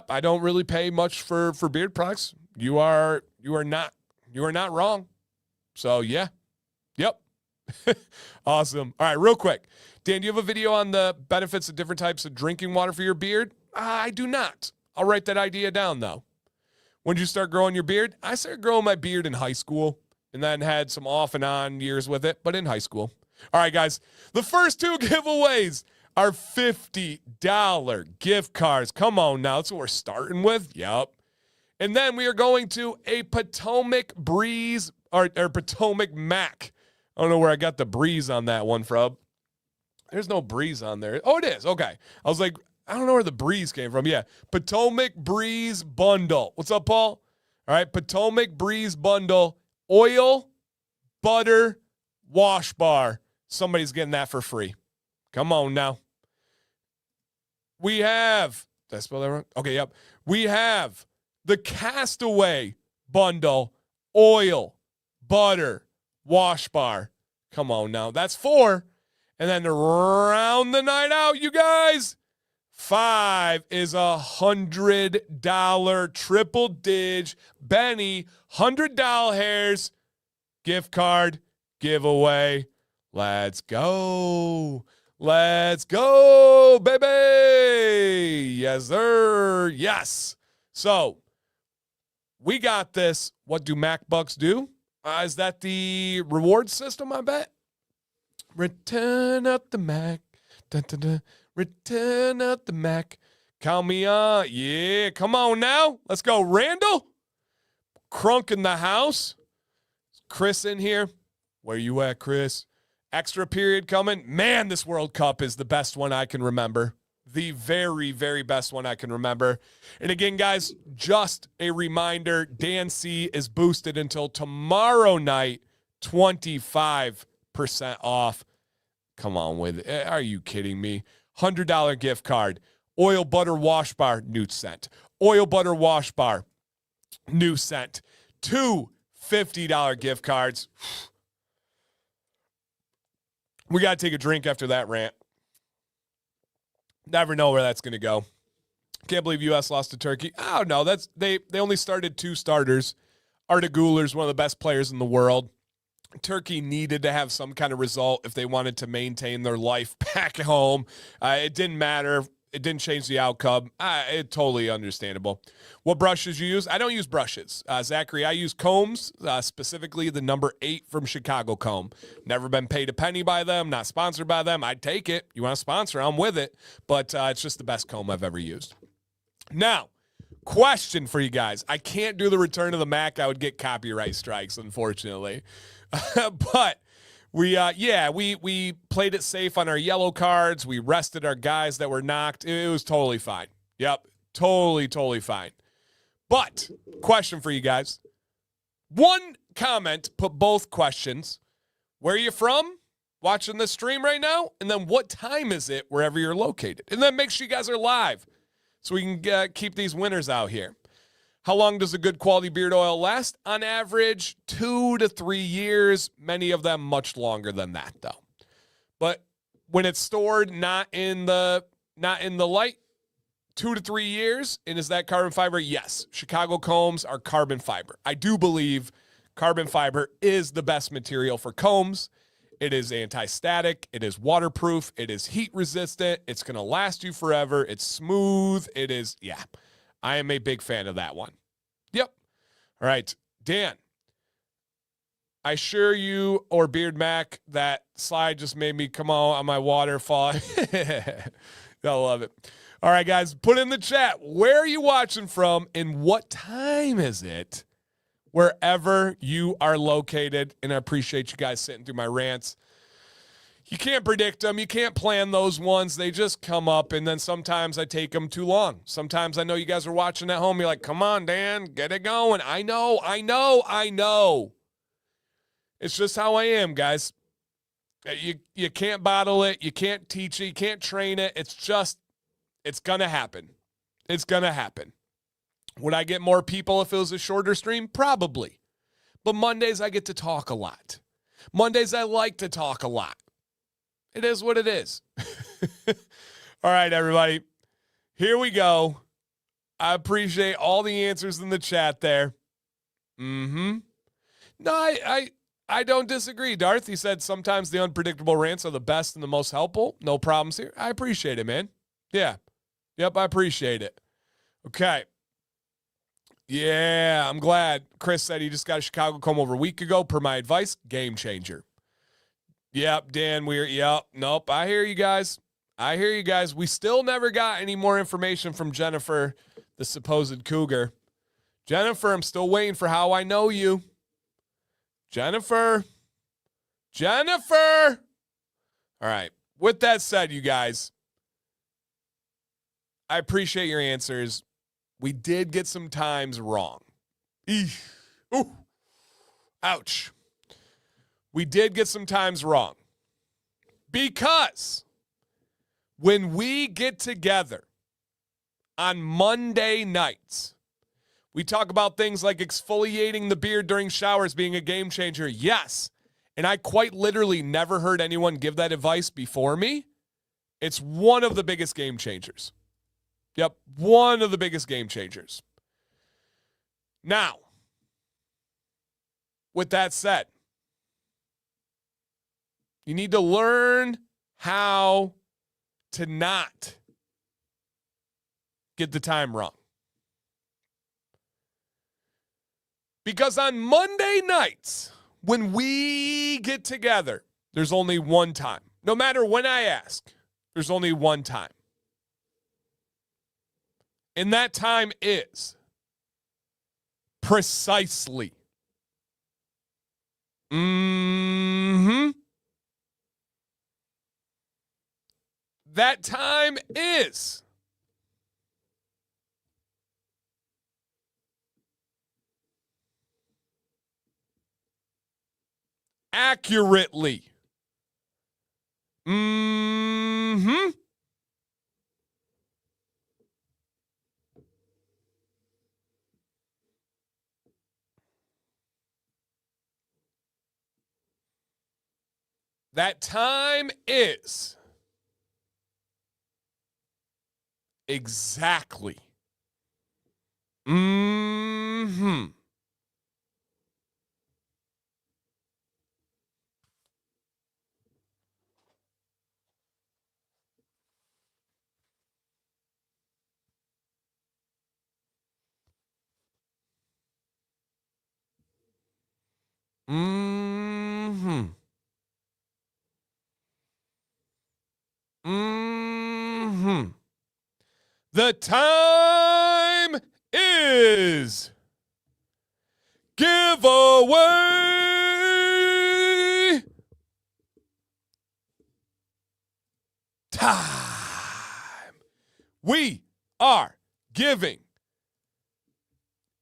I don't really pay much for beard products. You are not wrong. So, yeah. Yep. Awesome. All right, real quick. Dan, do you have a video on the benefits of different types of drinking water for your beard? I do not. I'll write that idea down, though. When did you start growing your beard? I started growing my beard in high school and then had some off and on years with it, but in high school. All right, guys. The first two giveaways are $50 gift cards. Come on now. That's what we're starting with. Yep. And then we are going to a Potomac Breeze or Potomac Mack. I don't know where I got the breeze on that one from. There's no breeze on there. Oh, it is. Okay. I was like, I don't know where the breeze came from. Yeah. Potomac Breeze Bundle. What's up, Paul? All right. Potomac Breeze Bundle. Oil, butter, wash bar. Somebody's getting that for free. Come on now. We have, did I spell that wrong? Okay, yep. We have the Castaway Bundle. Oil, butter, wash bar. Come on now. That's 4. And then to round the night out, you guys, 5 is $100 triple dig Benny $100 gift card giveaway. Let's go. Let's go, baby. Yes, sir. Yes. So we got this. What do Mac Bucks do? Is that the reward system, I bet? Return up the Mac. Dun, dun, dun. Return up the Mac. Count me on. Yeah, come on now. Let's go. Randall. Crunk in the house. Chris in here. Where you at, Chris? Extra period coming. Man, this World Cup is the best one I can remember. The very, very best one I can remember. And again, guys, just a reminder, Dan C is boosted until tomorrow night, 25% off. Come on with it. Are you kidding me? $100 gift card. Oil butter wash bar, Newt sent. Oil butter wash bar. New sent 2 $50 gift cards. We got to take a drink after that rant. Never know where that's going to go. Can't believe U.S. lost to Turkey. I don't know. They only started 2 starters. Arda Güler's one of the best players in the world. Turkey needed to have some kind of result if they wanted to maintain their life back home. It didn't matter. It didn't change the outcome. It's totally understandable. What brushes you use? I don't use brushes. Zachary, I use combs, specifically the number 8 from Chicago Comb. Never been paid a penny by them, not sponsored by them. I'd take it. You want to sponsor, I'm with it. But it's just the best comb I've ever used. Now, question for you guys. I can't do the return of the Mack. I would get copyright strikes, unfortunately. But we played it safe on our yellow cards. We rested our guys that were knocked. It was totally fine. Yep, totally fine. But question for you guys. One comment, put both questions. Where are you from? Watching this stream right now? And then what time is it wherever you're located? And then make sure you guys are live so we can keep these winners out here. How long does a good quality beard oil last? On average, 2 to 3 years. Many of them much longer than that, though. But when it's stored not in the light, 2 to 3 years. And is that carbon fiber? Yes. Chicago combs are carbon fiber. I do believe carbon fiber is the best material for combs. It is anti-static. It is waterproof. It is heat resistant. It's going to last you forever. It's smooth. It is, yeah. I am a big fan of that one. Yep. All right. Dan, I assure you, or Beard Mac, that slide just made me come on my waterfall. I love it. All right, guys, put in the chat. Where are you watching from and what time is it wherever you are located? And I appreciate you guys sitting through my rants. You can't predict them. You can't plan those ones. They just come up, and then sometimes I take them too long. Sometimes I know you guys are watching at home. You're like, come on, Dan, get it going. I know. It's just how I am, guys. You can't bottle it. You can't teach it. You can't train it. It's going to happen. It's going to happen. Would I get more people if it was a shorter stream? Probably. But Mondays, I get to talk a lot. Mondays, I like to talk a lot. It is what it is. All right, everybody. Here we go. I appreciate all the answers in the chat there. No, I don't disagree. Darth, he said sometimes the unpredictable rants are the best and the most helpful. No problems here. I appreciate it, man. Yeah. Yep, I appreciate it. Okay. Yeah, I'm glad. Chris said he just got a Chicago comb over a week ago. Per my advice, game changer. Yep, Dan Weir. Yep. Nope. I hear you guys. We still never got any more information from Jennifer, the supposed cougar. Jennifer, I'm still waiting for how I know you. Jennifer. All right. With that said, you guys, I appreciate your answers. We did get some times wrong. Ooh. Ouch. We did get some times wrong. Because when we get together on Monday nights, we talk about things like exfoliating the beard during showers being a game changer. Yes. And I quite literally never heard anyone give that advice before me. It's one of the biggest game changers. Yep, one of the biggest game changers. Now, with that said, you need to learn how to not get the time wrong. Because on Monday nights, when we get together, there's only one time. No matter when I ask, there's only one time. And that time is precisely. That time is accurately. That time is exactly. Mm-hmm. Mm-hmm. Mm-hmm. The time is giveaway time. We are giving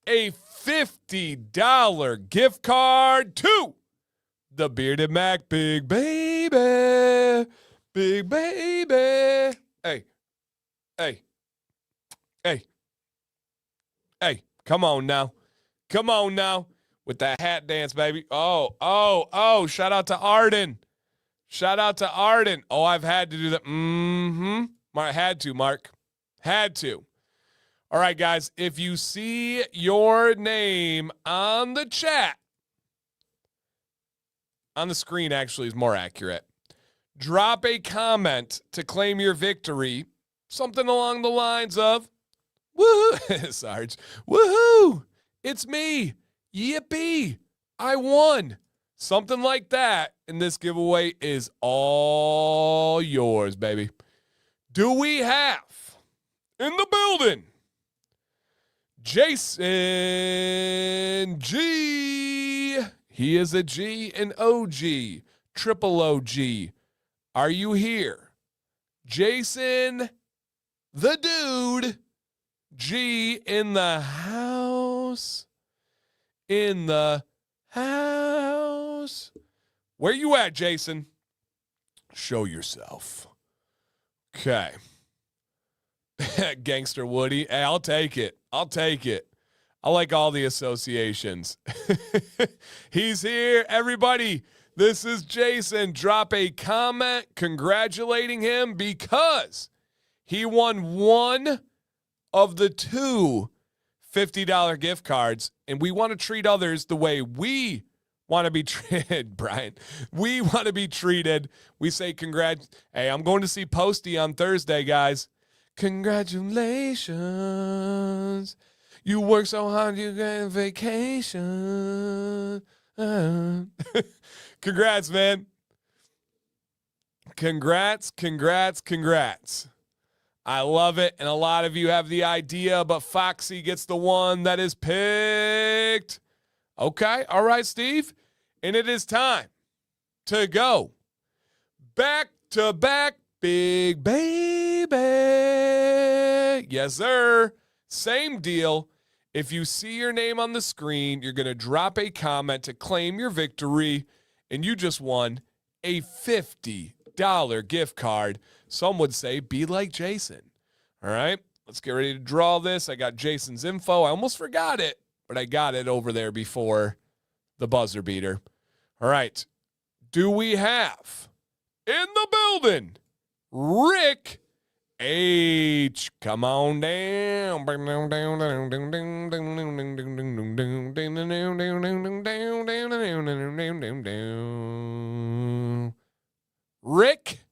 a $50 gift card to the Bearded Mac Big Baby. Big Baby. Hey, hey, hey, hey, come on now. Come on now with that hat dance, baby. Oh, shout out to Arden. Shout out to Arden. Oh, I've had to do that. Mm-hmm. I had to, Mark. Had to. All right, guys, if you see your name on the chat, on the screen actually is more accurate, drop a comment to claim your victory. Something along the lines of, woohoo, Sarge, woohoo, it's me, yippee, I won. Something like that, and this giveaway is all yours, baby. Do we have in the building Jason G? He is a G, an OG, triple OG. Are you here? Jason, the dude, G in the house. In the house. Where you at, Jason? Show yourself. Okay. Gangster Woody. Hey, I'll take it. I'll take it. I like all the associations. He's here, everybody. This is Jason. Drop a comment congratulating him because he won one of the two $50 gift cards, and we want to treat others the way we want to be treated, Brian. We want to be treated. We say congrats. Hey, I'm going to see Posty on Thursday, guys. Congratulations. You work so hard, you get a vacation. Congrats, man. Congrats. I love it, and a lot of you have the idea, but Foxy gets the one that is picked. Okay, all right, Steve. And it is time to go back-to-back Big Baby. Yes, sir. Same deal. If you see your name on the screen, you're going to drop a comment to claim your victory, and you just won a $50 gift card. Some would say, be like Jason. All right, let's get ready to draw this. I got Jason's info. I almost forgot it, but I got it over there before the buzzer beater. All right, do we have in the building Rick H? Come on down. Rick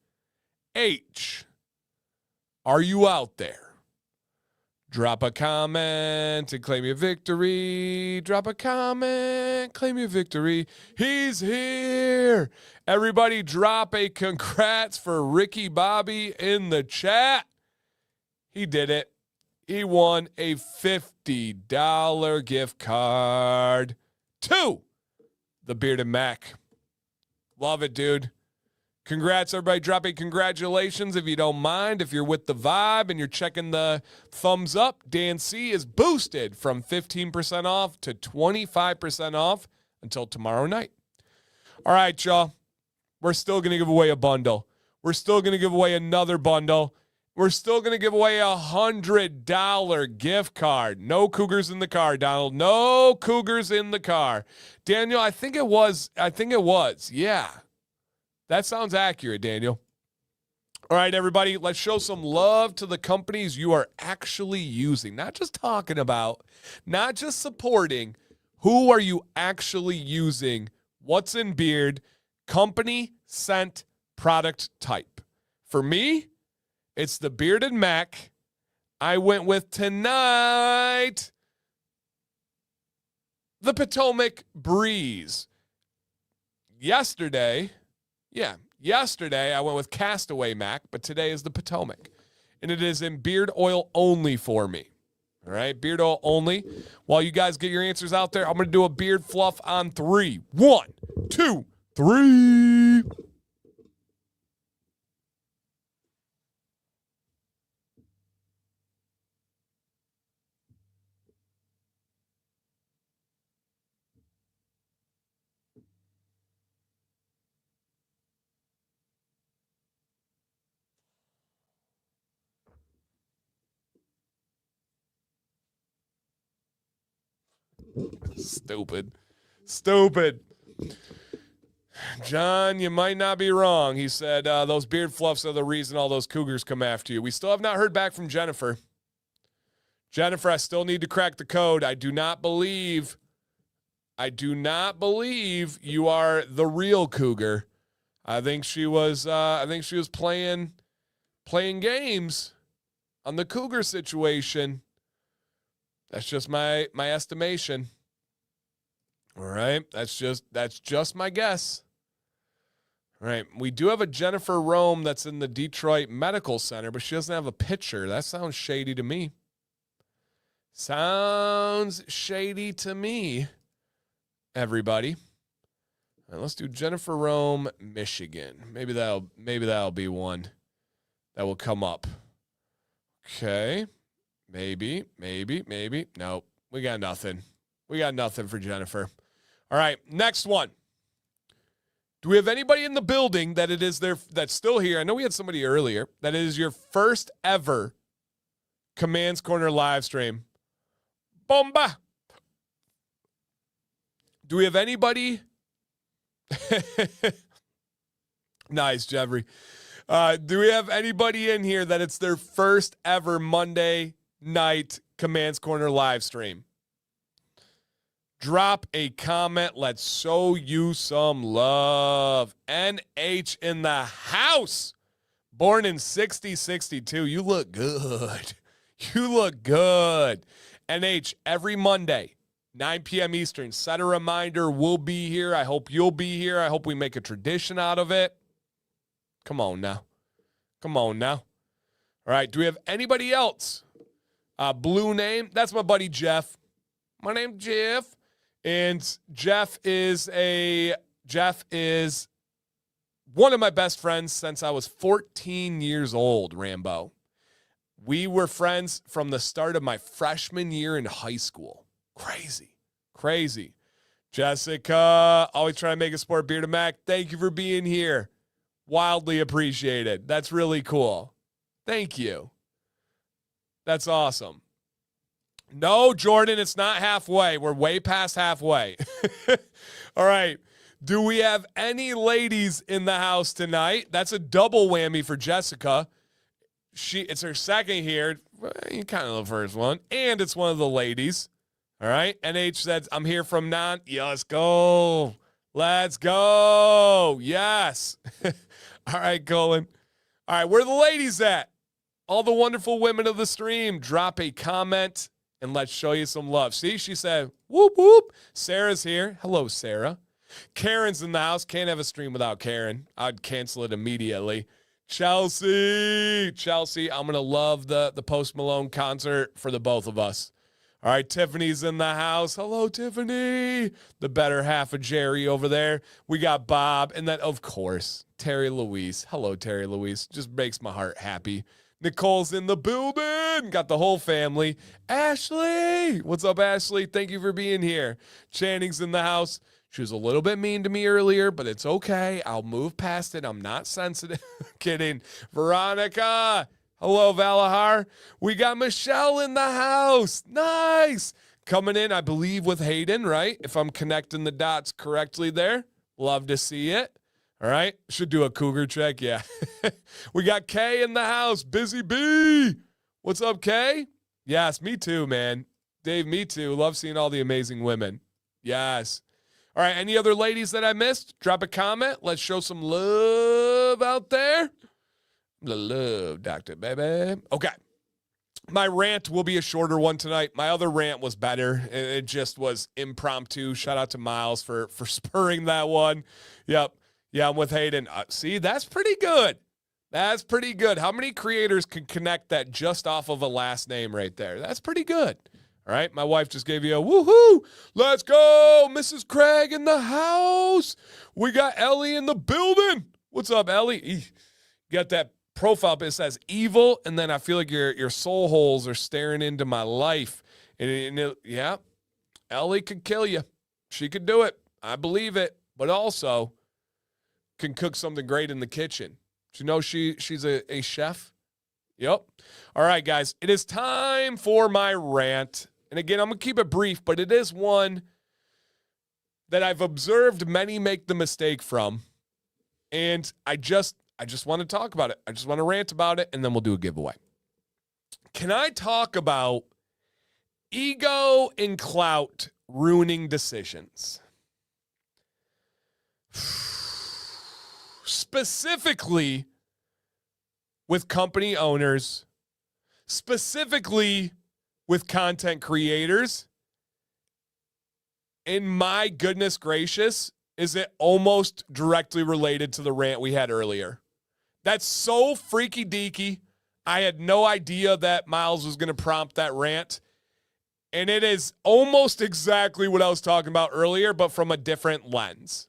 H, are you out there? Drop a comment and claim your victory. Drop a comment, claim your victory. He's here. Everybody drop a congrats for Ricky Bobby in the chat. He did it. He won a $50 gift card to the Bearded Mac. Love it, dude. Congrats, everybody. Drop a congratulations if you don't mind. If you're with the vibe and you're checking the thumbs up, Dan C is boosted from 15% off to 25% off until tomorrow night. All right, y'all. We're still going to give away a bundle. We're still going to give away another bundle. We're still going to give away a $100 gift card. No Cougars in the car, Donald. No Cougars in the car. Daniel, I think it was. Yeah. That sounds accurate, Daniel. All right, everybody, let's show some love to the companies you are actually using. Not just talking about, not just supporting. Who are you actually using? What's in beard? Company, scent, product type. For me, it's the Bearded Mack. I went with tonight the Potomac Breeze. Yesterday, I went with Castaway Mack, but today is the Potomac. And it is in beard oil only for me. All right, beard oil only. While you guys get your answers out there, I'm going to do a beard fluff on 3. 1, 2, 3. Stupid. John, you might not be wrong. He said those beard fluffs are the reason all those cougars come after you. We still have not heard back from Jennifer. Jennifer, I still need to crack the code. I do not believe you are the real cougar. I think she was playing games on the cougar situation. That's just my estimation. All right, that's just my guess. All right, we do have a Jennifer Rome that's in the Detroit Medical Center, but she doesn't have a picture. That sounds shady to me. Everybody. All right, let's do Jennifer Rome, Michigan. Maybe that'll be one that will come up. Okay. Maybe. Nope. We got nothing. For Jennifer. All right, next one. Do we have anybody in the building that's still here? I know we had somebody earlier. That is your first ever Command's Corner live stream. Bomba. Do we have anybody? Nice, Jeffrey. Do we have anybody in here that it's their first ever Monday night Command's Corner live stream? Drop a comment. Let's show you some love. NH in the house. Born in 60-62. You look good. NH, every Monday, 9 p.m. Eastern. Set a reminder. We'll be here. I hope you'll be here. I hope we make a tradition out of it. Come on now. All right. Do we have anybody else? Blue name. That's my buddy Jeff. My name's Jeff. And Jeff is one of my best friends since I was 14 years old, Rambo. We were friends from the start of my freshman year in high school. Crazy. Jessica, always trying to make a sport. Bearded Mac, thank you for being here. Wildly appreciated. That's really cool. Thank you. That's awesome. No, Jordan, it's not halfway. We're way past halfway. All right. Do we have any ladies in the house tonight? That's a double whammy for Jessica. It's her second here. You kind of the first one. And it's one of the ladies. All right. NH says, I'm here from non. Let's go. Yes. All right, Colin. All right. Where are the ladies at? All the wonderful women of the stream. Drop a comment. And let's show you some love. See, she said, whoop, whoop. Sarah's here. Hello, Sarah. Karen's in the house. Can't have a stream without Karen. I'd cancel it immediately. Chelsea, I'm going to love the Post Malone concert for the both of us. All right, Tiffany's in the house. Hello, Tiffany. The better half of Jerry over there. We got Bob. And then, of course, Terry Louise. Hello, Terry Louise. Just makes my heart happy. Nicole's in the building. Got the whole family. Ashley. What's up, Ashley? Thank you for being here. Channing's in the house. She was a little bit mean to me earlier, but it's okay. I'll move past it. I'm not sensitive. Kidding. Veronica. Hello, Valahar. We got Michelle in the house. Nice. Coming in, I believe, with Hayden, right? If I'm connecting the dots correctly there. Love to see it. All right. Should do a cougar check. Yeah. We got Kay in the house. Busy Bee. What's up, Kay? Yes, me too, man. Dave, me too. Love seeing all the amazing women. Yes. All right. Any other ladies that I missed? Drop a comment. Let's show some love out there. The love, doctor, baby. Okay. My rant will be a shorter one tonight. My other rant was better. It just was impromptu. Shout out to Miles for spurring that one. Yep. Yeah, I'm with Hayden. See, that's pretty good. That's pretty good. How many creators can connect that just off of a last name right there? That's pretty good. All right, my wife just gave you a woohoo. Let's go, Mrs. Craig in the house. We got Ellie in the building. What's up, Ellie? You got that profile, but it says evil, and then I feel like your soul holes are staring into my life. Yeah, Ellie could kill you. She could do it. I believe it. But also can cook something great in the kitchen. Do you know she's a chef? Yep. All right, guys. It is time for my rant. And again, I'm going to keep it brief, but it is one that I've observed many make the mistake from. And I just want to talk about it. I just want to rant about it, and then we'll do a giveaway. Can I talk about ego and clout ruining decisions? Specifically with company owners, specifically with content creators. And my goodness gracious, is it almost directly related to the rant we had earlier? That's so freaky deaky. I had no idea that Miles was going to prompt that rant. And it is almost exactly what I was talking about earlier, but from a different lens.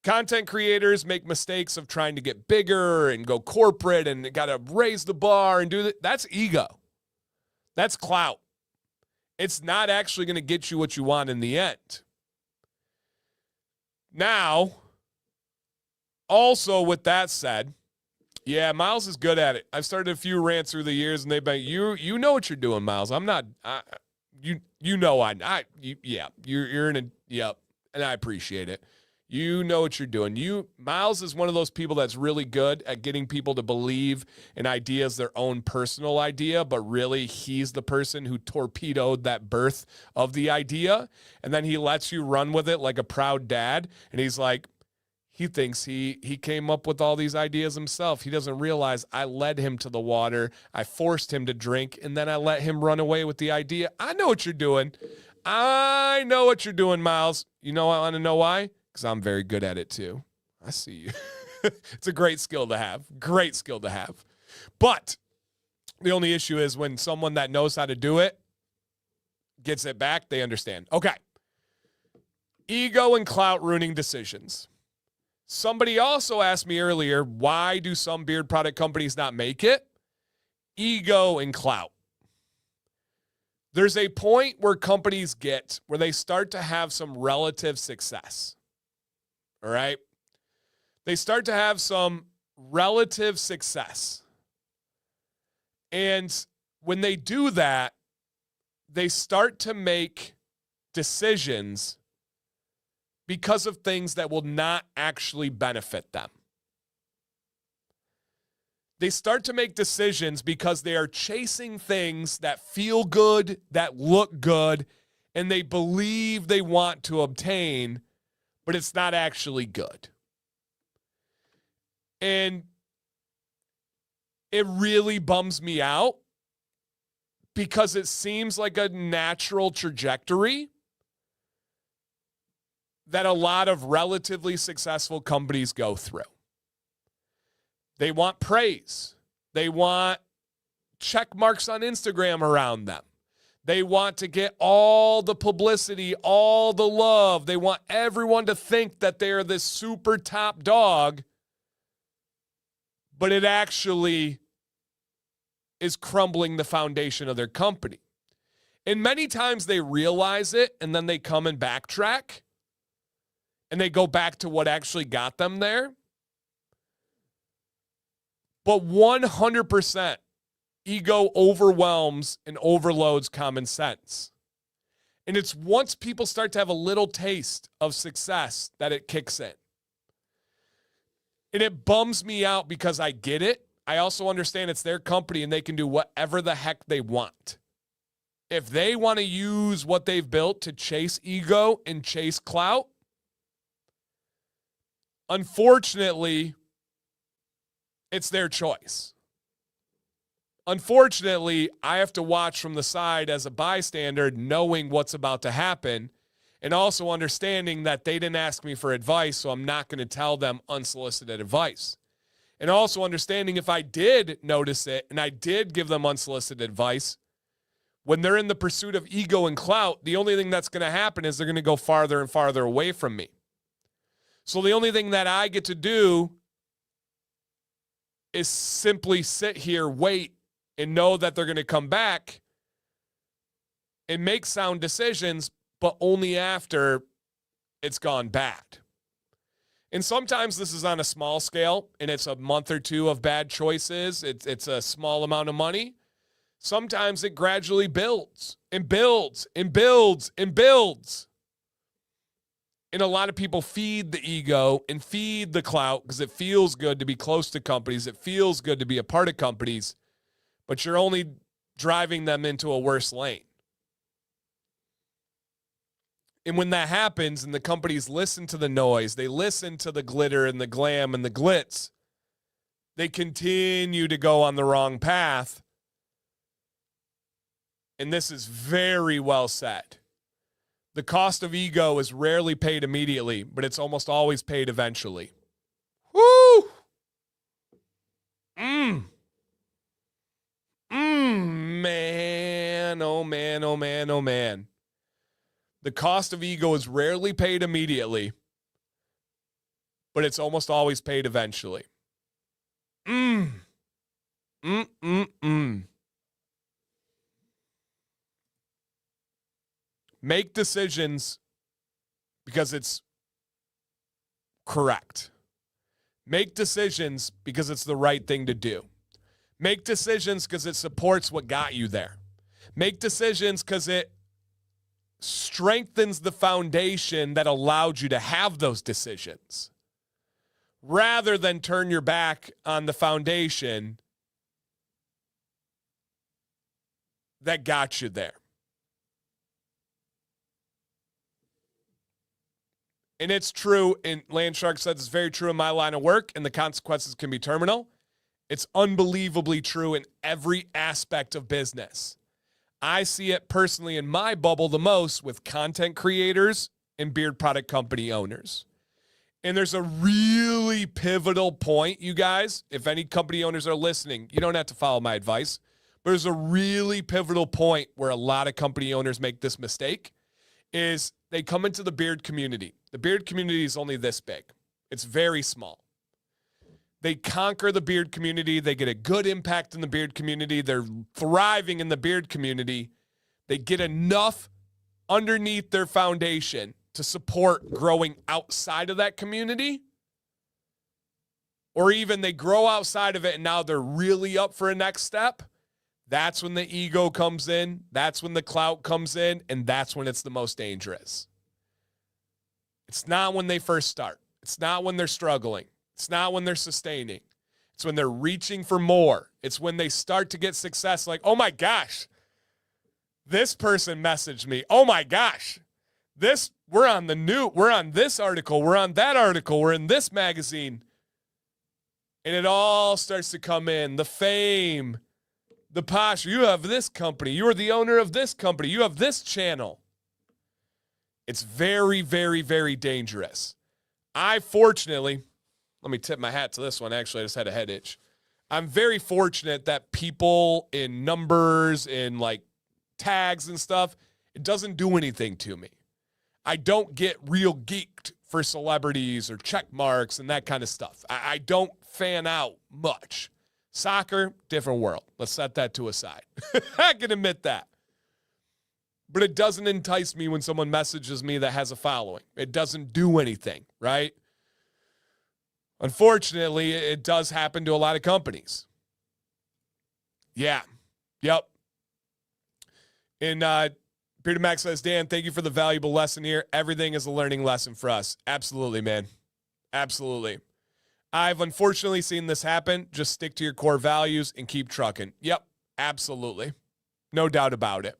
Content creators make mistakes of trying to get bigger and go corporate and got to raise the bar and do that. That's ego. That's clout. It's not actually going to get you what you want in the end. Now, also with that said, yeah, Miles is good at it. I've started a few rants through the years, and they've been, you know what you're doing, Miles. I'm not, you know, you're in a, yep, and I appreciate it. You know what you're doing. Miles is one of those people that's really good at getting people to believe an idea is their own personal idea, but really he's the person who torpedoed that birth of the idea. And then he lets you run with it like a proud dad. And he's like, he thinks he came up with all these ideas himself. He doesn't realize I led him to the water. I forced him to drink, and then I let him run away with the idea. I know what you're doing. I know what you're doing, Miles. You know, I want to know why? Because I'm very good at it too. I see you. It's a great skill to have. Great skill to have. But the only issue is when someone that knows how to do it gets it back, they understand. Okay. Ego and clout ruining decisions. Somebody also asked me earlier, why do some beard product companies not make it? Ego and clout. There's a point where companies get where they start to have some relative success. All right? They start to have some relative success. And when they do that, they start to make decisions because of things that will not actually benefit them. They start to make decisions because they are chasing things that feel good, that look good, and they believe they want to obtain, but it's not actually good. And it really bums me out because it seems like a natural trajectory that a lot of relatively successful companies go through. They want praise. They want check marks on Instagram around them. They want to get all the publicity, all the love. They want everyone to think that they're this super top dog, but it actually is crumbling the foundation of their company. And many times they realize it and then they come and backtrack and they go back to what actually got them there. But 100%, ego overwhelms and overloads common sense. And it's once people start to have a little taste of success that it kicks in. And it bums me out because I get it. I also understand it's their company and they can do whatever the heck they want. If they want to use what they've built to chase ego and chase clout, unfortunately, it's their choice. Unfortunately, I have to watch from the side as a bystander, knowing what's about to happen, and also understanding that they didn't ask me for advice, so I'm not going to tell them unsolicited advice. And also understanding if I did notice it and I did give them unsolicited advice, when they're in the pursuit of ego and clout, the only thing that's going to happen is they're going to go farther and farther away from me. So the only thing that I get to do is simply sit here, wait, and know that they're going to come back and make sound decisions, but only after it's gone bad. And sometimes this is on a small scale, and it's a month or two of bad choices. It's a small amount of money. Sometimes it gradually builds and builds and builds and builds. And a lot of people feed the ego and feed the clout because it feels good to be close to companies. It feels good to be a part of companies, but you're only driving them into a worse lane. And when that happens and the companies listen to the noise, they listen to the glitter and the glam and the glitz, they continue to go on the wrong path. And this is very well said. The cost of ego is rarely paid immediately, but it's almost always paid eventually. Woo! Man, oh man, oh man, oh man. The cost of ego is rarely paid immediately, but it's almost always paid eventually. Make decisions because it's correct. Make decisions because it's the right thing to do. Make decisions because it supports what got you there. Make decisions because it strengthens the foundation that allowed you to have those decisions, rather than turn your back on the foundation that got you there. And it's true, and Landshark says it's very true in my line of work, and the consequences can be terminal. It's unbelievably true in every aspect of business. I see it personally in my bubble the most with content creators and beard product company owners. And there's a really pivotal point, you guys. If any company owners are listening, you don't have to follow my advice. But there's a really pivotal point where a lot of company owners make this mistake, is they come into the beard community. The beard community is only this big. It's very small. They conquer the beard community. They get a good impact in the beard community. They're thriving in the beard community. They get enough underneath their foundation to support growing outside of that community. Or even they grow outside of it and now they're really up for a next step. That's when the ego comes in. That's when the clout comes in. And that's when it's the most dangerous. It's not when they first start. It's not when they're struggling. It's not when they're sustaining. It's when they're reaching for more. It's when they start to get success, like, oh my gosh, this person messaged me. Oh my gosh, we're on this article, we're on that article, we're in this magazine. And it all starts to come in. The fame, the posh, you have this company, you are the owner of this company, you have this channel. It's very, very, very dangerous. Fortunately, let me tip my hat to this one. Actually, I just had a head itch. I'm very fortunate that people in numbers and like tags and stuff, it doesn't do anything to me. I don't get real geeked for celebrities or check marks and that kind of stuff. I don't fan out much. Soccer, different world. Let's set that to a side. I can admit that. But it doesn't entice me when someone messages me that has a following. It doesn't do anything, right? Unfortunately, it does happen to a lot of companies. Yeah. Yep. And Peter Mack says, Dan, thank you for the valuable lesson here. Everything is a learning lesson for us. Absolutely, man. Absolutely. I've unfortunately seen this happen. Just stick to your core values and keep trucking. Yep, absolutely. No doubt about it.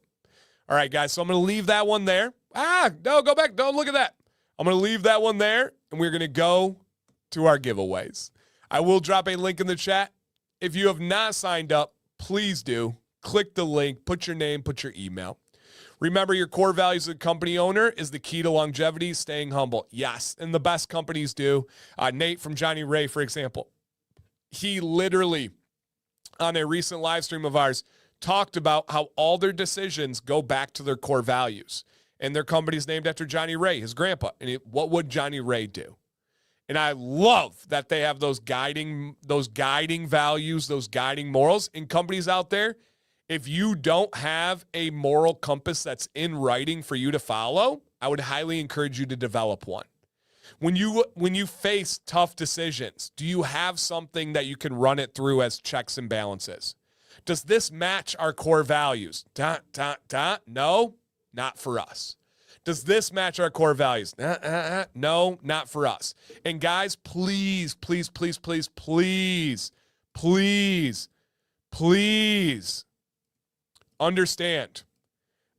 All right, guys, so I'm going to leave that one there. No, go back. Don't look at that. I'm going to leave that one there, and we're going to go to our giveaways. I will drop a link in the chat. If you have not signed up, please do. Click the link, put your name, put your email. Remember, your core values as a company owner is the key to longevity, staying humble. Yes, and the best companies do. Nate from Johnny Ray, for example, he literally, on a recent live stream of ours, talked about how all their decisions go back to their core values. And their company's named after Johnny Ray, his grandpa. And what would Johnny Ray do? And I love that they have those guiding values, those guiding morals in companies out there. If you don't have a moral compass that's in writing for you to follow, I would highly encourage you to develop one. When you face tough decisions, do you have something that you can run it through as checks and balances? Does this match our core values? No, not for us. Does this match our core values? No, not for us. And guys, please, please, please, please, please, please, please understand,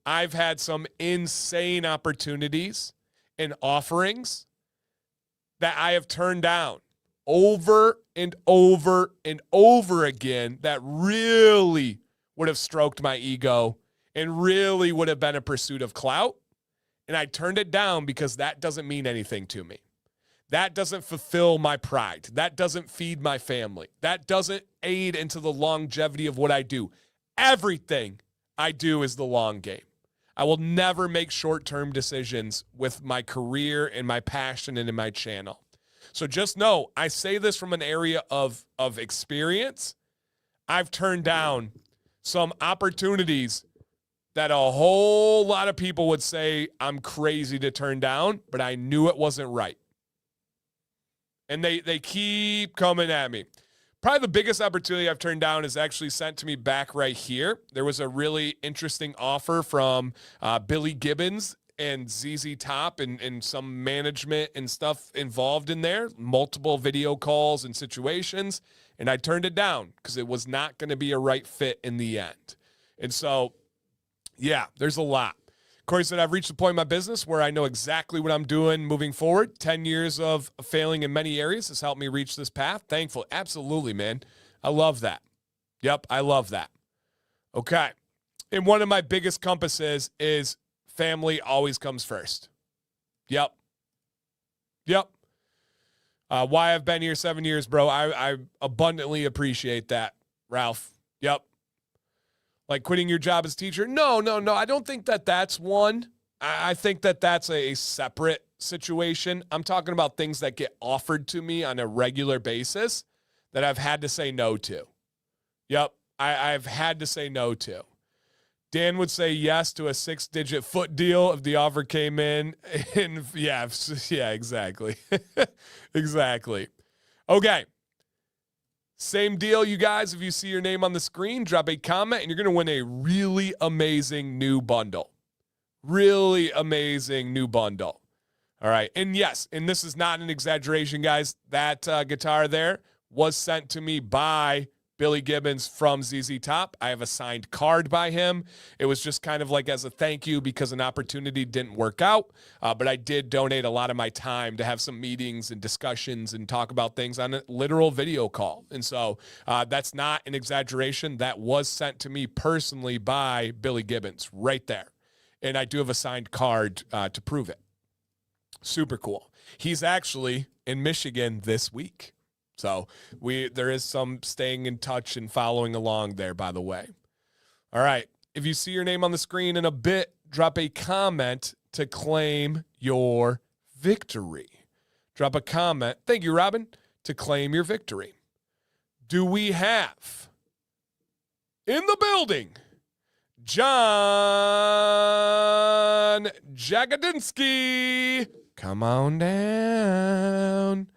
I've had some insane opportunities and offerings that I have turned down over and over and over again that really would have stroked my ego and really would have been a pursuit of clout. And I turned it down because that doesn't mean anything to me. That doesn't fulfill my pride. That doesn't feed my family. That doesn't aid into the longevity of what I do. Everything I do is the long game. I will never make short-term decisions with my career and my passion and in my channel. So just know, I say this from an area of experience. I've turned down some opportunities that a whole lot of people would say I'm crazy to turn down, but I knew it wasn't right. And they keep coming at me. Probably the biggest opportunity I've turned down is actually sent to me back right here. There was a really interesting offer from Billy Gibbons and ZZ Top and some management and stuff involved in there, multiple video calls and situations, and I turned it down because it was not going to be a right fit in the end. And so, yeah, there's a lot. Corey said, I've reached the point in my business where I know exactly what I'm doing moving forward. 10 years of failing in many areas has helped me reach this path. Thankful. Absolutely, man. I love that. Yep, I love that. Okay. And one of my biggest compasses is family always comes first. Yep. Why I've been here 7 years, bro. I abundantly appreciate that, Ralph. Yep. Like quitting your job as teacher? No. I don't think that's one. I think that's a separate situation. I'm talking about things that get offered to me on a regular basis that I've had to say no to. Yep, I've had to say no to. Dan would say yes to a 6-digit foot deal if the offer came in. And yeah, exactly. Exactly. Okay. Same deal, you guys. If you see your name on the screen, drop a comment, and you're going to win a really amazing new bundle. Really amazing new bundle. All right. And yes, and this is not an exaggeration, guys. That guitar there was sent to me by Billy Gibbons from ZZ Top. I have a signed card by him. It was just kind of like as a thank you because an opportunity didn't work out. But I did donate a lot of my time to have some meetings and discussions and talk about things on a literal video call. And so that's not an exaggeration. That was sent to me personally by Billy Gibbons right there. And I do have a signed card to prove it. Super cool. He's actually in Michigan this week. So there is some staying in touch and following along there, by the way. All right. If you see your name on the screen in a bit, drop a comment to claim your victory. Drop a comment. Thank you, Robin, to claim your victory. Do we have in the building John Jagodinsky? Come on down.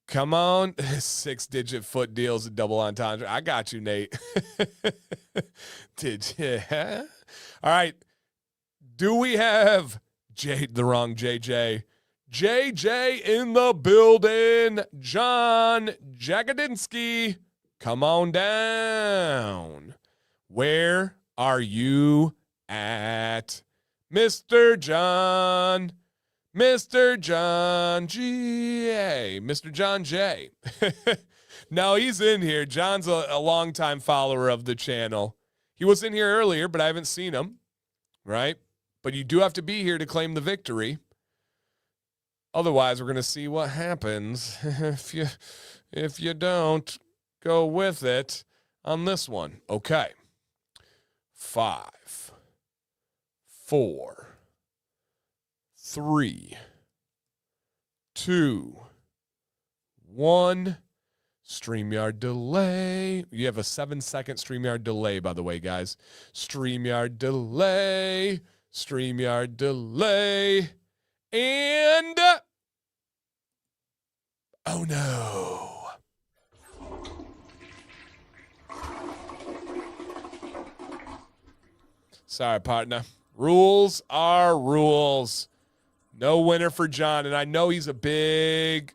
Come on. 6-digit foot deals and double entendre. I got you, Nate. Did you? All right. Do we have the wrong JJ? JJ in the building. John Jagodinsky, come on down. Where are you at, Mr. John? Mr. John G.A. Mr. John J. No, he's in here. John's a longtime follower of the channel. He was in here earlier, but I haven't seen him, right? But you do have to be here to claim the victory. Otherwise, we're going to see what happens if you don't go with it on this one. Okay. 5, 4, 3, 2, 1. StreamYard delay. You have a 7-second StreamYard delay, by the way, guys. StreamYard delay. StreamYard delay. And oh no. Sorry, partner. Rules are rules. No winner for John. And I know he's a big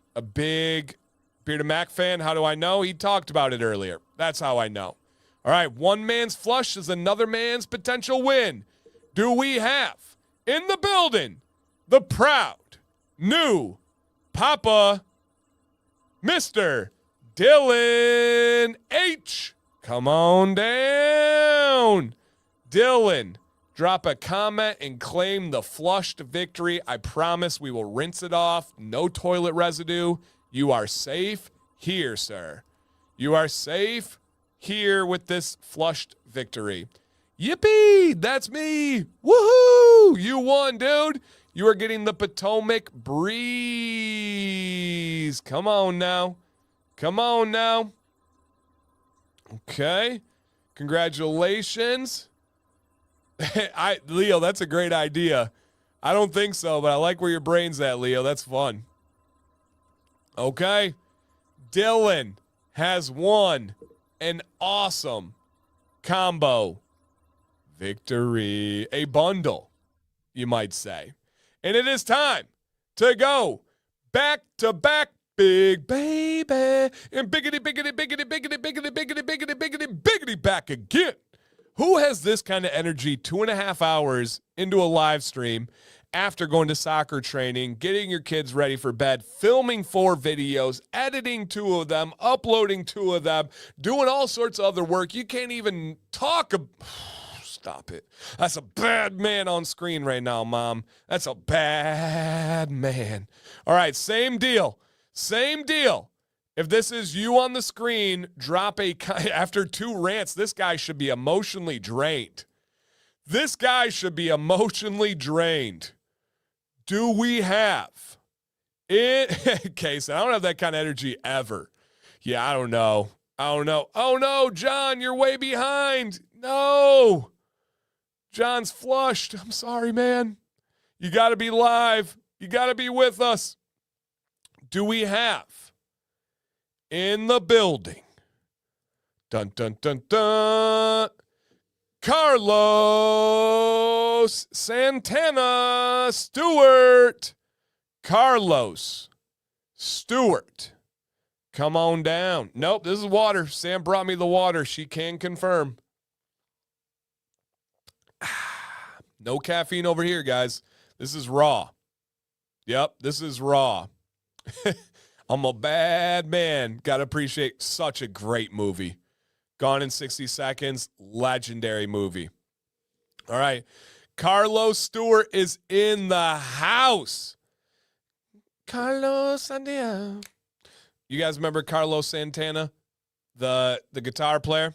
Bearded Mack fan. How do I know? He talked about it earlier. That's how I know. All right. One man's flush is another man's potential win. Do we have in the building the proud new Papa, Mr. Dylan H? Come on down. Dylan, drop a comment and claim the flushed victory. I promise we will rinse it off. No toilet residue. You are safe here, sir. You are safe here with this flushed victory. Yippee! That's me. Woohoo! You won, dude. You are getting the Potomac Breeze. Come on now. Come on now. Okay. Congratulations. Leo, that's a great idea. I don't think so, but I like where your brain's at, Leo. That's fun. Okay. Dylan has won an awesome combo victory. A bundle, you might say. And it is time to go back to back, big baby, and biggity, biggity, biggity, biggity, biggity, biggity, biggity, biggity, biggity back again. Who has this kind of energy 2.5 hours into a live stream after going to soccer training, getting your kids ready for bed, filming 4 videos, editing 2 of them, uploading 2 of them, doing all sorts of other work? You can't even talk about... Stop it. That's a bad man on screen right now, Mom. That's a bad man. All right, same deal. Same deal. If this is you on the screen, drop a... After 2 rants, this guy should be emotionally drained. This guy should be emotionally drained. Do we have it? Case, I don't have that kind of energy ever. Yeah, I don't know. Oh, no, John, you're way behind. No. John's flushed. I'm sorry, man. You got to be live. You got to be with us. Do we have in the building? Dun, dun, dun, dun. Carlos Santana Stewart. Carlos Stewart. Come on down. Nope, this is water. Sam brought me the water. She can confirm. No caffeine over here, guys. This is raw. Yep, this is raw. I'm a bad man. Got to appreciate such a great movie. Gone in 60 Seconds, legendary movie. All right. Carlos Stewart is in the house. Carlos Santana. You guys remember Carlos Santana, the guitar player?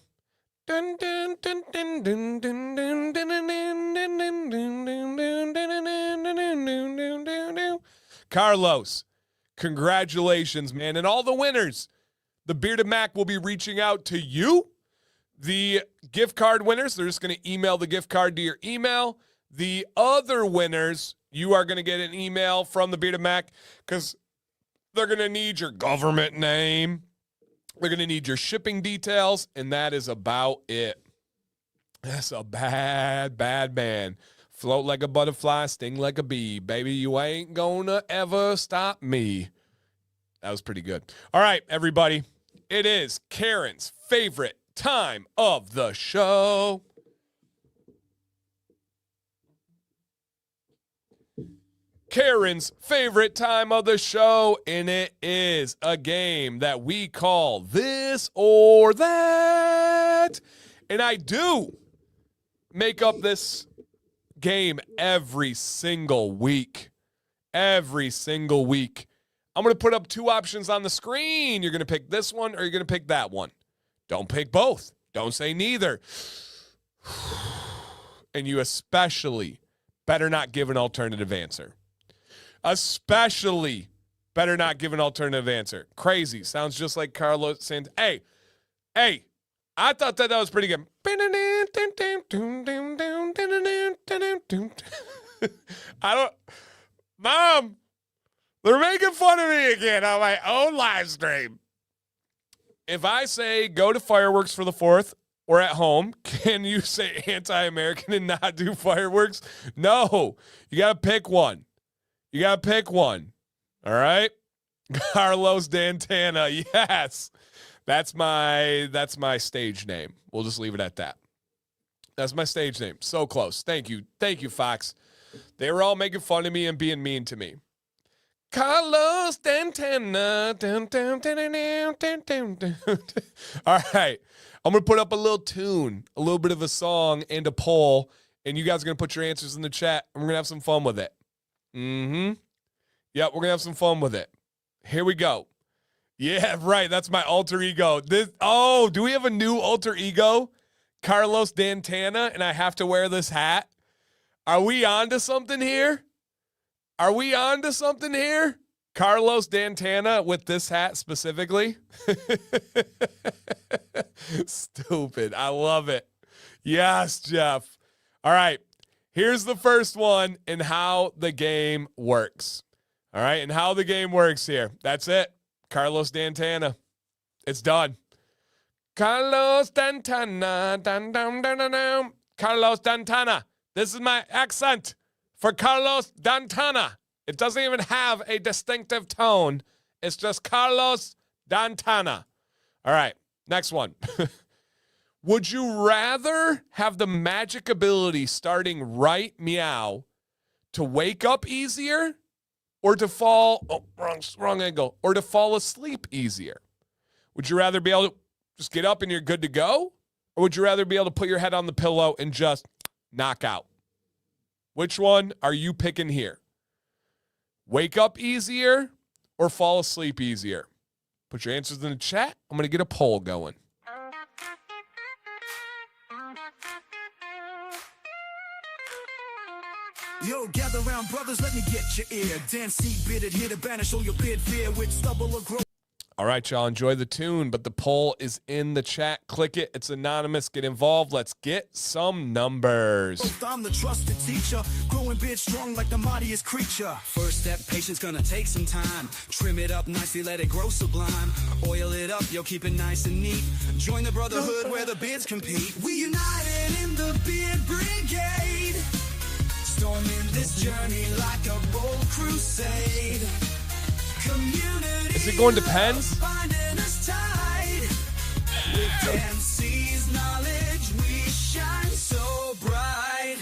Carlos, congratulations, man. And all the winners, the Bearded Mack will be reaching out to you. The gift card winners, they're just going to email the gift card to your email. The other winners, you are going to get an email from the Bearded Mack because they're going to need your government name. They're going to need your shipping details, and that is about it. That's a bad, bad man. Float like a butterfly, sting like a bee. Baby, you ain't gonna ever stop me. That was pretty good. All right, everybody. It is Karen's favorite time of the show. Karen's favorite time of the show, and it is a game that we call This or That. And I do make up this game every single week. Every single week. I'm going to put up two options on the screen. You're going to pick this one or you're going to pick that one. Don't pick both. Don't say neither. And you especially better not give an alternative answer. Especially better not give an alternative answer. Crazy. Sounds just like Carlos saying, hey, I thought that was pretty good. Mom, they're making fun of me again on my own live stream. If I say go to fireworks for the 4th or at home, can you say anti-American and not do fireworks? No, you got to pick one. You got to pick one. All right? Carlos Dantana. Yes. That's my stage name. We'll just leave it at that. That's my stage name. So close. Thank you. Thank you, Fox. They were all making fun of me and being mean to me. Carlos Dantana. All right. I'm going to put up a little tune, a little bit of a song and a poll, and you guys are going to put your answers in the chat, and we're going to have some fun with it. Yep, we're going to have some fun with it. Here we go. Yeah, right. That's my alter ego. Do we have a new alter ego? Carlos Dantana, and I have to wear this hat? Are we on to something here? Carlos Dantana with this hat specifically? Stupid. I love it. Yes, Jeff. All right. Here's the first one and how the game works. All right. And how the game works here. That's it. Carlos Dantana. It's done. Carlos Dantana. Carlos Dantana. This is my accent for Carlos Dantana. It doesn't even have a distinctive tone. It's just Carlos Dantana. All right. Next one. Would you rather have the magic ability starting right meow to wake up easier or to fall, wrong angle, or to fall asleep easier? Would you rather be able to just get up and you're good to go? Or would you rather be able to put your head on the pillow and just knock out? Which one are you picking here? Wake up easier or fall asleep easier? Put your answers in the chat. I'm going to get a poll going. Yo, gather round, brothers, let me get your ear. Dance, see, bid it, here to banish all your bid fear with stubble or growth. All right, y'all, enjoy the tune, but the poll is in the chat. Click it. It's anonymous. Get involved. Let's get some numbers. I'm the trusted teacher, growing big strong like the mightiest creature. First step, patience gonna take some time. Trim it up nicely, let it grow sublime. Oil it up, yo, keep it nice and neat. Join the brotherhood where the beards compete. We united in the beard brigade, storming this journey like a bold crusade. Community Is it going to Pens? binding us tight. With Dancy's knowledge, we shine so bright.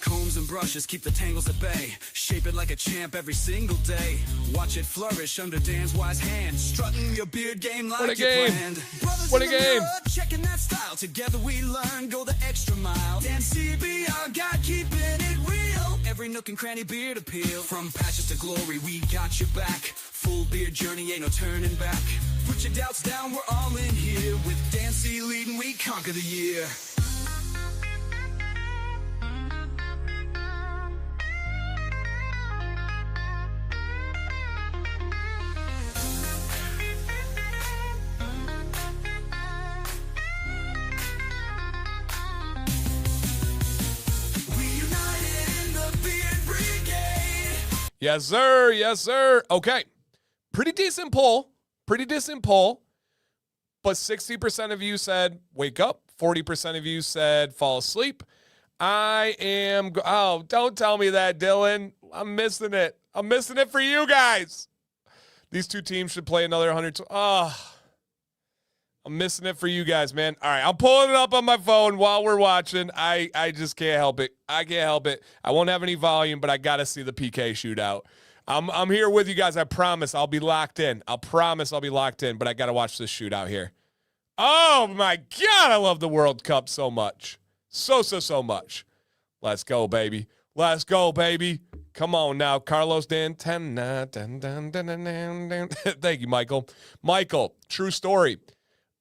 Combs and brushes keep the tangles at bay. Shape it like a champ every single day. Watch it flourish under Dan's wise hand. Strutting your beard game like What a you game. planned. Brothers What a in the game. mirror, checking that style. Together we learn, go the extra mile. Dancy be our guide, keeping it real. Every nook and cranny beard appeal. From patches to glory, we got your back. Full beard journey, ain't no turning back. Put your doubts down, we're all in here. With Dancy leading, we conquer the year. We united in the beard brigade. Yes, sir. Yes, sir. Okay. Pretty decent poll. But 60% of you said wake up. 40% of you said fall asleep. Oh, don't tell me that, Dylan. I'm missing it. I'm missing it for you guys. These two teams should play another 100. Oh, I'm missing it for you guys, man. All right, I'm pulling it up on my phone while we're watching. I just can't help it. I can't help it. I won't have any volume, but I got to see the PK shootout. I'm here with you guys. I promise I'll be locked in. I'll promise I'll be locked in, but I got to watch this shootout here. Oh, my God. I love the World Cup so much. So much. Let's go, baby. Let's go, baby. Come on now, Carlos Dan. Thank you, Michael. Michael, true story.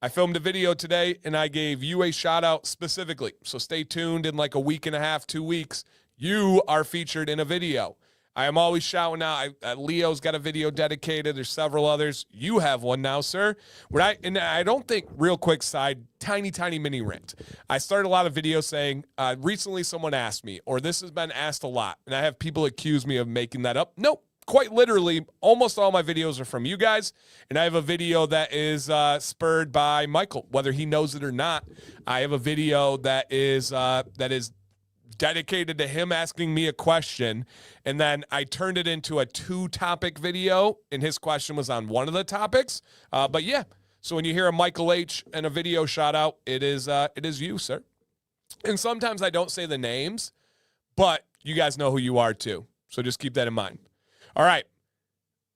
I filmed a video today, and I gave you a shout-out specifically. So stay tuned. In like a week and a half, 2 weeks, you are featured in a video. I am always shouting out. Leo's got a video dedicated. There's several others. You have one now, sir. And I don't think, real quick side, tiny mini rant. I started a lot of videos saying, recently someone asked me, or this has been asked a lot, and I have people accuse me of making that up. Nope. Quite literally, almost all my videos are from you guys, and I have a video that is spurred by Michael, whether he knows it or not. I have a video that is dedicated to him asking me a question, and then I turned it into a 2-topic video, and his question was on one of the topics. But yeah, so when you hear a Michael H. and a video shout out, it is you, sir. And sometimes I don't say the names, but you guys know who you are too. So just keep that in mind. All right.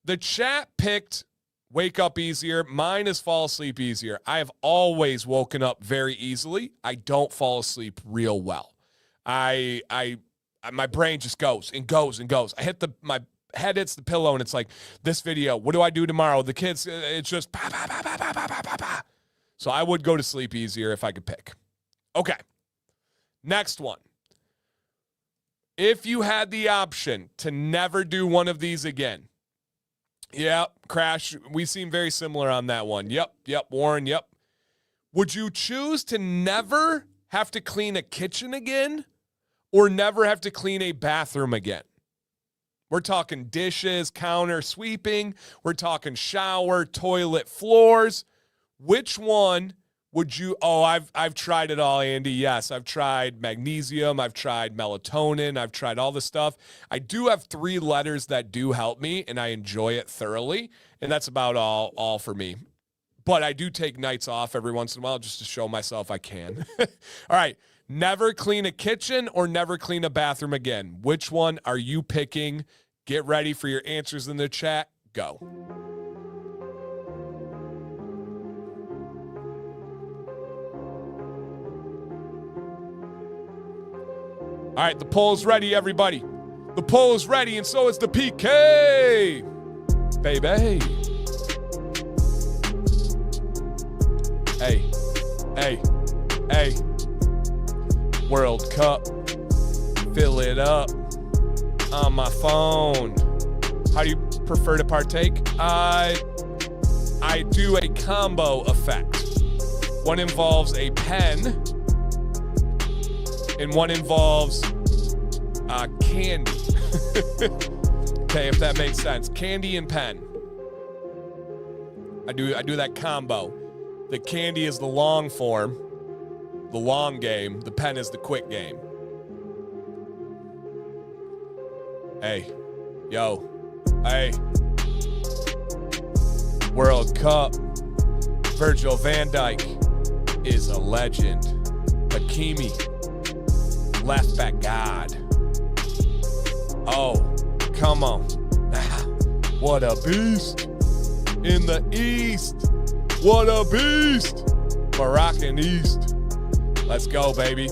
The chat picked wake up easier. Mine is fall asleep easier. I have always woken up very easily. I don't fall asleep real well. My brain just goes and goes and goes. My head hits the pillow and it's like, this video, what do I do tomorrow? The kids, it's just bah, bah, bah, bah, bah, bah, bah, bah, bah. So I would go to sleep easier if I could pick. Okay. Next one. If you had the option to never do one of these again. Yep, Crash, we seem very similar on that one. Yep, Warren, yep. Would you choose to never have to clean a kitchen again or never have to clean a bathroom again? We're talking dishes, counter sweeping. We're talking shower, toilet, floors. Which one would you? Oh, I've tried it all, Andy. Yes, I've tried magnesium. I've tried melatonin. I've tried all this stuff. I do have 3 letters that do help me, and I enjoy it thoroughly. And that's about all for me. But I do take nights off every once in a while just to show myself I can. All right. Never clean a kitchen or never clean a bathroom again. Which one are you picking? Get ready for your answers in the chat. Go. All right, the poll is ready, everybody. The poll is ready, and so is the PK. Baby. Hey. World Cup. Fill it up on my phone. How do you prefer to partake? I do a combo effect. One involves a pen, and one involves candy. Okay, if that makes sense. Candy and pen. I do that combo. The candy is the long form, the long game. The pen is the quick game. Hey. World Cup. Virgil van Dijk is a legend. Hakimi, left back god. Oh, come on. What a beast. In the East. What a beast. Moroccan East. Let's go, baby.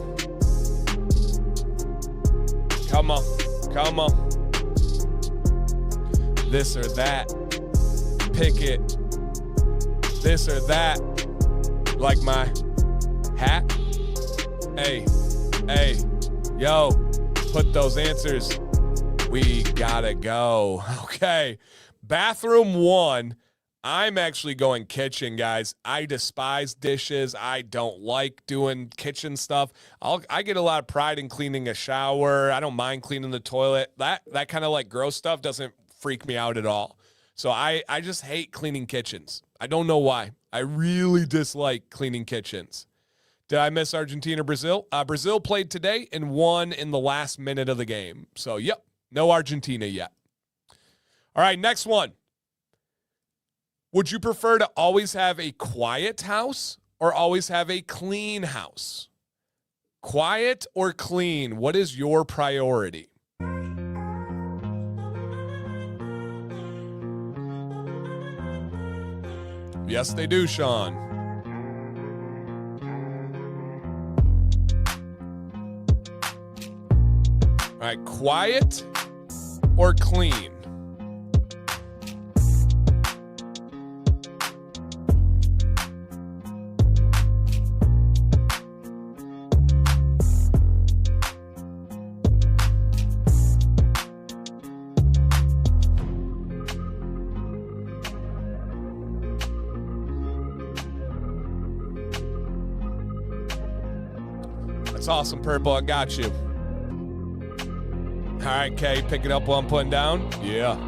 Come on. This or that. Pick it. This or that. Like my hat. Hey, yo, put those answers. We gotta go. Okay. Bathroom 1. I'm actually going kitchen, guys. I despise dishes. I don't like doing kitchen stuff. I get a lot of pride in cleaning a shower. I don't mind cleaning the toilet. That kind of like gross stuff doesn't freak me out at all. So I just hate cleaning kitchens. I don't know why. I really dislike cleaning kitchens. Did I miss Argentina, Brazil? Brazil played today and won in the last minute of the game. So, yep, no Argentina yet. All right, next one. Would you prefer to always have a quiet house or always have a clean house? Quiet or clean? What is your priority? Yes, they do, Sean. All right, quiet or clean? That's awesome, Purple. I got you. All right, Kay, pick it up while I'm putting down. Yeah.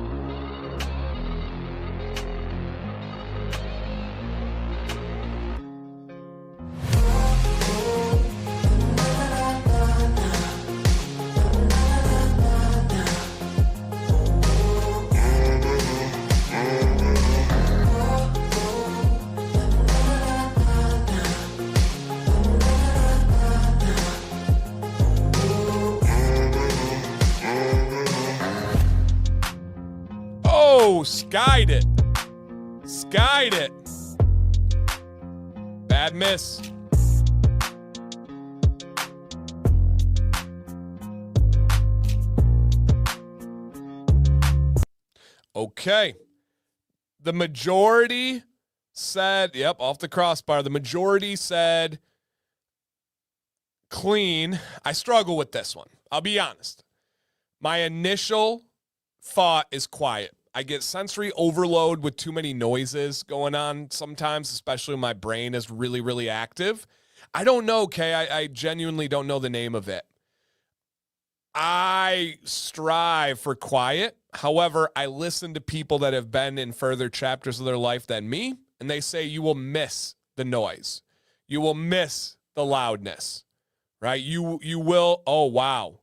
Oh, skied it. Skied it. Bad miss. Okay. The majority said, yep, off the crossbar. The majority said clean. I struggle with this one. I'll be honest. My initial thought is quiet. I get sensory overload with too many noises going on sometimes, especially when my brain is really, really active. I don't know, Kay. I genuinely don't know the name of it. I strive for quiet. However, I listen to people that have been in further chapters of their life than me, and they say you will miss the noise. You will miss the loudness, right? You will. Oh, wow.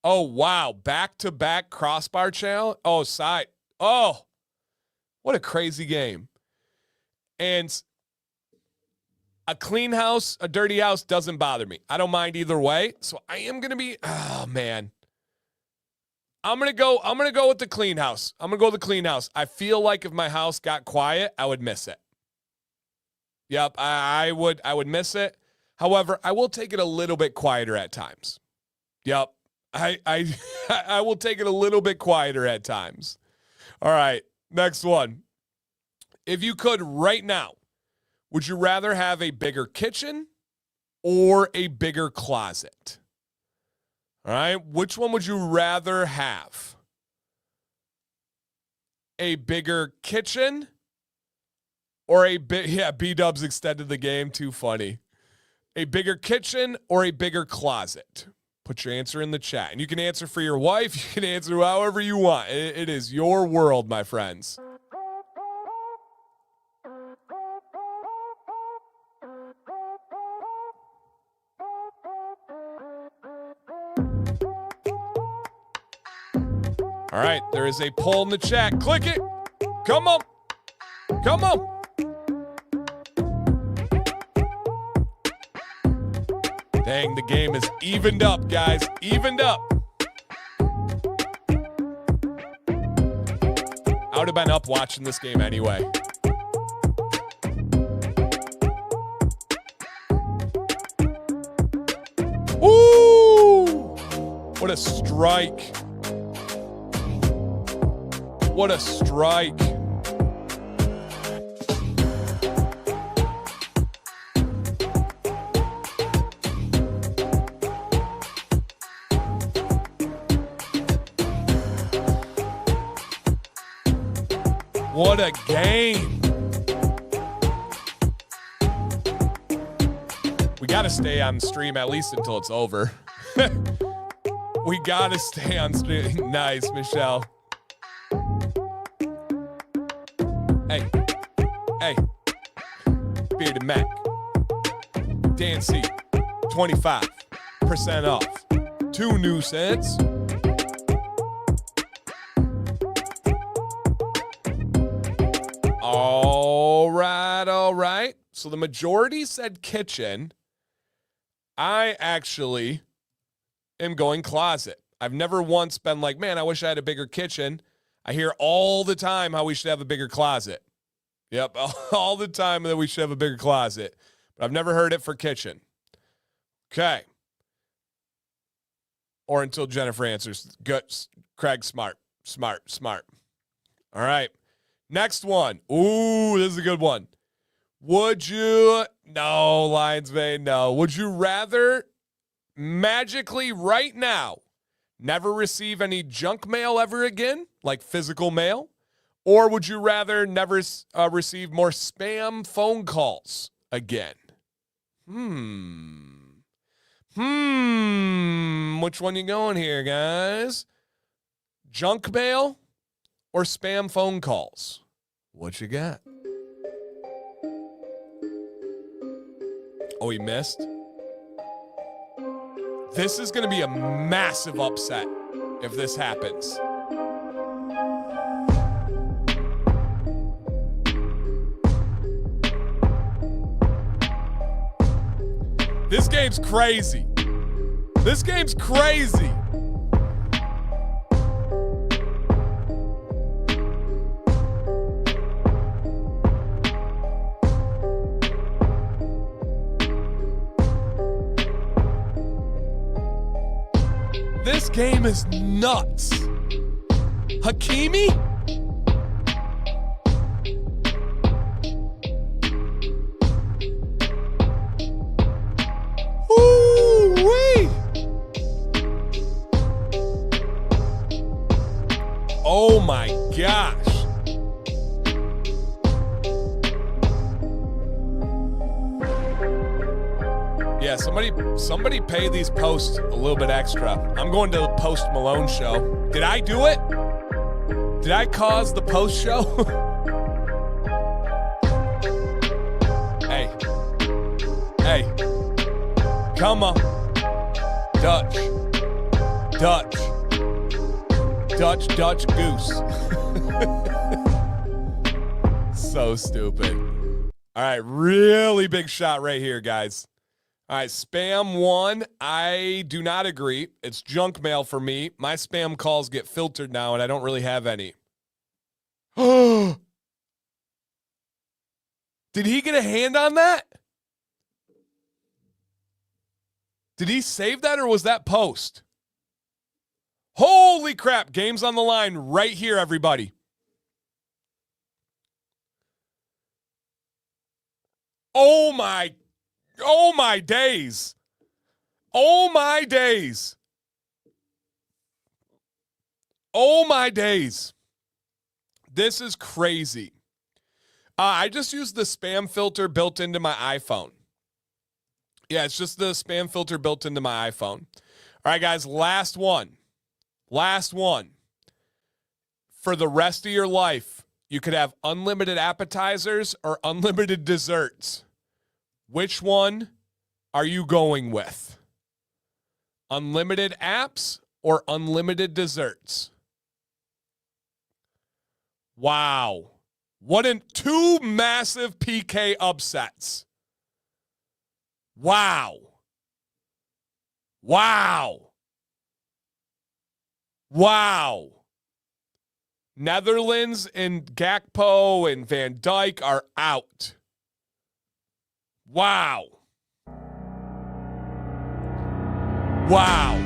Oh, wow. Back-to-back crossbar channel. Oh, side. Oh, what a crazy game. And a clean house, a dirty house doesn't bother me. I don't mind either way. So I am going to be, oh, man. I'm going to go with the clean house. I'm going to go with the clean house. I feel like if my house got quiet, I would miss it. Yep, I would miss it. However, I will take it a little bit quieter at times. Yep. I will take it a little bit quieter at times. All right, next one. If you could right now, would you rather have a bigger kitchen or a bigger closet? All right, which one would you rather have? A bigger kitchen or a big, yeah, B-Dubs extended the game, too funny. A bigger kitchen or a bigger closet? Put your answer in the chat. And you can answer for your wife. You can answer however you want. It is your world, my friends. All right, there is a poll in the chat. Click it. Come on. Come on. Dang, the game is evened up, guys. Evened up. I would have been up watching this game anyway. Ooh! What a strike. What a strike. What a game. We got to stay on stream at least until it's over. We got to stay on stream. Nice, Michelle. Hey. Hey. Bearded Mack. Dan C. 25% off. 2 new sets. All right. So the majority said kitchen. I actually am going closet. I've never once been like, man, I wish I had a bigger kitchen. I hear all the time how we should have a bigger closet. Yep, all the time that we should have a bigger closet. But I've never heard it for kitchen. Okay. Or until Jennifer answers. Good. Craig, smart. All right. Next one. Ooh, this is a good one. Would you rather magically right now never receive any junk mail ever again, like physical mail? Or would you rather never receive more spam phone calls again? Which one you going here, guys? Junk mail or spam phone calls? What you got? Oh, he missed? This is going to be a massive upset if this happens. This game's crazy. This game's crazy. This game is nuts. Hakimi? Ooh-wee. Oh my gosh. Yeah, somebody pay these posts a little bit extra. I'm going to the Post Malone show. Did I do it? Did I cause the post show? Hey. Come on. Dutch goose. So stupid. All right, really big shot right here, guys. All right, spam 1, I do not agree. It's junk mail for me. My spam calls get filtered now, and I don't really have any. Did he get a hand on that? Did he save that, or was that post? Holy crap, game's on the line right here, everybody. Oh my days. Oh my days. This is crazy. I just used the spam filter built into my iPhone. Yeah, it's just the spam filter built into my iPhone. All right, guys, last one. For the rest of your life, you could have unlimited appetizers or unlimited desserts. Which one are you going with? Unlimited apps or unlimited desserts? Wow. Two massive PK upsets. Wow. Netherlands and Gakpo and Van Dijk are out. Wow. Wow.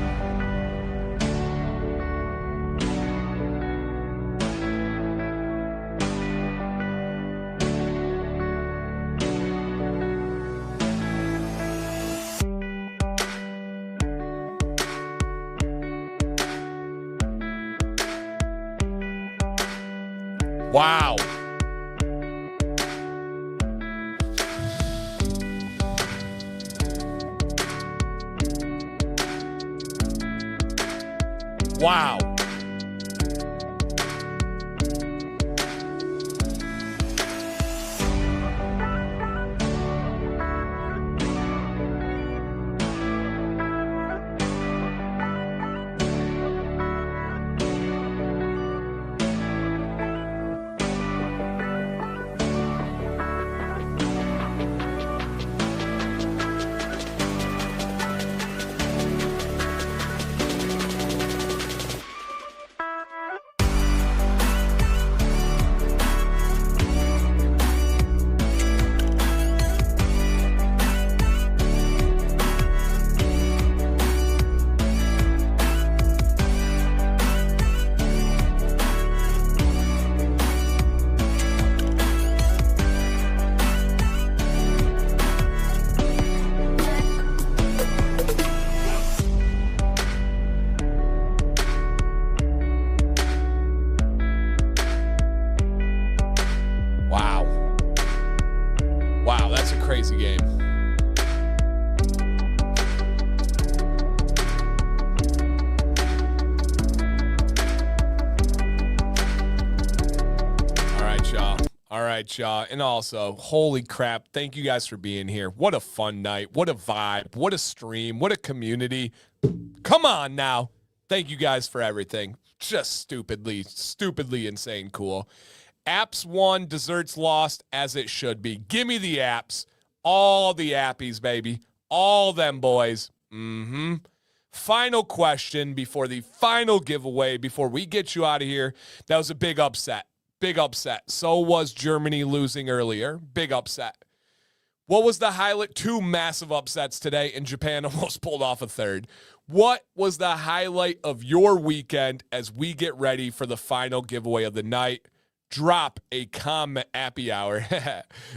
All right, y'all. And also, holy crap, thank you guys for being here. What a fun night. What a vibe. What a stream. What a community. Come on now. Thank you guys for everything. Just stupidly insane cool. Apps won, desserts lost, as it should be. Give me the apps. All the appies, baby. All them boys. Final question before the final giveaway, before we get you out of here. That was a big upset. Big upset. So was Germany losing earlier. Big upset. What was the highlight? 2 massive upsets today, and Japan almost pulled off a third. What was the highlight of your weekend as we get ready for the final giveaway of the night? Drop a comment, Appy Hour.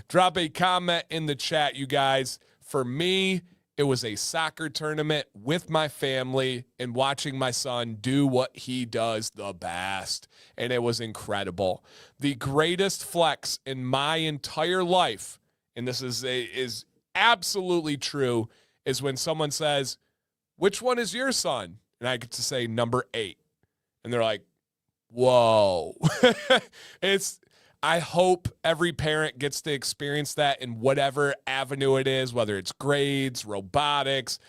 Drop a comment in the chat, you guys. For me, it was a soccer tournament with my family and watching my son do what he does the best. And it was incredible. The greatest flex in my entire life, and this is absolutely true, is when someone says, "Which one is your son?" And I get to say number 8. And they're like, whoa. I hope every parent gets to experience that in whatever avenue it is, whether it's grades, robotics,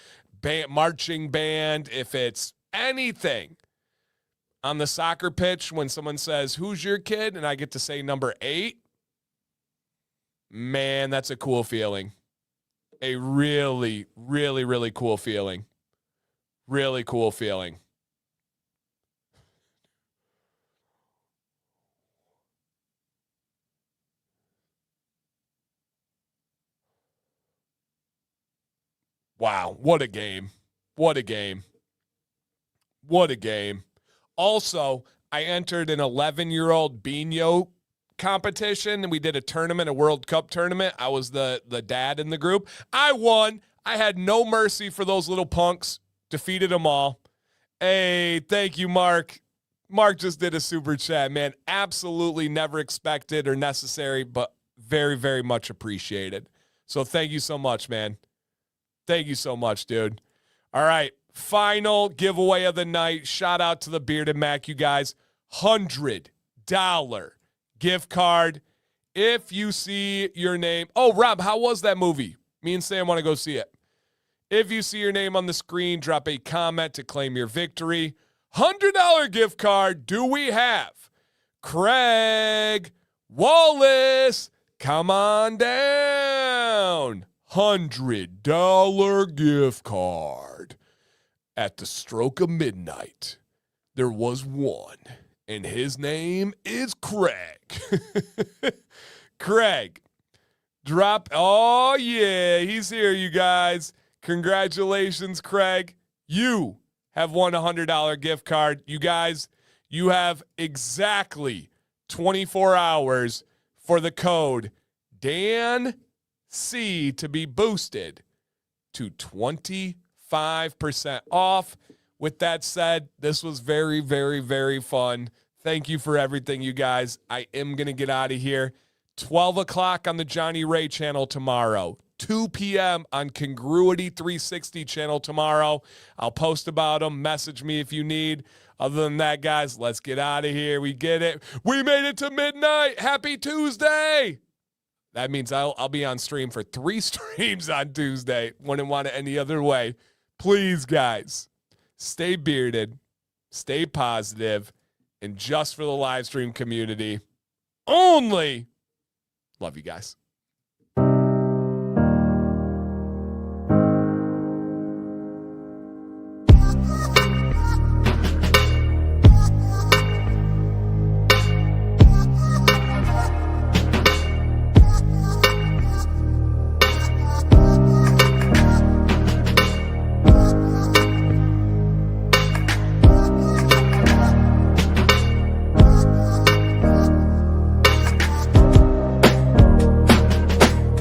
marching band, if it's anything. On the soccer pitch, when someone says, "Who's your kid?" and I get to say number 8, man, that's a cool feeling. A really, really, really cool feeling. Really cool feeling. Wow, what a game. What a game. What a game. Also, I entered an 11-year-old Beano competition, and we did a tournament, a World Cup tournament. I was the dad in the group. I won. I had no mercy for those little punks. Defeated them all. Hey, thank you, Mark. Mark just did a super chat, man. Absolutely never expected or necessary, but very, very much appreciated. So thank you so much, man. Thank you so much, dude. All right, final giveaway of the night. Shout out to the Bearded Mac, you guys. $100 gift card. If you see your name. Oh, Rob, how was that movie? Me and Sam want to go see it. If you see your name on the screen, drop a comment to claim your victory. $100 gift card. Do we have Craig Wallace? Come on down. $100 gift card. At the stroke of midnight, there was one, and his name is Craig. Craig, drop. Oh, yeah, he's here, you guys. Congratulations, Craig. You have won a $100 gift card. You guys, you have exactly 24 hours for the code Dan C to be boosted to 25% off. With that said, this was very, very, very fun. Thank you for everything, you guys. I am going to get out of here. 12 o'clock on the Johnny Ray channel tomorrow. 2 p.m. on Congruity 360 channel tomorrow. I'll post about them. Message me if you need. Other than that, guys, let's get out of here. We get it. We made it to midnight. Happy Tuesday. That means I'll be on stream for 3 streams on Tuesday. Wouldn't want it any other way. Please, guys, stay bearded, stay positive, and just for the live stream community only, love you guys.